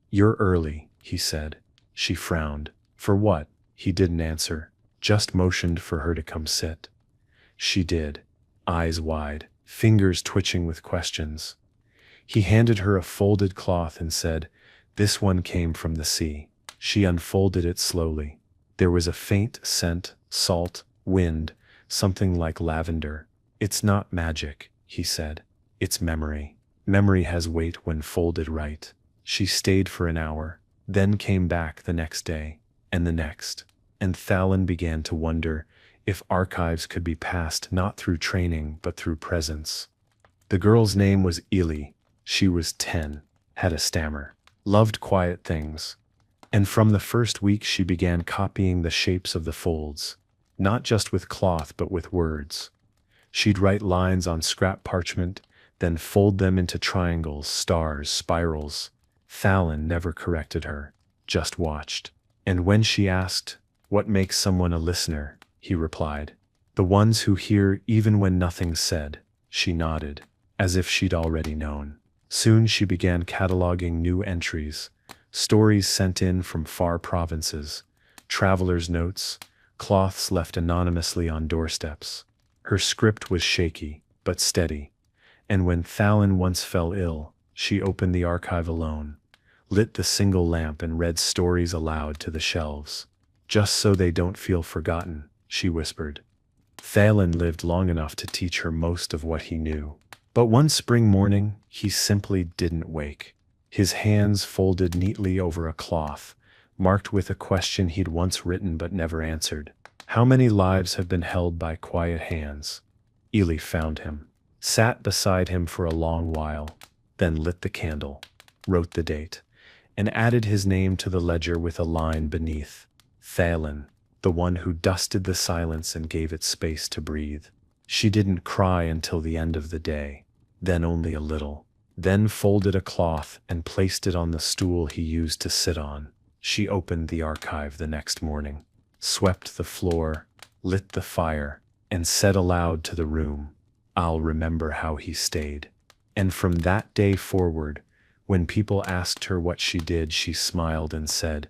"You're early," he said. She frowned. "For what?" He didn't answer, just motioned for her to come sit. She did, eyes wide, fingers twitching with questions. He handed her a folded cloth and said, "This one came from the sea." She unfolded it slowly. There was a faint scent, salt, wind, something like lavender. "It's not magic," he said. "It's memory. Memory has weight when folded right." She stayed for an hour, then came back the next day, and the next. And Thalin began to wonder if archives could be passed not through training but through presence. The girl's name was Ely. She was 10, had a stammer, loved quiet things. And from the first week she began copying the shapes of the folds, not just with cloth but with words. She'd write lines on scrap parchment, then fold them into triangles, stars, spirals. Thalin never corrected her, just watched. And when she asked, "What makes someone a listener?" he replied, "The ones who hear even when nothing's said." She nodded, as if she'd already known. Soon she began cataloging new entries, stories sent in from far provinces, travelers' notes, cloths left anonymously on doorsteps. Her script was shaky, but steady, and when Thalin once fell ill, she opened the archive alone, lit the single lamp and read stories aloud to the shelves. "Just so they don't feel forgotten," she whispered. Thalin lived long enough to teach her most of what he knew. But one spring morning, he simply didn't wake. His hands folded neatly over a cloth, marked with a question he'd once written but never answered. How many lives have been held by quiet hands? Ely found him, sat beside him for a long while, then lit the candle, wrote the date, and added his name to the ledger with a line beneath. Thalin, the one who dusted the silence and gave it space to breathe. She didn't cry until the end of the day, then only a little, then folded a cloth and placed it on the stool he used to sit on. She opened the archive the next morning, swept the floor, lit the fire, and said aloud to the room, "I'll remember how he stayed." And from that day forward, when people asked her what she did, she smiled and said,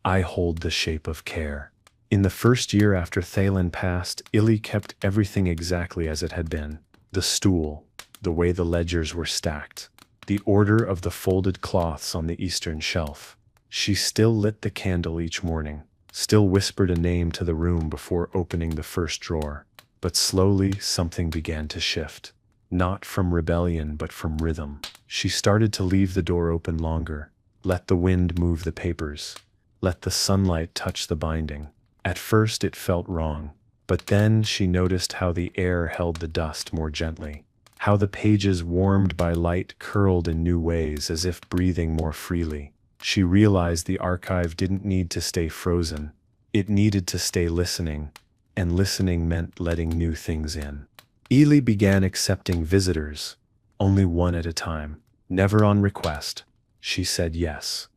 "I hold the shape of care." In the first year after Thalen passed, Illy kept everything exactly as it had been. The stool, the way the ledgers were stacked, the order of the folded cloths on the eastern shelf. She still lit the candle each morning, still whispered a name to the room before opening the first drawer. But slowly something began to shift. Not from rebellion, but from rhythm. She started to leave the door open longer, let the wind move the papers, let the sunlight touch the binding. At first it felt wrong, but then she noticed how the air held the dust more gently, how the pages warmed by light curled in new ways as if breathing more freely. She realized the archive didn't need to stay frozen, it needed to stay listening, and listening meant letting new things in. Ely began accepting visitors, only one at a time, never on request. She said yes.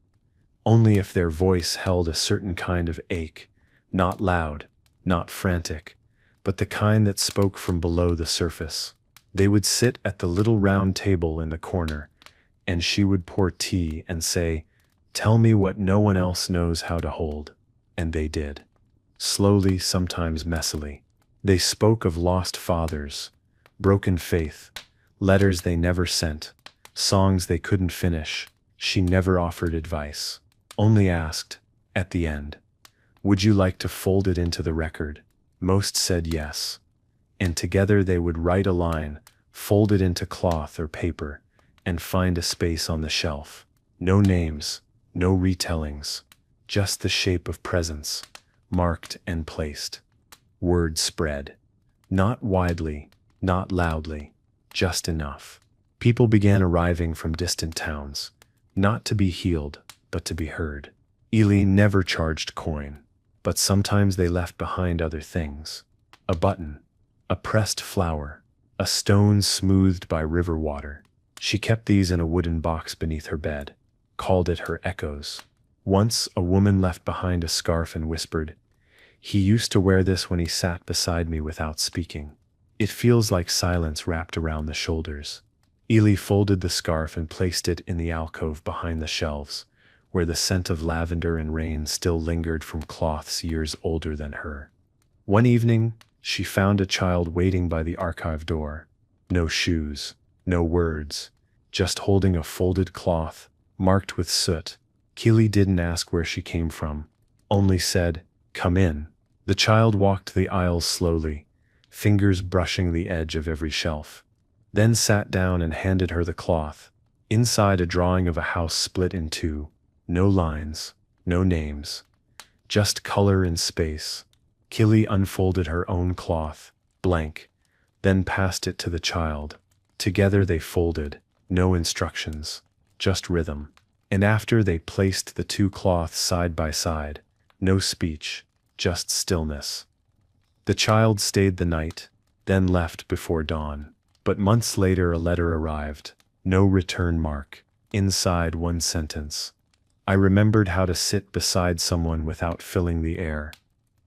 Only if their voice held a certain kind of ache, not loud, not frantic, but the kind that spoke from below the surface. They would sit at the little round table in the corner, and she would pour tea and say, "Tell me what no one else knows how to hold." And they did. Slowly, sometimes messily. They spoke of lost fathers, broken faith, letters they never sent, songs they couldn't finish. She never offered advice, only asked, at the end, "Would you like to fold it into the record?" Most said yes. And together they would write a line, fold it into cloth or paper, and find a space on the shelf. No names, no retellings, just the shape of presence, marked and placed. Word spread. Not widely, not loudly, just enough. People began arriving from distant towns, not to be healed, but to be heard. Ely never charged coin, but sometimes they left behind other things. A button, a pressed flower, a stone smoothed by river water. She kept these in a wooden box beneath her bed, called it her echoes. Once a woman left behind a scarf and whispered, "He used to wear this when he sat beside me without speaking. It feels like silence wrapped around the shoulders." Ely folded the scarf and placed it in the alcove behind the shelves, where the scent of lavender and rain still lingered from cloths years older than her. One evening, she found a child waiting by the archive door. No shoes, no words, just holding a folded cloth, marked with soot. Keely didn't ask where she came from, only said, "Come in." The child walked the aisles slowly, fingers brushing the edge of every shelf, then sat down and handed her the cloth. Inside, a drawing of a house split in two. No lines, no names, just color and space. Keely unfolded her own cloth, blank, then passed it to the child. Together they folded, no instructions, just rhythm. And after they placed the two cloths side by side, no speech, just stillness. The child stayed the night, then left before dawn. But months later a letter arrived, no return mark. Inside, one sentence: "I remembered how to sit beside someone without filling the air."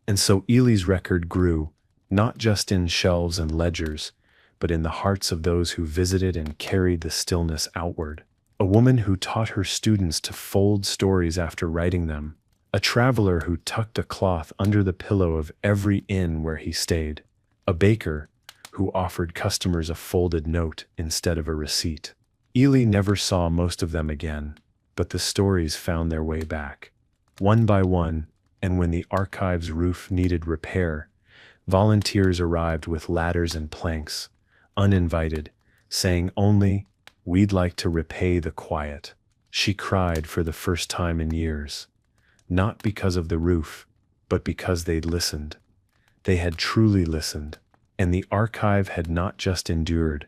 And so Ely's record grew, not just in shelves and ledgers, but in the hearts of those who visited and carried the stillness outward. A woman who taught her students to fold stories after writing them. A traveler who tucked a cloth under the pillow of every inn where he stayed. A baker who offered customers a folded note instead of a receipt. Ely never saw most of them again, but the stories found their way back, one by one, and when the archive's roof needed repair, volunteers arrived with ladders and planks, uninvited, saying only, "We'd like to repay the quiet." She cried for the first time in years, not because of the roof, but because they'd listened. They had truly listened, and the archive had not just endured,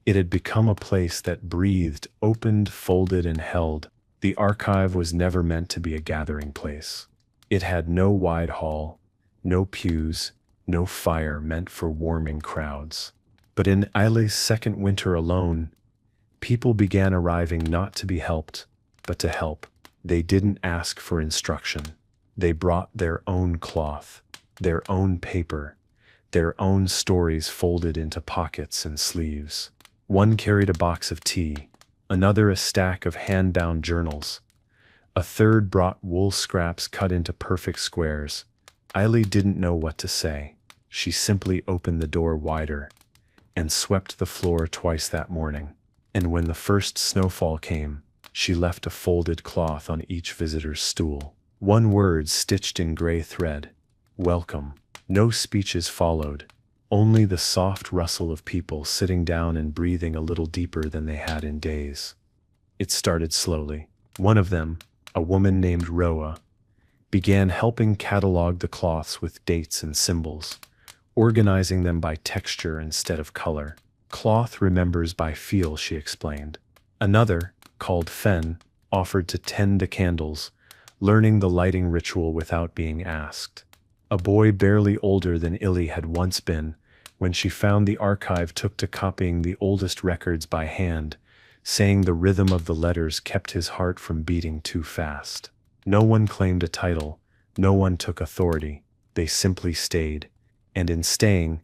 it had become a place that breathed, opened, folded, and held. The archive was never meant to be a gathering place. It had no wide hall, no pews, no fire meant for warming crowds. But in Eile's second winter alone, people began arriving not to be helped, but to help. They didn't ask for instruction. They brought their own cloth, their own paper, their own stories folded into pockets and sleeves. One carried a box of tea, another a stack of hand-bound journals. A third brought wool scraps cut into perfect squares, Eily didn't know what to say. She simply opened the door wider and swept the floor twice that morning. And when the first snowfall came, she left a folded cloth on each visitor's stool. One word stitched in gray thread: welcome. No speeches followed, only the soft rustle of people sitting down and breathing a little deeper than they had in days. It started slowly. One of them, a woman named Roa, began helping catalog the cloths with dates and symbols, organizing them by texture instead of color. Cloth remembers by feel, she explained. Another, called Fen, offered to tend the candles, learning the lighting ritual without being asked. A boy barely older than Illy had once been, when she found the archive, took to copying the oldest records by hand, saying the rhythm of the letters kept his heart from beating too fast. No one claimed a title, no one took authority, they simply stayed, and in staying,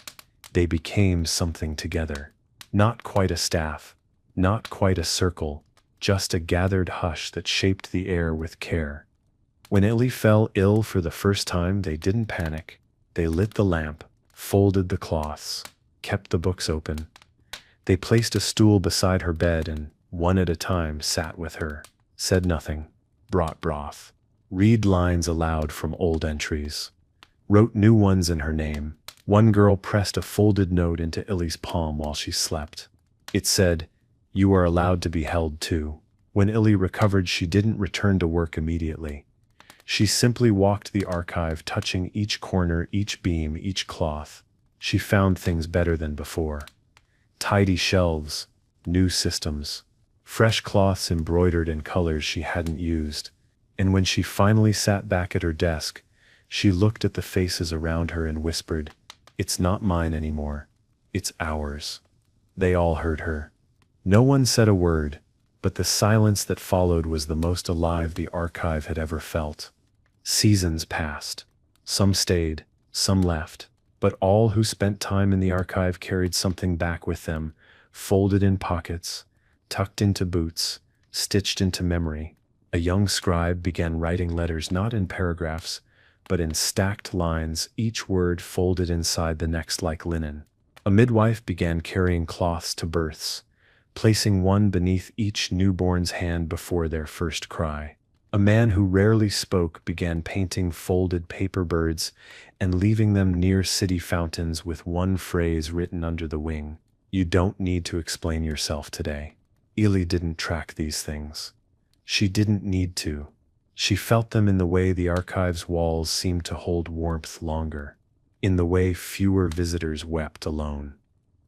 they became something together. Not quite a staff, not quite a circle, just a gathered hush that shaped the air with care. When Illy fell ill for the first time, they didn't panic. They lit the lamp, folded the cloths, kept the books open. They placed a stool beside her bed and, one at a time, sat with her, said nothing, brought broth, read lines aloud from old entries, wrote new ones in her name. One girl pressed a folded note into Illy's palm while she slept. It said, "You are allowed to be held too." When Illy recovered, she didn't return to work immediately. She simply walked the archive, touching each corner, each beam, each cloth. She found things better than before. Tidy shelves, new systems, fresh cloths embroidered in colors she hadn't used. And when she finally sat back at her desk, she looked at the faces around her and whispered, "It's not mine anymore. It's ours." They all heard her. No one said a word, but the silence that followed was the most alive the archive had ever felt. Seasons passed. Some stayed, some left, but all who spent time in the archive carried something back with them, folded in pockets, tucked into boots, stitched into memory. A young scribe began writing letters not in paragraphs, but in stacked lines, each word folded inside the next like linen. A midwife began carrying cloths to births, placing one beneath each newborn's hand before their first cry. A man who rarely spoke began painting folded paper birds and leaving them near city fountains with one phrase written under the wing: "You don't need to explain yourself today." Illy didn't track these things. She didn't need to. She felt them in the way the archive's walls seemed to hold warmth longer, in the way fewer visitors wept alone.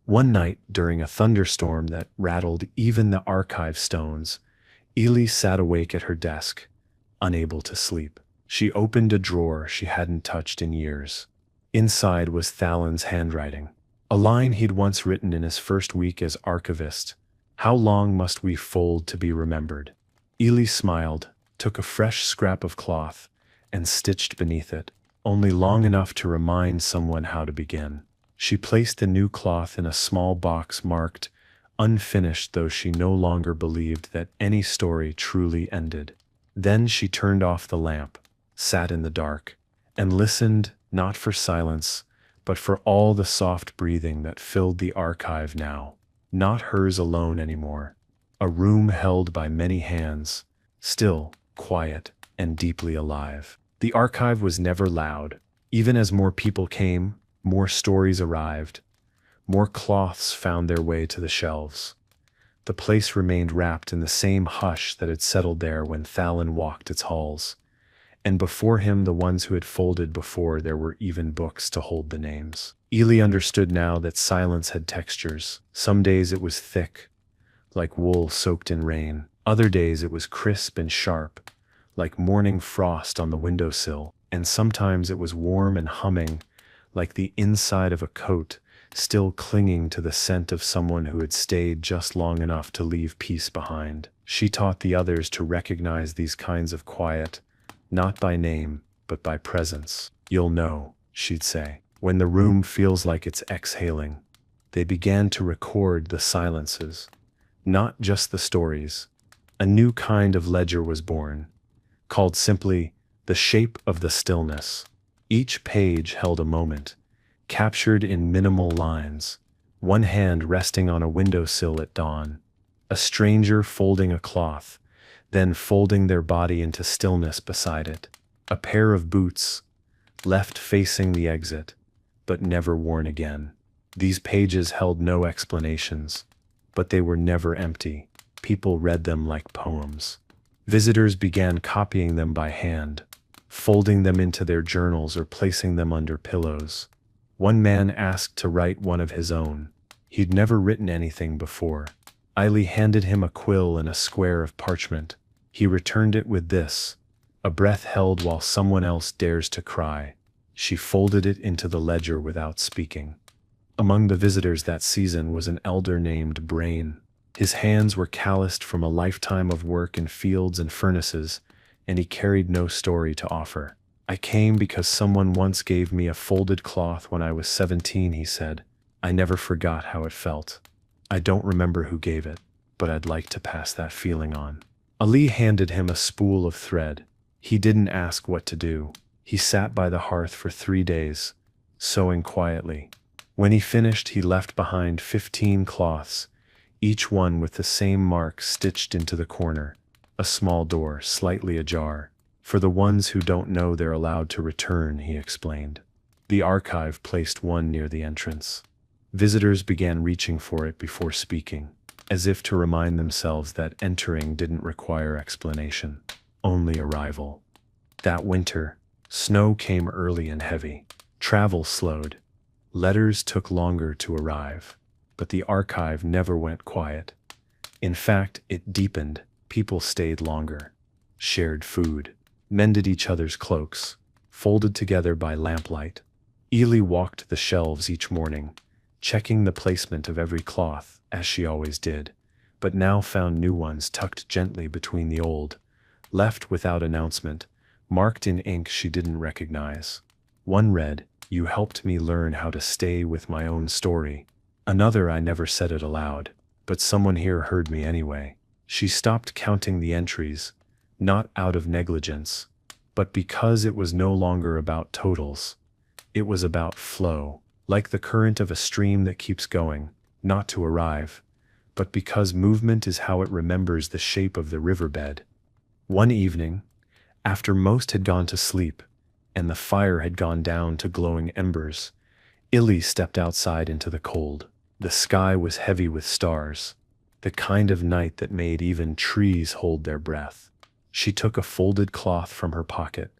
One night, during a thunderstorm that rattled even the archive stones, Illy sat awake at her desk, unable to sleep. She opened a drawer she hadn't touched in years. Inside was Thalin's handwriting, a line he'd once written in his first week as archivist. "How long must we fold to be remembered?" Illy smiled, took a fresh scrap of cloth, and stitched beneath it, only long enough to remind someone how to begin. She placed the new cloth in a small box marked unfinished, though she no longer believed that any story truly ended. Then she turned off the lamp, sat in the dark, and listened, not for silence, but for all the soft breathing that filled the archive now. Not hers alone anymore. A room held by many hands, still, quiet, and deeply alive. The archive was never loud. Even as more people came, more stories arrived, more cloths found their way to the shelves. The place remained wrapped in the same hush that had settled there when Thalin walked its halls. And before him, the ones who had folded before there were even books to hold the names. Illy understood now that silence had textures. Some days it was thick, like wool soaked in rain. Other days it was crisp and sharp, like morning frost on the windowsill. And sometimes it was warm and humming, like the inside of a coat, still clinging to the scent of someone who had stayed just long enough to leave peace behind. She taught the others to recognize these kinds of quiet, not by name, but by presence. "You'll know," she'd say, "when the room feels like it's exhaling." They began to record the silences, not just the stories. A new kind of ledger was born, called simply "The Shape of the Stillness." Each page held a moment, captured in minimal lines, one hand resting on a windowsill at dawn, a stranger folding a cloth, then folding their body into stillness beside it, a pair of boots, left facing the exit, but never worn again. These pages held no explanations, but they were never empty. People read them like poems. Visitors began copying them by hand, folding them into their journals or placing them under pillows. One man asked to write one of his own. He'd never written anything before. Eiley handed him a quill and a square of parchment. He returned it with this: a breath held while someone else dares to cry. She folded it into the ledger without speaking. Among the visitors that season was an elder named Brain. His hands were calloused from a lifetime of work in fields and furnaces, and he carried no story to offer. "I came because someone once gave me a folded cloth when I was 17, he said. "I never forgot how it felt. I don't remember who gave it, but I'd like to pass that feeling on." Ali handed him a spool of thread. He didn't ask what to do. He sat by the hearth for 3 days, sewing quietly. When he finished, he left behind 15 cloths, each one with the same mark stitched into the corner, a small door slightly ajar. "For the ones who don't know they're allowed to return," he explained. The archive placed one near the entrance. Visitors began reaching for it before speaking, as if to remind themselves that entering didn't require explanation, only arrival. That winter, snow came early and heavy. Travel slowed. Letters took longer to arrive, but the archive never went quiet. In fact, it deepened. People stayed longer, shared food, mended each other's cloaks, folded together by lamplight. Ely walked the shelves each morning, checking the placement of every cloth, as she always did, but now found new ones tucked gently between the old, left without announcement, marked in ink she didn't recognize. One read, "You helped me learn how to stay with my own story." Another, "I never said it aloud, but someone here heard me anyway." She stopped counting the entries, not out of negligence, but because it was no longer about totals. It was about flow, like the current of a stream that keeps going, not to arrive, but because movement is how it remembers the shape of the riverbed. One evening, after most had gone to sleep, and the fire had gone down to glowing embers, Illy stepped outside into the cold. The sky was heavy with stars, the kind of night that made even trees hold their breath. She took a folded cloth from her pocket,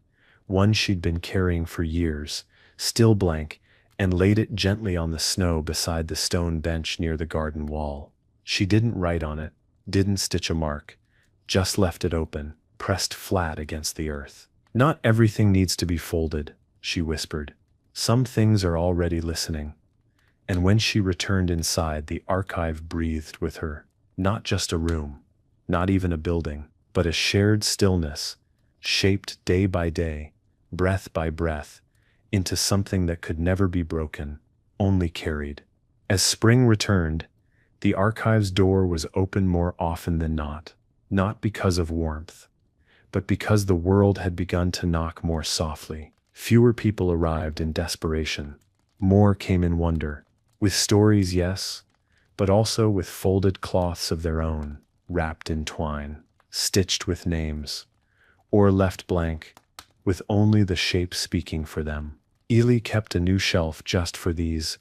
one she'd been carrying for years, still blank, and laid it gently on the snow beside the stone bench near the garden wall. She didn't write on it, didn't stitch a mark, just left it open, pressed flat against the earth. "Not everything needs to be folded," she whispered. "Some things are already listening." And when she returned inside, the archive breathed with her. Not just a room, not even a building, but a shared stillness, shaped day by day, breath by breath, into something that could never be broken, only carried. As spring returned, the archive's door was open more often than not because of warmth, but because the world had begun to knock more softly. Fewer people arrived in desperation. More came in wonder, with stories, yes, but also with folded cloths of their own, wrapped in twine, stitched with names, or left blank, with only the shape speaking for them. Ely kept a new shelf just for these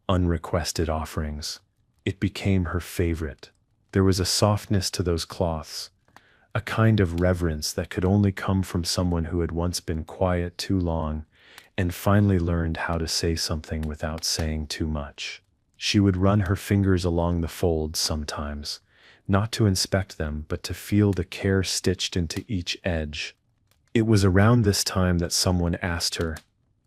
unrequested offerings. It became her favorite. There was a softness to those cloths, a kind of reverence that could only come from someone who had once been quiet too long and finally learned how to say something without saying too much. She would run her fingers along the folds sometimes, not to inspect them, but to feel the care stitched into each edge. It was around this time that someone asked her,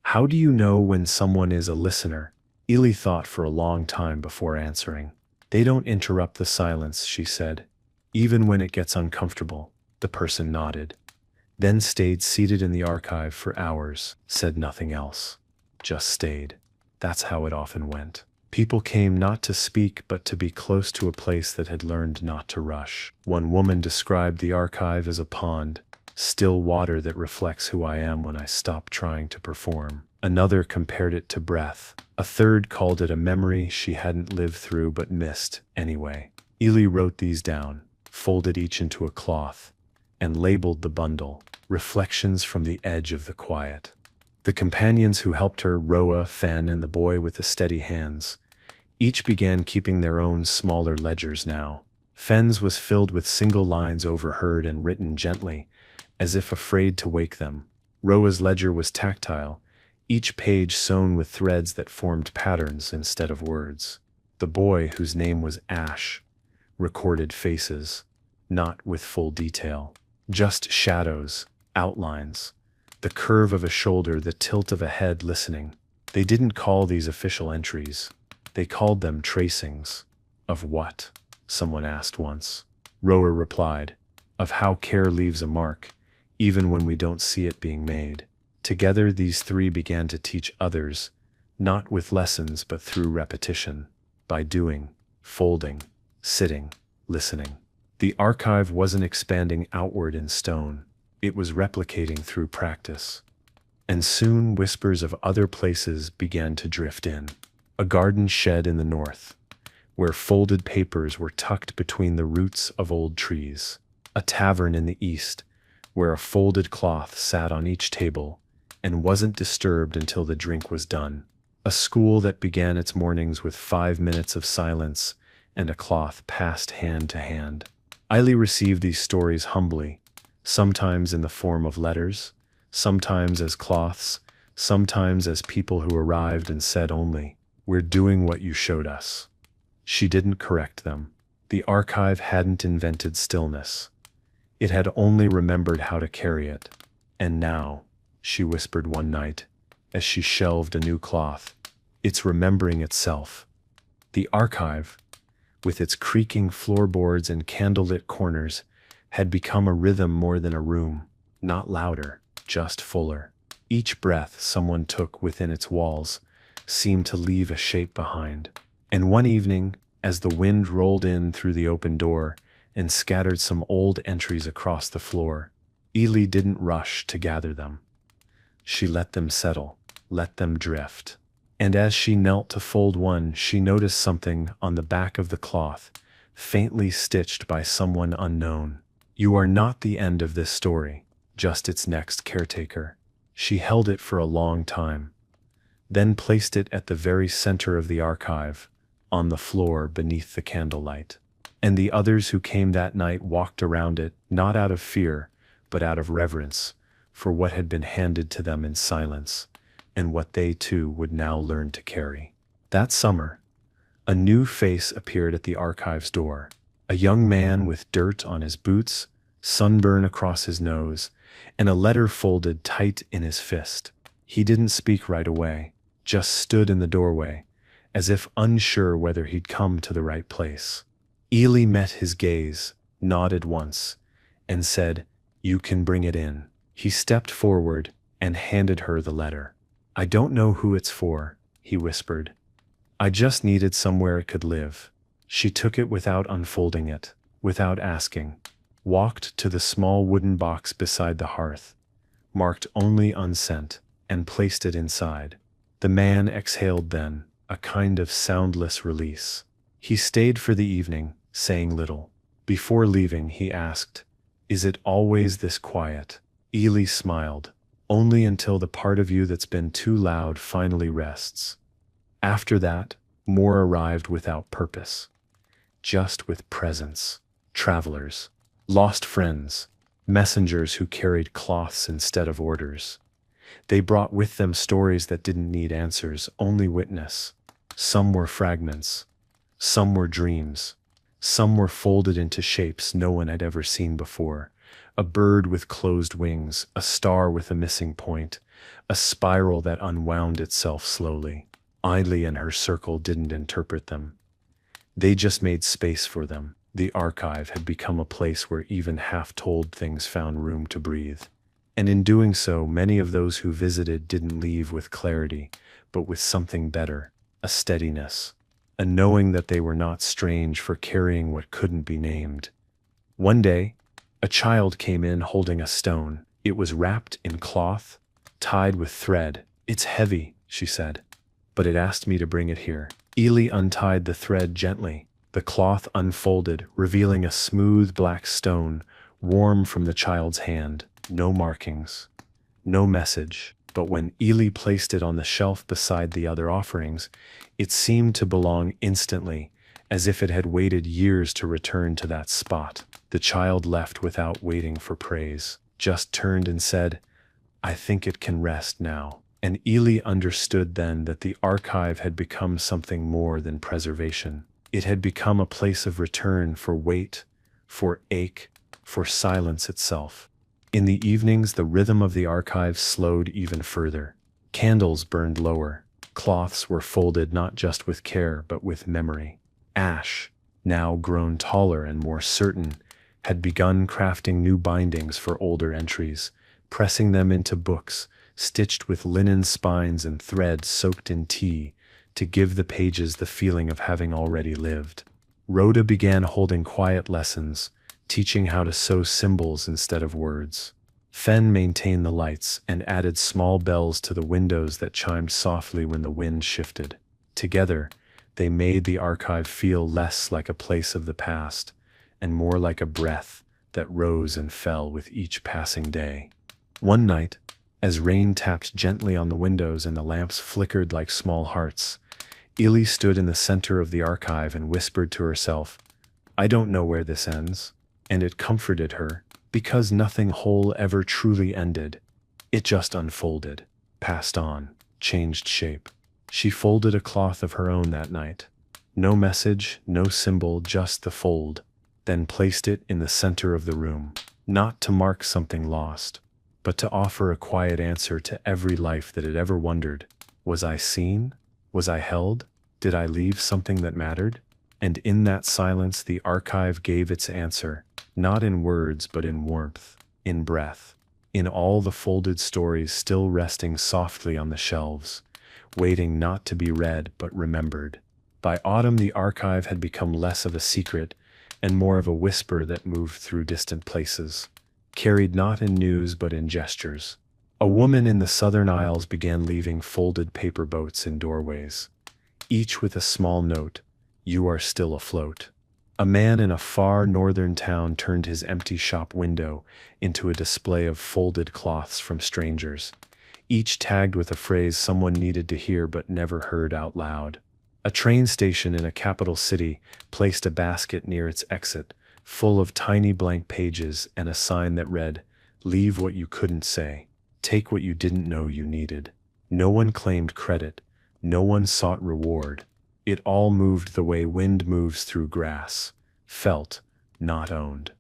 "How do you know when someone is a listener?" Ely thought for a long time before answering. "They don't interrupt the silence," she said. "Even when it gets uncomfortable." The person nodded, then stayed seated in the archive for hours, said nothing else, just stayed. That's how it often went. People came not to speak but to be close to a place that had learned not to rush. One woman described the archive as a pond, still water that reflects who I am when I stop trying to perform. Another compared it to breath. A third called it a memory she hadn't lived through but missed anyway. Ely wrote these down, folded each into a cloth, and labeled the bundle, Reflections from the Edge of the Quiet. The companions who helped her, Roa, Fen, and the boy with the steady hands, each began keeping their own smaller ledgers now. Fen's was filled with single lines overheard and written gently, as if afraid to wake them. Roa's ledger was tactile, each page sewn with threads that formed patterns instead of words. The boy, whose name was Ash, recorded faces, not with full detail, just shadows, outlines, the curve of a shoulder, the tilt of a head listening. They didn't call these official entries. They called them tracings. Of what? Someone asked once. Rower replied, of how care leaves a mark, even when we don't see it being made. Together these three began to teach others, not with lessons but through repetition, by doing, folding, sitting, listening. The archive wasn't expanding outward in stone, it was replicating through practice. And soon whispers of other places began to drift in. A garden shed in the north, where folded papers were tucked between the roots of old trees. A tavern in the east, where a folded cloth sat on each table and wasn't disturbed until the drink was done. A school that began its mornings with 5 minutes of silence and a cloth passed hand to hand. Eiley received these stories humbly, sometimes in the form of letters, sometimes as cloths, sometimes as people who arrived and said only, "We're doing what you showed us." She didn't correct them. The archive hadn't invented stillness. It had only remembered how to carry it. And now, she whispered one night, as she shelved a new cloth, it's remembering itself. The archive, with its creaking floorboards and candlelit corners, had become a rhythm more than a room, not louder, just fuller. Each breath someone took within its walls seemed to leave a shape behind. And one evening, as the wind rolled in through the open door and scattered some old entries across the floor, Ely didn't rush to gather them. She let them settle, let them drift. And as she knelt to fold one, she noticed something on the back of the cloth, faintly stitched by someone unknown. "You are not the end of this story, just its next caretaker." She held it for a long time, then placed it at the very center of the archive, on the floor beneath the candlelight. And the others who came that night walked around it, not out of fear, but out of reverence, for what had been handed to them in silence, and what they too would now learn to carry. That summer, a new face appeared at the archive's door. A young man with dirt on his boots, sunburn across his nose, and a letter folded tight in his fist. He didn't speak right away, just stood in the doorway, as if unsure whether he'd come to the right place. Ely met his gaze, nodded once, and said, "You can bring it in." He stepped forward and handed her the letter. "I don't know who it's for," he whispered. "I just needed somewhere it could live." She took it without unfolding it, without asking, walked to the small wooden box beside the hearth, marked only unsent, and placed it inside. The man exhaled then, a kind of soundless release. He stayed for the evening, saying little. Before leaving, he asked, "Is it always this quiet?" Ely smiled. "Only until the part of you that's been too loud finally rests. After that, more arrived without purpose, just with presence. Travelers, lost friends, messengers who carried cloths instead of orders. They brought with them stories that didn't need answers, only witness. Some were fragments, some were dreams, some were folded into shapes no one had ever seen before. A bird with closed wings, a star with a missing point, a spiral that unwound itself slowly. Eiley and her circle didn't interpret them. They just made space for them. The archive had become a place where even half-told things found room to breathe. And in doing so, many of those who visited didn't leave with clarity, but with something better, a steadiness, a knowing that they were not strange for carrying what couldn't be named. One day, A child came in holding a stone. It was wrapped in cloth, tied with thread. "It's heavy," she said, "but it asked me to bring it here." Ely untied the thread gently. The cloth unfolded, revealing a smooth black stone, warm from the child's hand. No markings, no message. But when Ely placed it on the shelf beside the other offerings, it seemed to belong instantly, as if it had waited years to return to that spot. The child left without waiting for praise, just turned and said, "I think it can rest now." And Ely understood then that the archive had become something more than preservation. It had become a place of return for weight, for ache, for silence itself. In the evenings, the rhythm of the archive slowed even further. Candles burned lower. Cloths were folded not just with care, but with memory. Ash, now grown taller and more certain, had begun crafting new bindings for older entries, pressing them into books, stitched with linen spines and threads soaked in tea, to give the pages the feeling of having already lived. Rhoda began holding quiet lessons, teaching how to sew symbols instead of words. Fen maintained the lights and added small bells to the windows that chimed softly when the wind shifted. Together, they made the archive feel less like a place of the past, and more like a breath that rose and fell with each passing day. One night, as rain tapped gently on the windows and the lamps flickered like small hearts, Ely stood in the center of the archive and whispered to herself, "I don't know where this ends." And it comforted her, because nothing whole ever truly ended. It just unfolded, passed on, changed shape. She folded a cloth of her own that night. No message, no symbol, just the fold, then placed it in the center of the room, not to mark something lost, but to offer a quiet answer to every life that had ever wondered, was I seen? Was I held? Did I leave something that mattered? And in that silence the archive gave its answer, not in words but in warmth, in breath, in all the folded stories still resting softly on the shelves, waiting not to be read but remembered. By autumn the archive had become less of a secret and more of a whisper that moved through distant places, carried not in news but in gestures. A woman in the southern isles began leaving folded paper boats in doorways, each with a small note, "You are still afloat." A man in a far northern town turned his empty shop window into a display of folded cloths from strangers, each tagged with a phrase someone needed to hear but never heard out loud. A train station in a capital city placed a basket near its exit, full of tiny blank pages and a sign that read, "Leave what you couldn't say. Take what you didn't know you needed." No one claimed credit. No one sought reward. It all moved the way wind moves through grass, felt, not owned.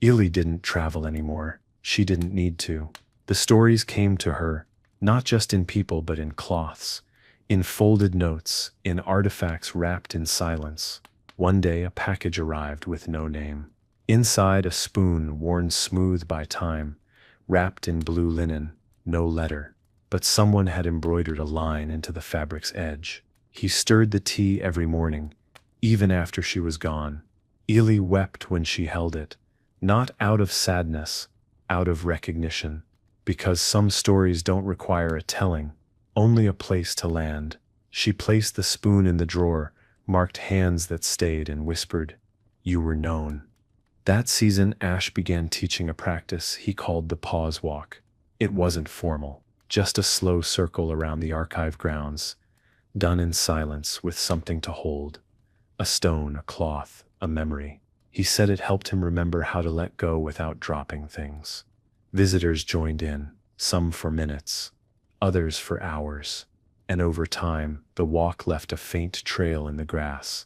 Ely didn't travel anymore. She didn't need to. The stories came to her, not just in people but in cloths, in folded notes, in artifacts wrapped in silence. One day a package arrived with no name. Inside, a spoon worn smooth by time, wrapped in blue linen, no letter. But someone had embroidered a line into the fabric's edge. He stirred the tea every morning, even after she was gone. Ely wept when she held it, not out of sadness, out of recognition, because some stories don't require a telling, only a place to land. She placed the spoon in the drawer, marked hands that stayed, and whispered, "You were known." That season, Ash began teaching a practice he called the pause walk. It wasn't formal, just a slow circle around the archive grounds, done in silence with something to hold. A stone, a cloth, a memory. He said it helped him remember how to let go without dropping things. Visitors joined in, some for minutes, others for hours, and over time, the walk left a faint trail in the grass,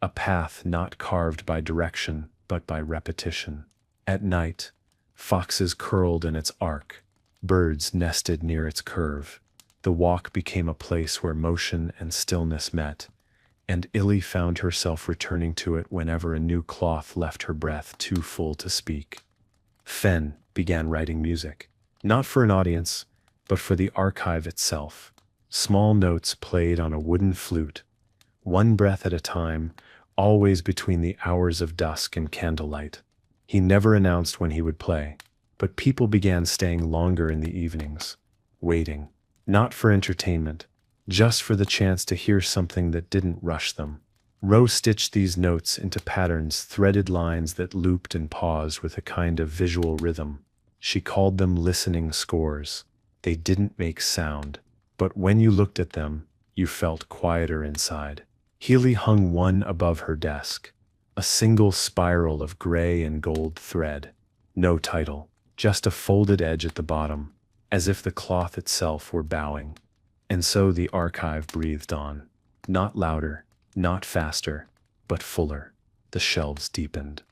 a path not carved by direction but by repetition. At night, foxes curled in its arc, birds nested near its curve. The walk became a place where motion and stillness met, and Ily found herself returning to it whenever a new cloth left her breath too full to speak. Fen began writing music, not for an audience, but for the archive itself. Small notes played on a wooden flute, one breath at a time, always between the hours of dusk and candlelight. He never announced when he would play, but people began staying longer in the evenings, waiting, not for entertainment, just for the chance to hear something that didn't rush them. Rose stitched these notes into patterns, threaded lines that looped and paused with a kind of visual rhythm. She called them listening scores. They didn't make sound, but when you looked at them, you felt quieter inside. Healy hung one above her desk, a single spiral of gray and gold thread. No title, just a folded edge at the bottom, as if the cloth itself were bowing. And so the archive breathed on, not louder, not faster, but fuller. The shelves deepened.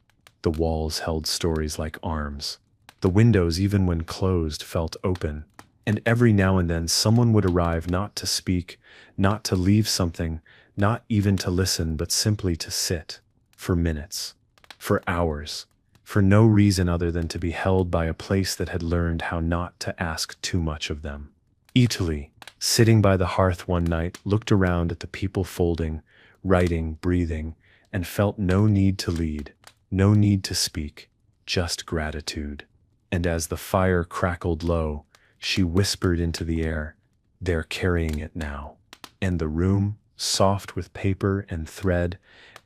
The walls held stories like arms. The windows, even when closed, felt open. And every now and then someone would arrive, not to speak, not to leave something, not even to listen, but simply to sit. For minutes. For hours. For no reason other than to be held by a place that had learned how not to ask too much of them. Italy, sitting by the hearth one night, looked around at the people folding, writing, breathing, and felt no need to lead, no need to speak, just gratitude. And as the fire crackled low, she whispered into the air, "They're carrying it now." And the room, soft with paper and thread,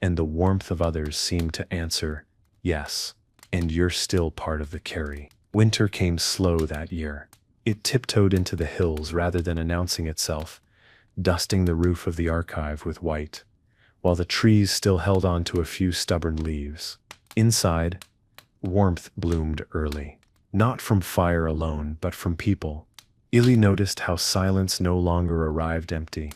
and the warmth of others, seemed to answer, "Yes, and you're still part of the carry." Winter came slow that year. It tiptoed into the hills rather than announcing itself, dusting the roof of the archive with white, while the trees still held on to a few stubborn leaves. Inside, warmth bloomed early, not from fire alone, but from people. Illy noticed how silence no longer arrived empty.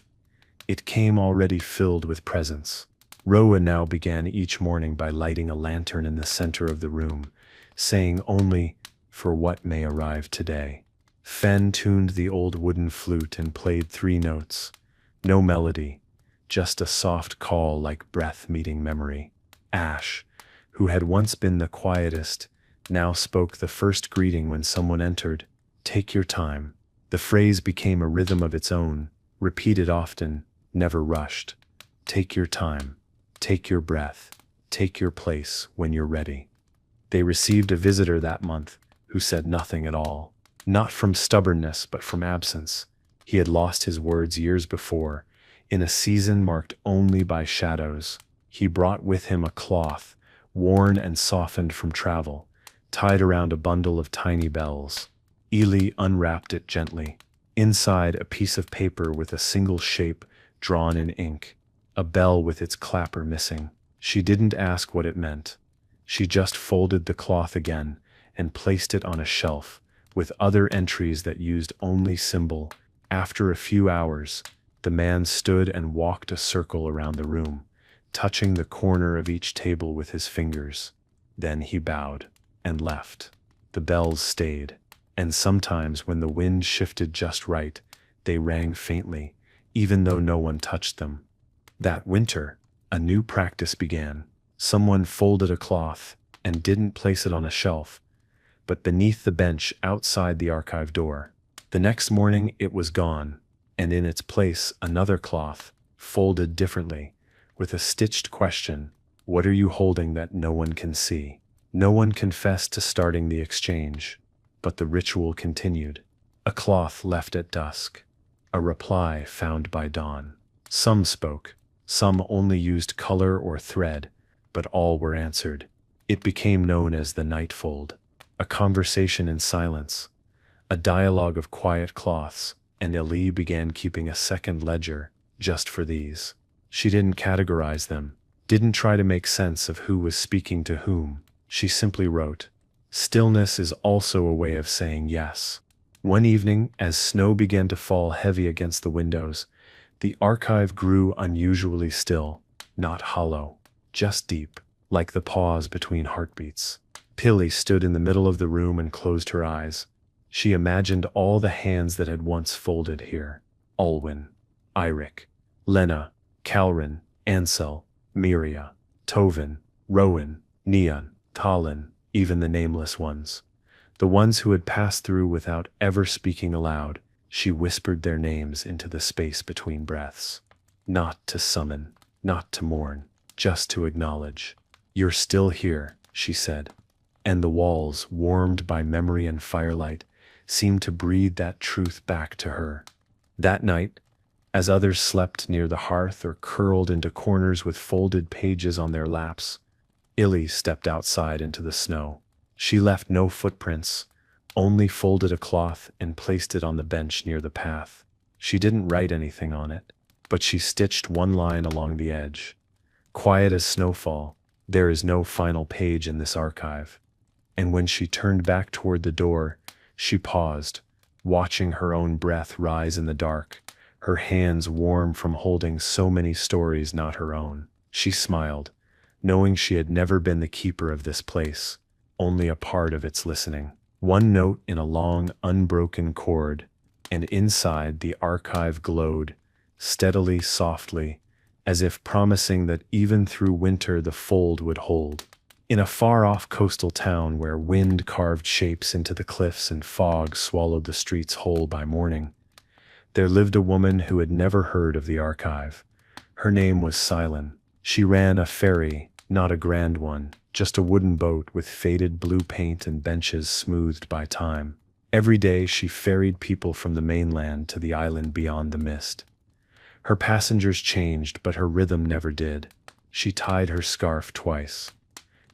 It came already filled with presence. Roa now began each morning by lighting a lantern in the center of the room, saying only, "For what may arrive today." Fen tuned the old wooden flute and played 3 notes. No melody, just a soft call like breath meeting memory. Ash, who had once been the quietest, now spoke the first greeting when someone entered. "Take your time." The phrase became a rhythm of its own, repeated often, never rushed. Take your time. Take your breath. Take your place when you're ready. They received a visitor that month who said nothing at all. Not from stubbornness, but from absence. He had lost his words years before, in a season marked only by shadows. He brought with him a cloth, worn and softened from travel, tied around a bundle of tiny bells. Ely unwrapped it gently. Inside, a piece of paper with a single shape drawn in ink, a bell with its clapper missing. She didn't ask what it meant. She just folded the cloth again and placed it on a shelf, with other entries that used only symbol. After a few hours, the man stood and walked a circle around the room, touching the corner of each table with his fingers. Then he bowed and left. The bells stayed, and sometimes when the wind shifted just right, they rang faintly, even though no one touched them. That winter, a new practice began. Someone folded a cloth and didn't place it on a shelf, but beneath the bench outside the archive door. The next morning it was gone, and in its place another cloth, folded differently, with a stitched question, "What are you holding that no one can see?" No one confessed to starting the exchange, but the ritual continued. A cloth left at dusk, a reply found by dawn. Some spoke, some only used color or thread, but all were answered. It became known as the nightfold. A conversation in silence, a dialogue of quiet cloths, and Ellie began keeping a second ledger just for these. She didn't categorize them, didn't try to make sense of who was speaking to whom. She simply wrote. Stillness is also a way of saying yes. One evening, as snow began to fall heavy against the windows, the archive grew unusually still, not hollow, just deep, like the pause between heartbeats. Pilly stood in the middle of the room and closed her eyes. She imagined all the hands that had once folded here. Alwyn, Eirik, Lena, Calrin, Ansel, Miria, Tovin, Rowan, Neon, Talin, even the nameless ones. The ones who had passed through without ever speaking aloud. She whispered their names into the space between breaths. Not to summon, not to mourn, just to acknowledge. "You're still here," she said. and the walls, warmed by memory and firelight, seemed to breathe that truth back to her. That night, as others slept near the hearth or curled into corners with folded pages on their laps, Illy stepped outside into the snow. She left no footprints, only folded a cloth and placed it on the bench near the path. She didn't write anything on it, but she stitched one line along the edge. Quiet as snowfall, there is no final page in this archive. And when she turned back toward the door, she paused, watching her own breath rise in the dark, her hands warm from holding so many stories not her own. She smiled, knowing she had never been the keeper of this place, only a part of its listening. One note in a long, unbroken chord, and inside the archive glowed, steadily, softly, as if promising that even through winter the fold would hold. In a far-off coastal town where wind carved shapes into the cliffs and fog swallowed the streets whole by morning, there lived a woman who had never heard of the archive. Her name was Silene. She ran a ferry, not a grand one, just a wooden boat with faded blue paint and benches smoothed by time. Every day she ferried people from the mainland to the island beyond the mist. Her passengers changed, but her rhythm never did. She tied her scarf twice,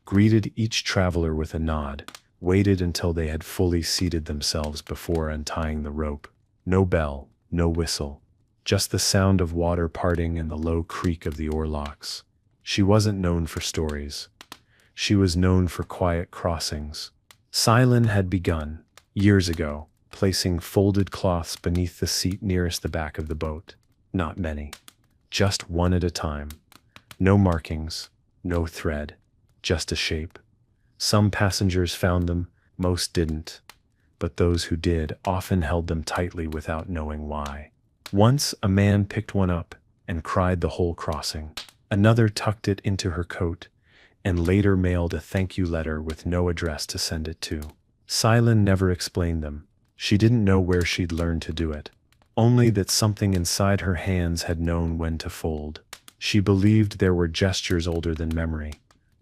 greeted each traveler with a nod, waited until they had fully seated themselves before untying the rope. No bell, no whistle, just the sound of water parting and the low creak of the oarlocks. She wasn't known for stories. She was known for quiet crossings. Silene had begun, years ago, placing folded cloths beneath the seat nearest the back of the boat. Not many, just one at a time. No markings, no thread, just a shape. Some passengers found them, most didn't, but those who did often held them tightly without knowing why. Once a man picked one up and cried the whole crossing. Another tucked it into her coat, and later mailed a thank you letter with no address to send it to. Silene never explained them. She didn't know where she'd learned to do it, only that something inside her hands had known when to fold. She believed there were gestures older than memory,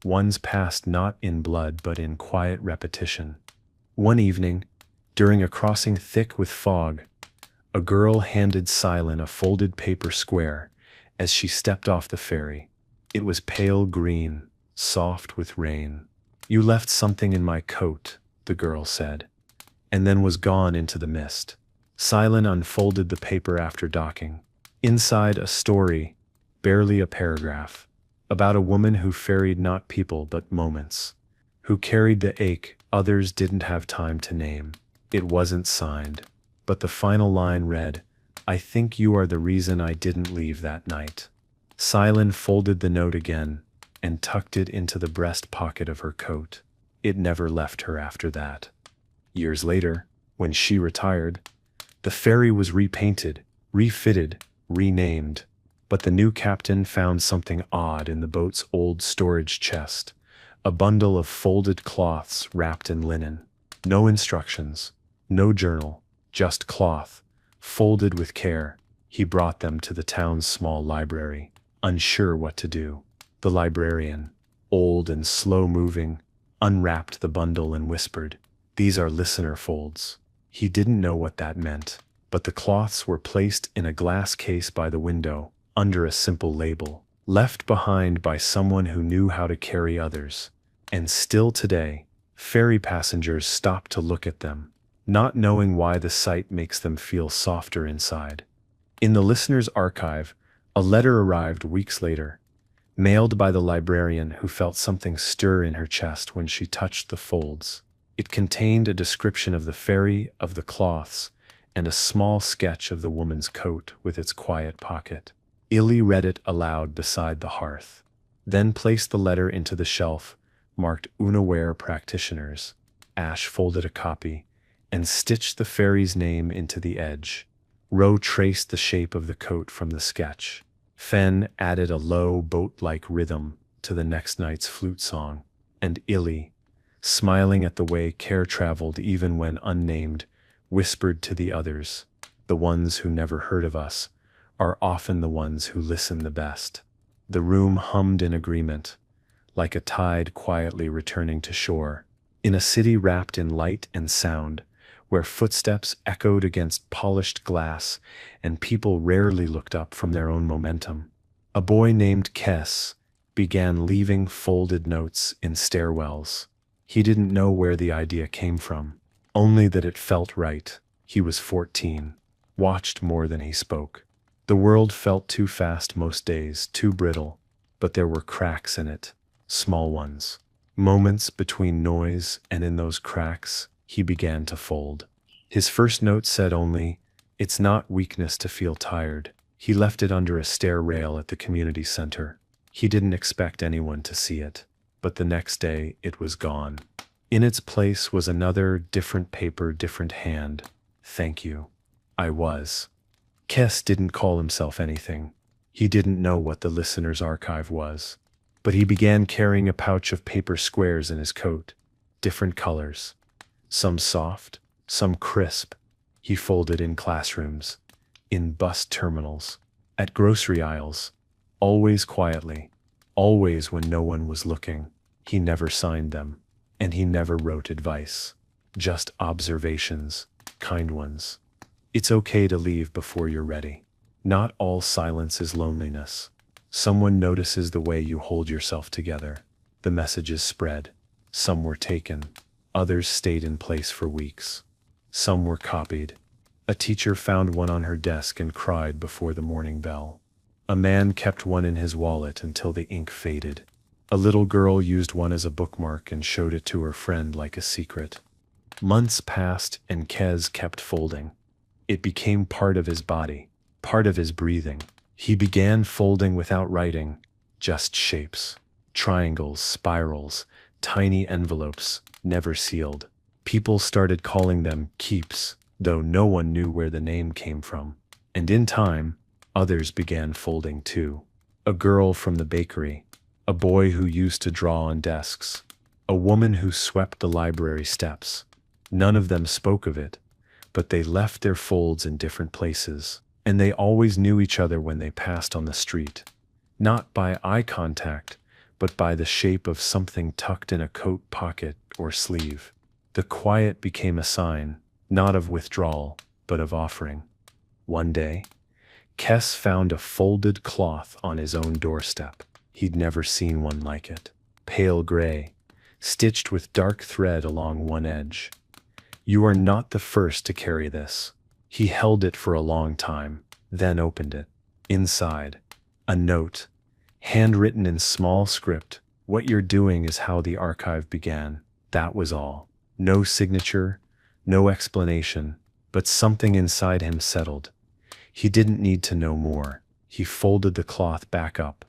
ones passed not in blood but in quiet repetition. One evening, during a crossing thick with fog, a girl handed Silene a folded paper square as she stepped off the ferry. It was pale green, soft with rain. "You left something in my coat," the girl said, and then was gone into the mist. Silene unfolded the paper after docking. Inside, a story, barely a paragraph, about a woman who ferried not people but moments, who carried the ache others didn't have time to name. It wasn't signed, but the final line read, "I think you are the reason I didn't leave that night." Silene folded the note again and tucked it into the breast pocket of her coat. It never left her after that. Years later, when she retired, the ferry was repainted, refitted, renamed, but the new captain found something odd in the boat's old storage chest, a bundle of folded cloths wrapped in linen. No instructions, no journal, just cloth, folded with care. He brought them to the town's small library, unsure what to do. The librarian, old and slow-moving, unwrapped the bundle and whispered, "These are listener folds." He didn't know what that meant, but the cloths were placed in a glass case by the window, under a simple label, left behind by someone who knew how to carry others. And still today, ferry passengers stop to look at them, not knowing why the sight makes them feel softer inside. In the listener's archive, a letter arrived weeks later, mailed by the librarian who felt something stir in her chest when she touched the folds. It contained a description of the ferry, of the cloths, and a small sketch of the woman's coat with its quiet pocket. Illy read it aloud beside the hearth, then placed the letter into the shelf, marked unaware practitioners. Ash folded a copy, and stitched the ferry's name into the edge. Rowe traced the shape of the coat from the sketch. Fen added a low, boat-like rhythm to the next night's flute song, and Illy, smiling at the way care traveled even when unnamed, whispered to the others, "The ones who never heard of us are often the ones who listen the best." The room hummed in agreement, like a tide quietly returning to shore. In a city wrapped in light and sound, where footsteps echoed against polished glass and people rarely looked up from their own momentum, a boy named Kes began leaving folded notes in stairwells. He didn't know where the idea came from, only that it felt right. He was 14, watched more than he spoke. The world felt too fast most days, too brittle, but there were cracks in it, small ones. Moments between noise, and in those cracks, he began to fold. His first note said only, "It's not weakness to feel tired." He left it under a stair rail at the community center. He didn't expect anyone to see it, but the next day it was gone. In its place was another, different paper, different hand. "Thank you. I was." Kes didn't call himself anything. He didn't know what the listener's archive was. But he began carrying a pouch of paper squares in his coat, different colors, some soft, some crisp. He folded in classrooms, in bus terminals, at grocery aisles, always quietly, always when no one was looking. He never signed them, and he never wrote advice, just observations, kind ones. It's okay to leave before you're ready. Not all silence is loneliness. Someone notices the way you hold yourself together. The messages spread. Some were taken. Others stayed in place for weeks. Some were copied. A teacher found one on her desk and cried before the morning bell. A man kept one in his wallet until the ink faded. A little girl used one as a bookmark and showed it to her friend like a secret. Months passed and Kes kept folding. It became part of his body, part of his breathing. He began folding without writing, just shapes, triangles, spirals, tiny envelopes, never sealed. People started calling them keeps, though no one knew where the name came from. And in time, others began folding too. A girl from the bakery, a boy who used to draw on desks, a woman who swept the library steps. None of them spoke of it, but they left their folds in different places. And they always knew each other when they passed on the street, not by eye contact, but by the shape of something tucked in a coat pocket or sleeve. The quiet became a sign, not of withdrawal, but of offering. One day, Kes found a folded cloth on his own doorstep. He'd never seen one like it. Pale gray, stitched with dark thread along one edge. "You are not the first to carry this." He held it for a long time, then opened it. Inside, a note, handwritten in small script. "What you're doing is how the archive began." That was all. No signature, no explanation, but something inside him settled. He didn't need to know more. He folded the cloth back up,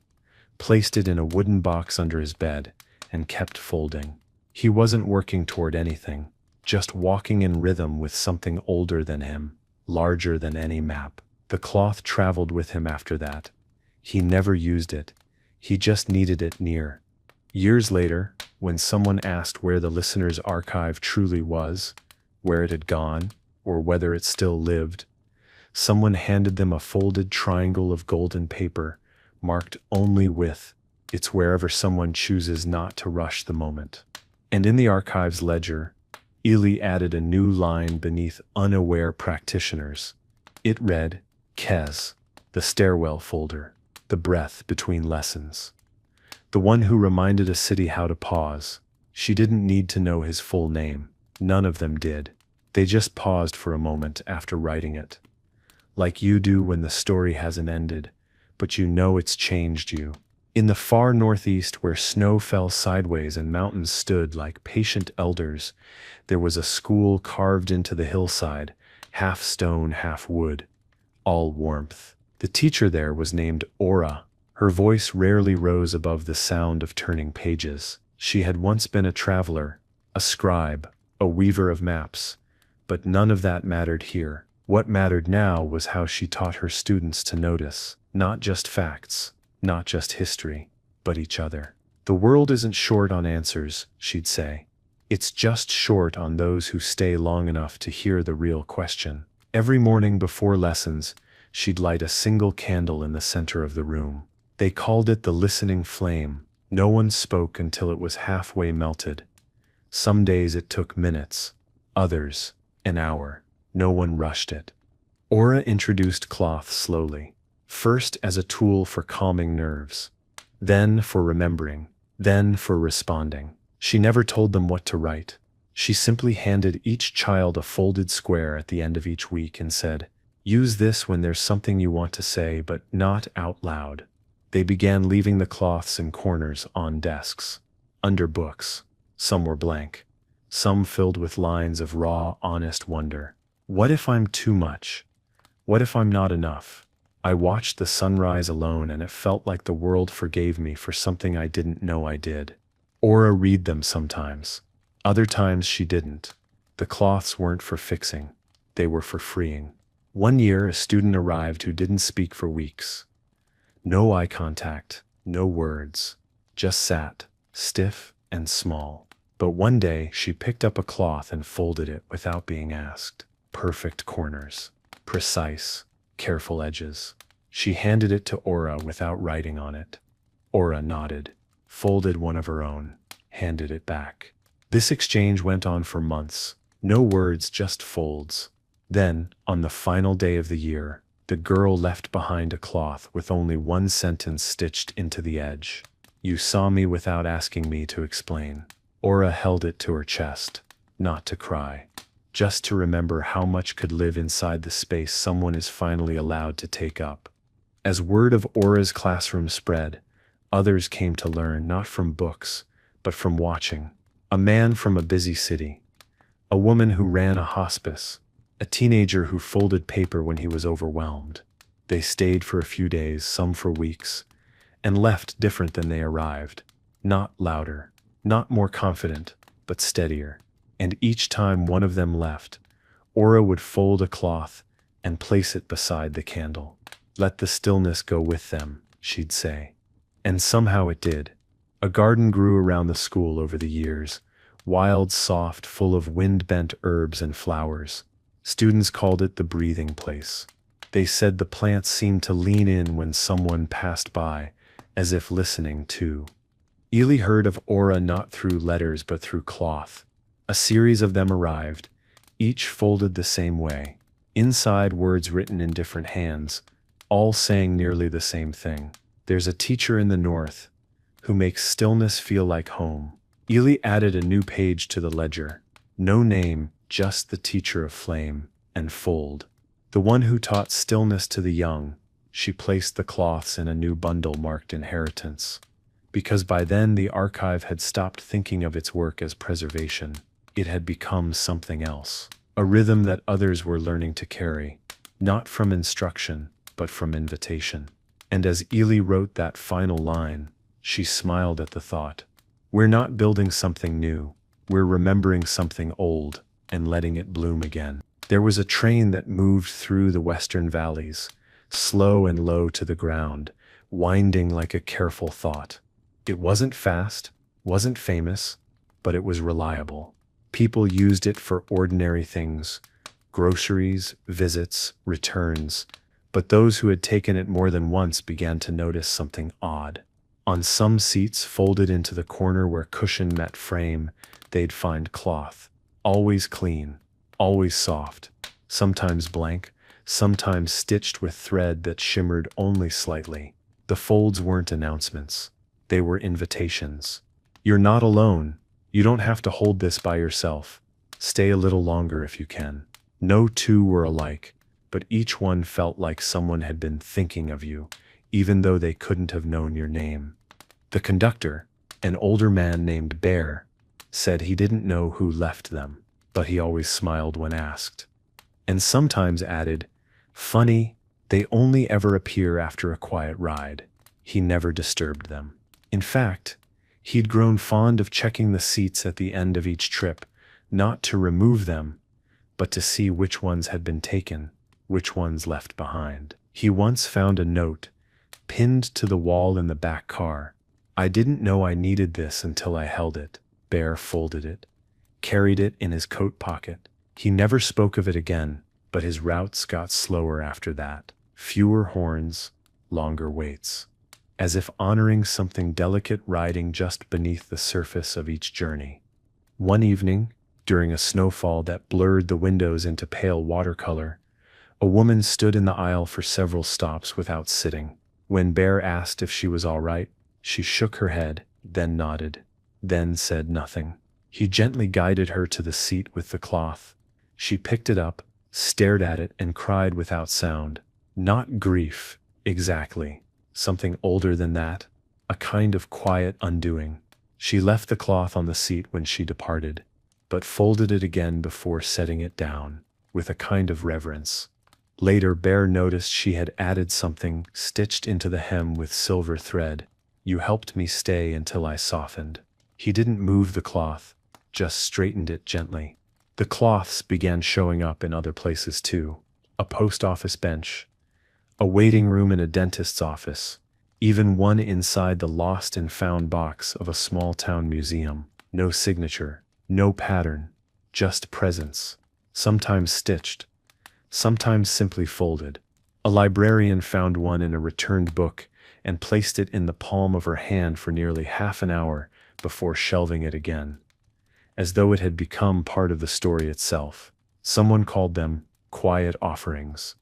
placed it in a wooden box under his bed, and kept folding. He wasn't working toward anything, just walking in rhythm with something older than him, larger than any map. The cloth traveled with him after that. He never used it. He just needed it near. Years later, when someone asked where the listener's archive truly was, where it had gone, or whether it still lived, someone handed them a folded triangle of golden paper, marked only with, "It's wherever someone chooses not to rush the moment." And in the archive's ledger, Ely added a new line beneath unaware practitioners. It read, "Kes, the stairwell folder, the breath between lessons. The one who reminded a city how to pause." She didn't need to know his full name. None of them did. They just paused for a moment after writing it. Like you do when the story hasn't ended, but you know it's changed you. In the far northeast, where snow fell sideways and mountains stood like patient elders, there was a school carved into the hillside, half stone, half wood, all warmth. The teacher there was named Aura. Her voice rarely rose above the sound of turning pages. She had once been a traveler, a scribe, a weaver of maps, but none of that mattered here. What mattered now was how she taught her students to notice, not just facts, not just history, but each other. "The world isn't short on answers," she'd say. "It's just short on those who stay long enough to hear the real question." Every morning before lessons, she'd light a single candle in the center of the room. They called it the listening flame. No one spoke until it was halfway melted. Some days it took minutes, others, an hour. No one rushed it. Aura introduced cloth slowly, first as a tool for calming nerves, then for remembering, then for responding. She never told them what to write. She simply handed each child a folded square at the end of each week and said, "Use this when there's something you want to say, but not out loud." They began leaving the cloths in corners on desks, under books. Some were blank, some filled with lines of raw, honest wonder. What if I'm too much? What if I'm not enough? I watched the sunrise alone and it felt like the world forgave me for something I didn't know I did. Aura read them sometimes. Other times she didn't. The cloths weren't for fixing. They were for freeing. One year a student arrived who didn't speak for weeks. No eye contact, no words, just sat, stiff and small. But one day she picked up a cloth and folded it without being asked. Perfect corners, precise, careful edges. She handed it to Aura without writing on it. Aura nodded, folded one of her own, handed it back. This exchange went on for months. No words, just folds. Then, on the final day of the year, the girl left behind a cloth with only one sentence stitched into the edge. "You saw me without asking me to explain." Aura held it to her chest, not to cry, just to remember how much could live inside the space someone is finally allowed to take up. As word of Aura's classroom spread, others came to learn not from books, but from watching. A man from a busy city, a woman who ran a hospice, a teenager who folded paper when he was overwhelmed. They stayed for a few days, some for weeks, and left different than they arrived. Not louder, not more confident, but steadier. And each time one of them left, Aura would fold a cloth and place it beside the candle. "Let the stillness go with them," she'd say. And somehow it did. A garden grew around the school over the years, wild, soft, full of wind-bent herbs and flowers. Students called it the breathing place. They said the plants seemed to lean in when someone passed by, as if listening too. Ely heard of Aura not through letters but through cloth. A series of them arrived, each folded the same way. Inside, words written in different hands, all saying nearly the same thing. "There's a teacher in the north who makes stillness feel like home." Ely added a new page to the ledger. No name, just the teacher of flame and fold. The one who taught stillness to the young. She placed the cloths in a new bundle marked inheritance. Because by then the archive had stopped thinking of its work as preservation. It had become something else. A rhythm that others were learning to carry. Not from instruction, but from invitation. And as Ely wrote that final line, she smiled at the thought. We're not building something new. We're remembering something old and letting it bloom again. There was a train that moved through the western valleys, slow and low to the ground, winding like a careful thought. It wasn't fast, wasn't famous, but it was reliable. People used it for ordinary things, groceries, visits, returns, but those who had taken it more than once began to notice something odd. On some seats, folded into the corner where cushion met frame, they'd find cloth. Always clean, always soft, sometimes blank, sometimes stitched with thread that shimmered only slightly. The folds weren't announcements. They were invitations. "You're not alone. You don't have to hold this by yourself. Stay a little longer if you can." No two were alike, but each one felt like someone had been thinking of you, even though they couldn't have known your name. The conductor, an older man named Bear, said he didn't know who left them, but he always smiled when asked. And sometimes added, "Funny, they only ever appear after a quiet ride." He never disturbed them. In fact, he'd grown fond of checking the seats at the end of each trip, not to remove them, but to see which ones had been taken, which ones left behind. He once found a note, pinned to the wall in the back car. "I didn't know I needed this until I held it." Bear folded it, carried it in his coat pocket. He never spoke of it again, but his routes got slower after that. Fewer horns, longer waits. As if honoring something delicate riding just beneath the surface of each journey. One evening, during a snowfall that blurred the windows into pale watercolor, a woman stood in the aisle for several stops without sitting. When Bear asked if she was all right, she shook her head, then nodded, then said nothing. He gently guided her to the seat with the cloth. She picked it up, stared at it, and cried without sound. Not grief, exactly. Something older than that. A kind of quiet undoing. She left the cloth on the seat when she departed, but folded it again before setting it down, with a kind of reverence. Later, Bear noticed she had added something stitched into the hem with silver thread. You helped me stay until I softened. He didn't move the cloth, just straightened it gently. The cloths began showing up in other places too. A post office bench, a waiting room in a dentist's office, even one inside the lost and found box of a small town museum. No signature, no pattern, just presence, sometimes stitched, sometimes simply folded. A librarian found one in a returned book and placed it in the palm of her hand for nearly half an hour before shelving it again, as though it had become part of the story itself. Someone called them quiet offerings.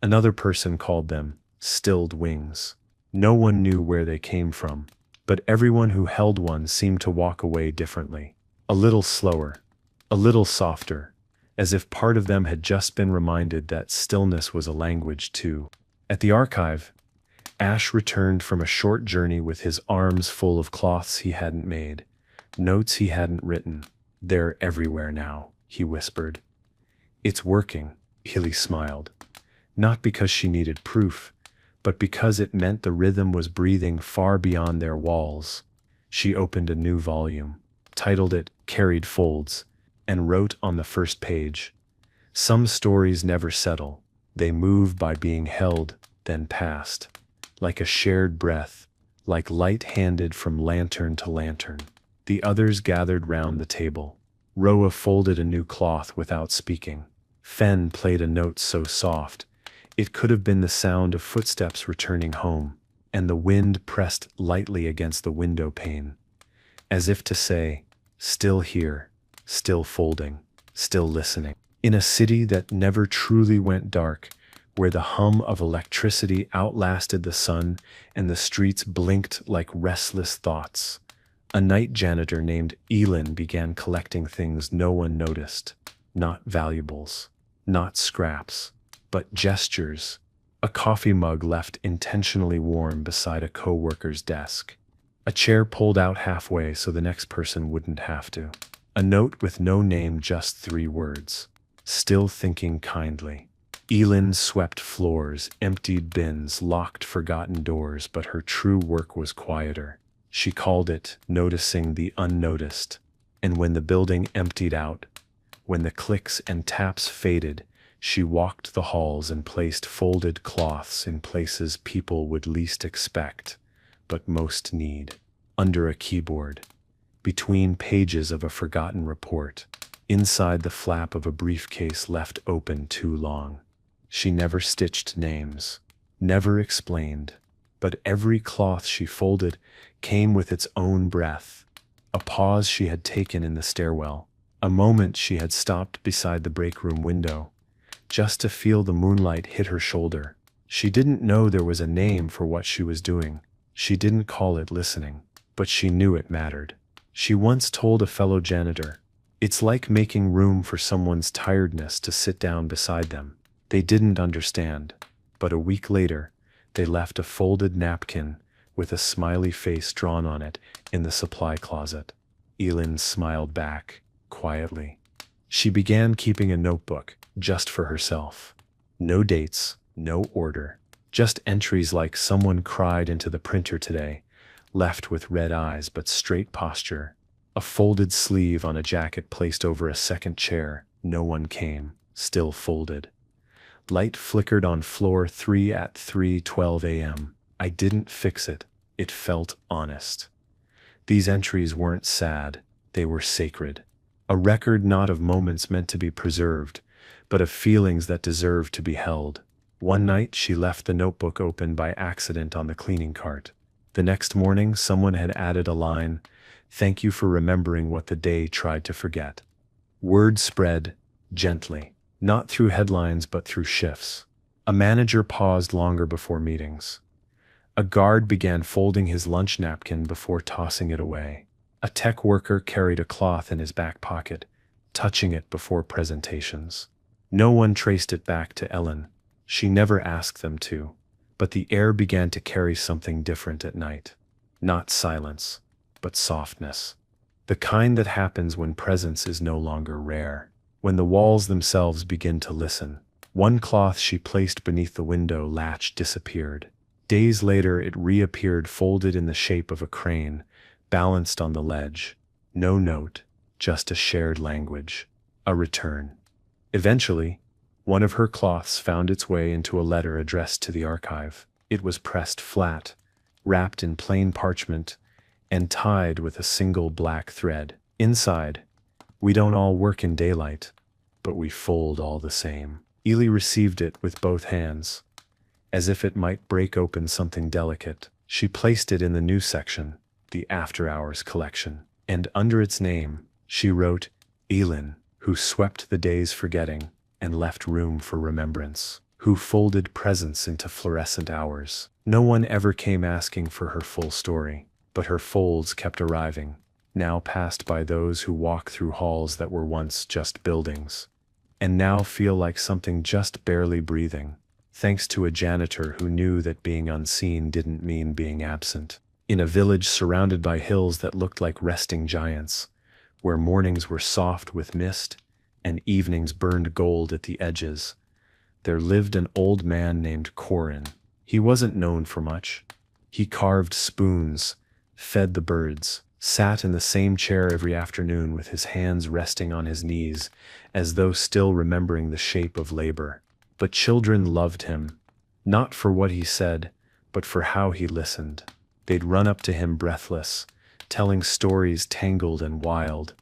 Another person called them stilled wings. No one knew where they came from, but everyone who held one seemed to walk away differently. A little slower, a little softer, as if part of them had just been reminded that stillness was a language too. At the archive, Ash returned from a short journey with his arms full of cloths he hadn't made, notes he hadn't written. They're everywhere now, he whispered. It's working, Hilly smiled. Not because she needed proof, but because it meant the rhythm was breathing far beyond their walls. She opened a new volume, titled it Carried Folds, and wrote on the first page, "Some stories never settle. They move by being held, then passed. Like a shared breath, like light handed from lantern to lantern." The others gathered round the table. Roa folded a new cloth without speaking. Fen played a note so soft, it could have been the sound of footsteps returning home, and the wind pressed lightly against the window pane, as if to say, still here, still folding, still listening. In a city that never truly went dark, where the hum of electricity outlasted the sun and the streets blinked like restless thoughts, a night janitor named Elin began collecting things no one noticed. Not valuables, not scraps, but gestures. A coffee mug left intentionally warm beside a co-worker's desk. A chair pulled out halfway so the next person wouldn't have to. A note with no name, just 3 words. Still thinking kindly. Elin swept floors, emptied bins, locked forgotten doors, but her true work was quieter. She called it noticing the unnoticed. And when the building emptied out, when the clicks and taps faded, she walked the halls and placed folded cloths in places people would least expect, but most need. Under a keyboard, between pages of a forgotten report, inside the flap of a briefcase left open too long. She never stitched names, never explained, but every cloth she folded came with its own breath. A pause she had taken in the stairwell, a moment she had stopped beside the break room window, just to feel the moonlight hit her shoulder. She didn't know there was a name for what she was doing. She didn't call it listening, but she knew it mattered. She once told a fellow janitor, "It's like making room for someone's tiredness to sit down beside them." They didn't understand, but a week later, they left a folded napkin with a smiley face drawn on it in the supply closet. Elin smiled back, quietly. She began keeping a notebook, just for herself. No dates, no order, just entries like "someone cried into the printer today," left with red eyes but straight posture. A folded sleeve on a jacket placed over a second chair, "no one came," still folded. Light flickered on floor 3 at 3:12 a.m. I didn't fix it. It felt honest. These entries weren't sad, they were sacred. A record not of moments meant to be preserved, but of feelings that deserved to be held. One night she left the notebook open by accident on the cleaning cart. The next morning, someone had added a line, "Thank you for remembering what the day tried to forget." Word spread, gently, not through headlines but through shifts. A manager paused longer before meetings. A guard began folding his lunch napkin before tossing it away. A tech worker carried a cloth in his back pocket, touching it before presentations. No one traced it back to Ellen. She never asked them to. But the air began to carry something different at night. Not silence, but softness. The kind that happens when presence is no longer rare. When the walls themselves begin to listen. One cloth she placed beneath the window latch disappeared. Days later it reappeared folded in the shape of a crane, balanced on the ledge. No note, just a shared language. A return. Eventually, one of her cloths found its way into a letter addressed to the archive. It was pressed flat, wrapped in plain parchment, and tied with a single black thread. Inside, "We don't all work in daylight, but we fold all the same." Ely received it with both hands. As if it might break open something delicate, she placed it in the news section, the After Hours collection, and under its name, she wrote, "Elin, who swept the days forgetting, and left room for remembrance, who folded presence into fluorescent hours." No one ever came asking for her full story, but her folds kept arriving, now passed by those who walk through halls that were once just buildings, and now feel like something just barely breathing, thanks to a janitor who knew that being unseen didn't mean being absent. In a village surrounded by hills that looked like resting giants, where mornings were soft with mist, and evenings burned gold at the edges, there lived an old man named Corin. He wasn't known for much. He carved spoons, fed the birds, sat in the same chair every afternoon with his hands resting on his knees, as though still remembering the shape of labor. But children loved him, not for what he said, but for how he listened. They'd run up to him breathless, telling stories tangled and wild,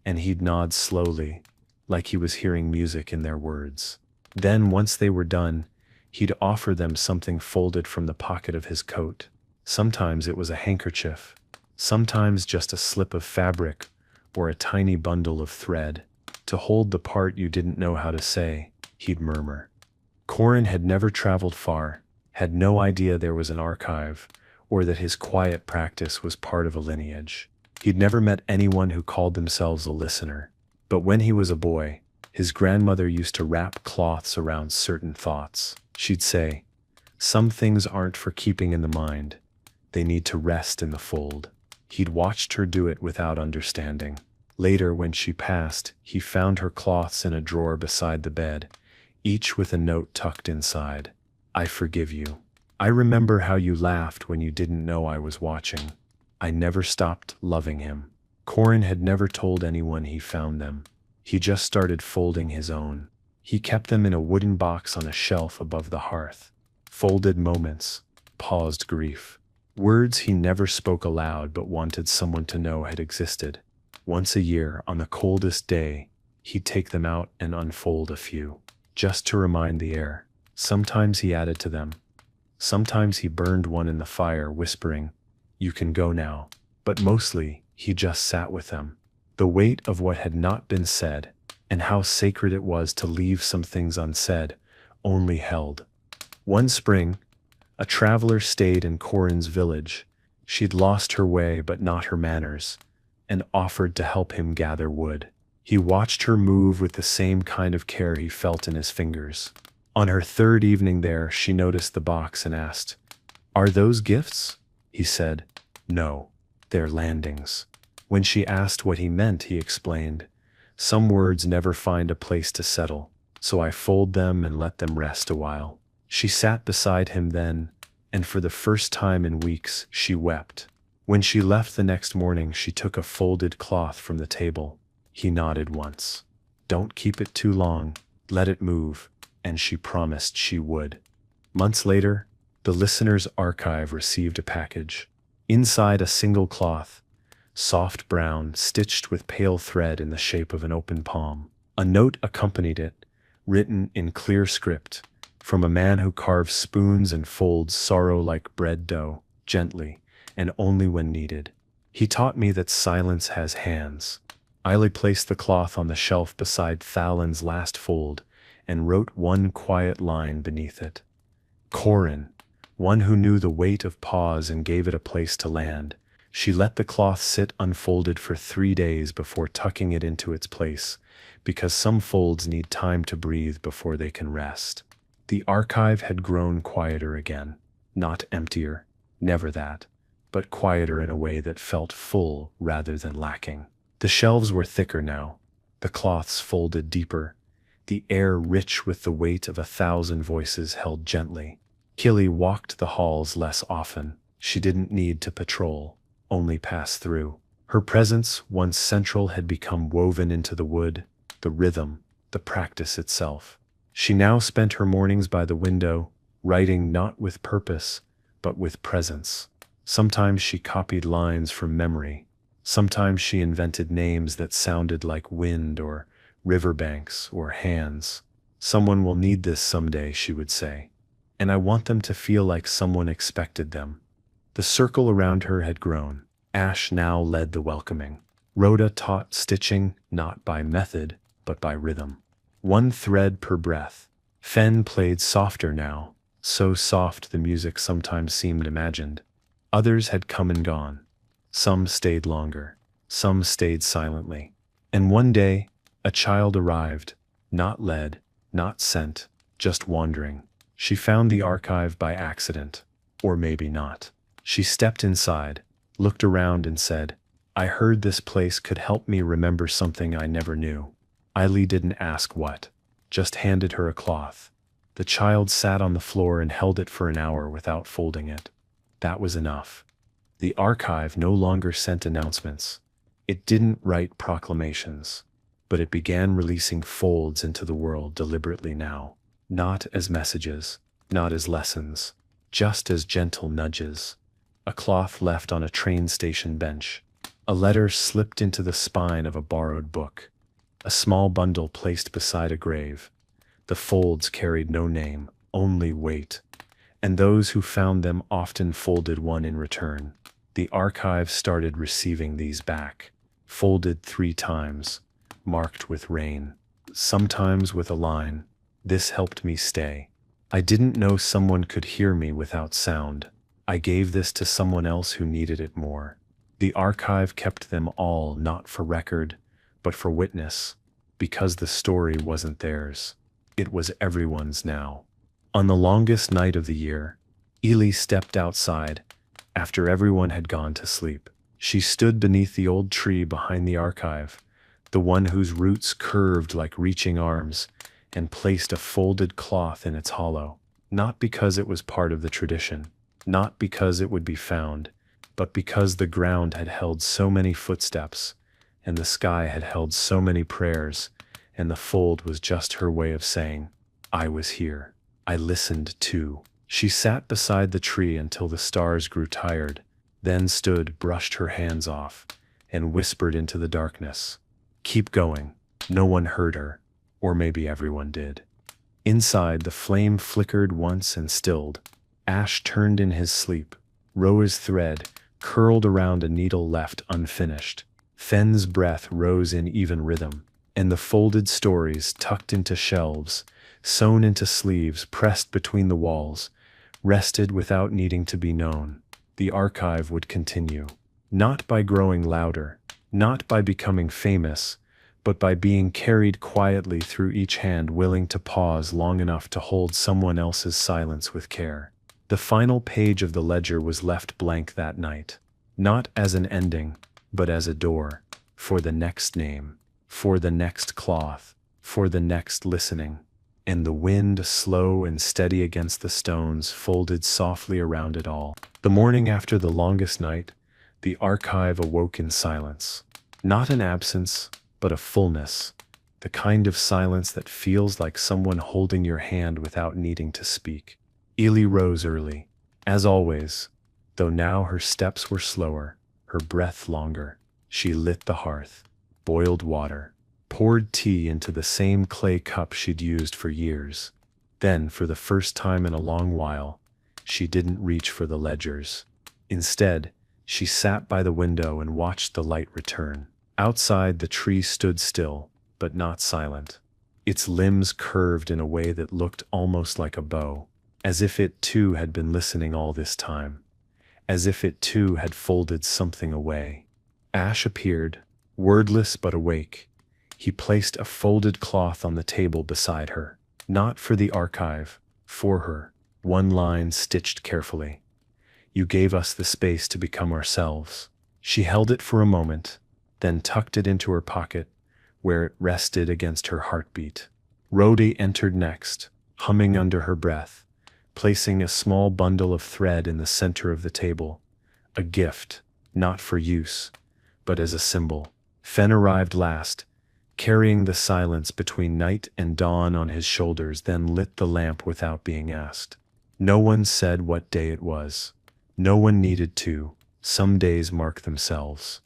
and he'd nod slowly, like he was hearing music in their words. Then, once they were done, he'd offer them something folded from the pocket of his coat. Sometimes it was a handkerchief, sometimes just a slip of fabric or a tiny bundle of thread. "To hold the part you didn't know how to say," he'd murmur. Corin had never traveled far, had no idea there was an archive, or that his quiet practice was part of a lineage. He'd never met anyone who called themselves a listener. But when he was a boy, his grandmother used to wrap cloths around certain thoughts. She'd say, "Some things aren't for keeping in the mind. They need to rest in the fold." He'd watched her do it without understanding. Later, when she passed, he found her cloths in a drawer beside the bed, each with a note tucked inside. "I forgive you. I remember how you laughed when you didn't know I was watching." I never stopped loving him. Corin had never told anyone he found them. He just started folding his own. He kept them in a wooden box on a shelf above the hearth. Folded moments, paused grief. Words he never spoke aloud but wanted someone to know had existed. Once a year, on the coldest day, he'd take them out and unfold a few, just to remind the air. Sometimes he added to them. Sometimes he burned one in the fire, whispering, "You can go now." But mostly, he just sat with them. The weight of what had not been said, and how sacred it was to leave some things unsaid, only held. One spring, a traveler stayed in Corin's village. She'd lost her way but not her manners, and offered to help him gather wood. He watched her move with the same kind of care he felt in his fingers. On her third evening there, she noticed the box and asked, "Are those gifts?" He said, "No, they're landings." When she asked what he meant, he explained, "Some words never find a place to settle, so I fold them and let them rest a while." She sat beside him then, and for the first time in weeks, she wept. When she left the next morning, she took a folded cloth from the table. He nodded once. "Don't keep it too long, let it move," and she promised she would. Months later, the listener's archive received a package. Inside, a single cloth, soft brown, stitched with pale thread in the shape of an open palm. A note accompanied it, written in clear script, from a man who carves spoons and folds sorrow like bread dough, gently, and only when needed. He taught me that silence has hands. Eiley placed the cloth on the shelf beside Thalin's last fold and wrote one quiet line beneath it. Corin, one who knew the weight of pause and gave it a place to land. She let the cloth sit unfolded for 3 days before tucking it into its place, because some folds need time to breathe before they can rest. The archive had grown quieter again, not emptier, never that, but quieter in a way that felt full rather than lacking. The shelves were thicker now, the cloths folded deeper, the air rich with the weight of 1,000 voices held gently. Killy walked the halls less often. She didn't need to patrol, only pass through. Her presence, once central, had become woven into the wood, the rhythm, the practice itself. She now spent her mornings by the window, writing not with purpose, but with presence. Sometimes she copied lines from memory. Sometimes she invented names that sounded like wind or riverbanks or hands. Someone will need this someday, she would say, and I want them to feel like someone expected them. The circle around her had grown. Ash now led the welcoming. Rhoda taught stitching not by method, but by rhythm. One thread per breath. Fen played softer now, so soft the music sometimes seemed imagined. Others had come and gone. Some stayed longer. Some stayed silently. And one day, a child arrived, not led, not sent, just wandering. She found the archive by accident, or maybe not. She stepped inside, looked around and said, I heard this place could help me remember something I never knew. Eiley didn't ask what, just handed her a cloth. The child sat on the floor and held it for an hour without folding it. That was enough. The archive no longer sent announcements. It didn't write proclamations, but it began releasing folds into the world deliberately now. Not as messages, not as lessons, just as gentle nudges. A cloth left on a train station bench. A letter slipped into the spine of a borrowed book. A small bundle placed beside a grave. The folds carried no name, only weight. And those who found them often folded one in return. The archive started receiving these back, folded 3 times, marked with rain, sometimes with a line. This helped me stay. I didn't know someone could hear me without sound. I gave this to someone else who needed it more. The archive kept them all not for record, but for witness, because the story wasn't theirs. It was everyone's now. On the longest night of the year, Ely stepped outside, after everyone had gone to sleep. She stood beneath the old tree behind the archive, the one whose roots curved like reaching arms, and placed a folded cloth in its hollow, not because it was part of the tradition, not because it would be found, but because the ground had held so many footsteps, and the sky had held so many prayers, and the fold was just her way of saying, I was here. I listened too. She sat beside the tree until the stars grew tired, then stood, brushed her hands off, and whispered into the darkness, keep going. No one heard her. Or maybe everyone did. Inside, the flame flickered once and stilled. Ash turned in his sleep. Roa's thread curled around a needle left unfinished. Fen's breath rose in even rhythm, and the folded stories tucked into shelves, sewn into sleeves, pressed between the walls, rested without needing to be known. The archive would continue, not by growing louder, not by becoming famous, but by being carried quietly through each hand willing to pause long enough to hold someone else's silence with care. The final page of the ledger was left blank that night, not as an ending, but as a door, for the next name, for the next cloth, for the next listening. And the wind, slow and steady against the stones, folded softly around it all. The morning after the longest night, the archive awoke in silence. Not an absence, but a fullness, the kind of silence that feels like someone holding your hand without needing to speak. Ely rose early, as always, though now her steps were slower, her breath longer. She lit the hearth, boiled water, poured tea into the same clay cup she'd used for years. Then, for the first time in a long while, she didn't reach for the ledgers. Instead, She sat by the window and watched the light return. Outside, the tree stood still, but not silent. Its limbs curved in a way that looked almost like a bow, as if it too had been listening all this time, as if it too had folded something away. Ash appeared, wordless but awake. He placed a folded cloth on the table beside her. Not for the archive, for her. One line stitched carefully. You gave us the space to become ourselves. She held it for a moment, then tucked it into her pocket, where it rested against her heartbeat. Rhodey entered next, humming under her breath, placing a small bundle of thread in the center of the table. A gift, not for use, but as a symbol. Fen arrived last, carrying the silence between night and dawn on his shoulders, then lit the lamp without being asked. No one said what day it was. No one needed to. Some days mark themselves.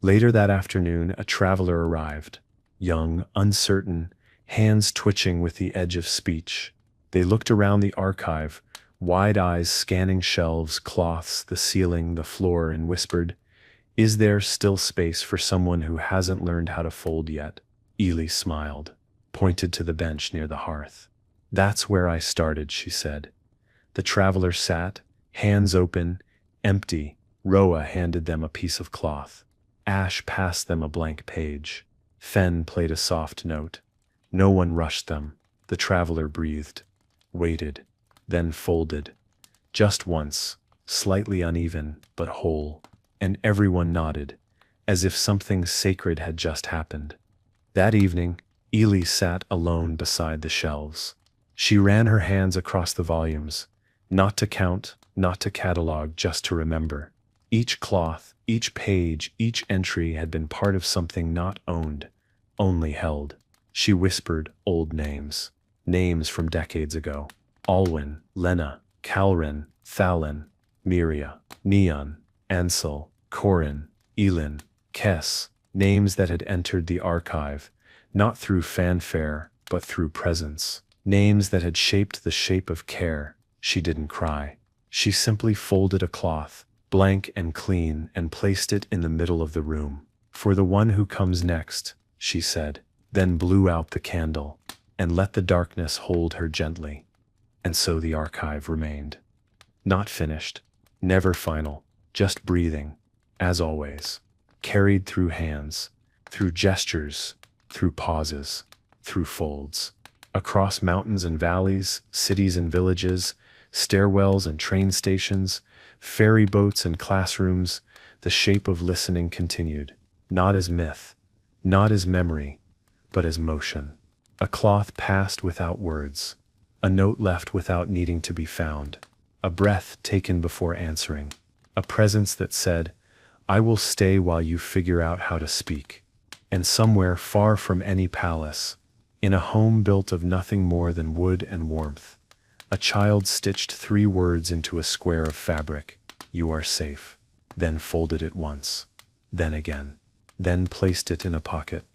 Later that afternoon, a traveler arrived. Young, uncertain, hands twitching with the edge of speech. They looked around the archive, wide eyes scanning shelves, cloths, the ceiling, the floor, and whispered, "Is there still space for someone who hasn't learned how to fold yet?" Ely smiled, pointed to the bench near the hearth. "That's where I started," she said. The traveler sat, hands open, empty. Roa handed them a piece of cloth. Ash passed them a blank page. Fen played a soft note. No one rushed them. The traveler breathed, waited, then folded. Just once, slightly uneven, but whole. And everyone nodded, as if something sacred had just happened. That evening, Ely sat alone beside the shelves. She ran her hands across the volumes, not to count, not to catalog, just to remember. Each cloth, each page, each entry had been part of something not owned, only held. She whispered old names, names from decades ago. Alwyn, Lena, Calrin, Thalin, Miria, Neon, Ansel, Corin, Elin, Kess, names that had entered the archive, not through fanfare, but through presence. Names that had shaped the shape of care. She didn't cry. She simply folded a cloth, blank and clean, and placed it in the middle of the room. "For the one who comes next," she said, then blew out the candle, and let the darkness hold her gently. And so the archive remained. Not finished, never final, just breathing, as always, carried through hands, through gestures, through pauses, through folds, across mountains and valleys, cities and villages, stairwells and train stations, ferry boats and classrooms. The shape of listening continued, not as myth, not as memory, but as motion. A cloth passed without words, a note left without needing to be found, a breath taken before answering, a presence that said, "I will stay while you figure out how to speak." And somewhere far from any palace, in a home built of nothing more than wood and warmth, a child stitched 3 words into a square of fabric: "You are safe," then folded it once, then again, then placed it in a pocket,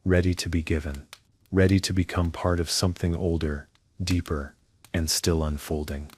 ready to be given, ready to become part of something older, deeper, and still unfolding.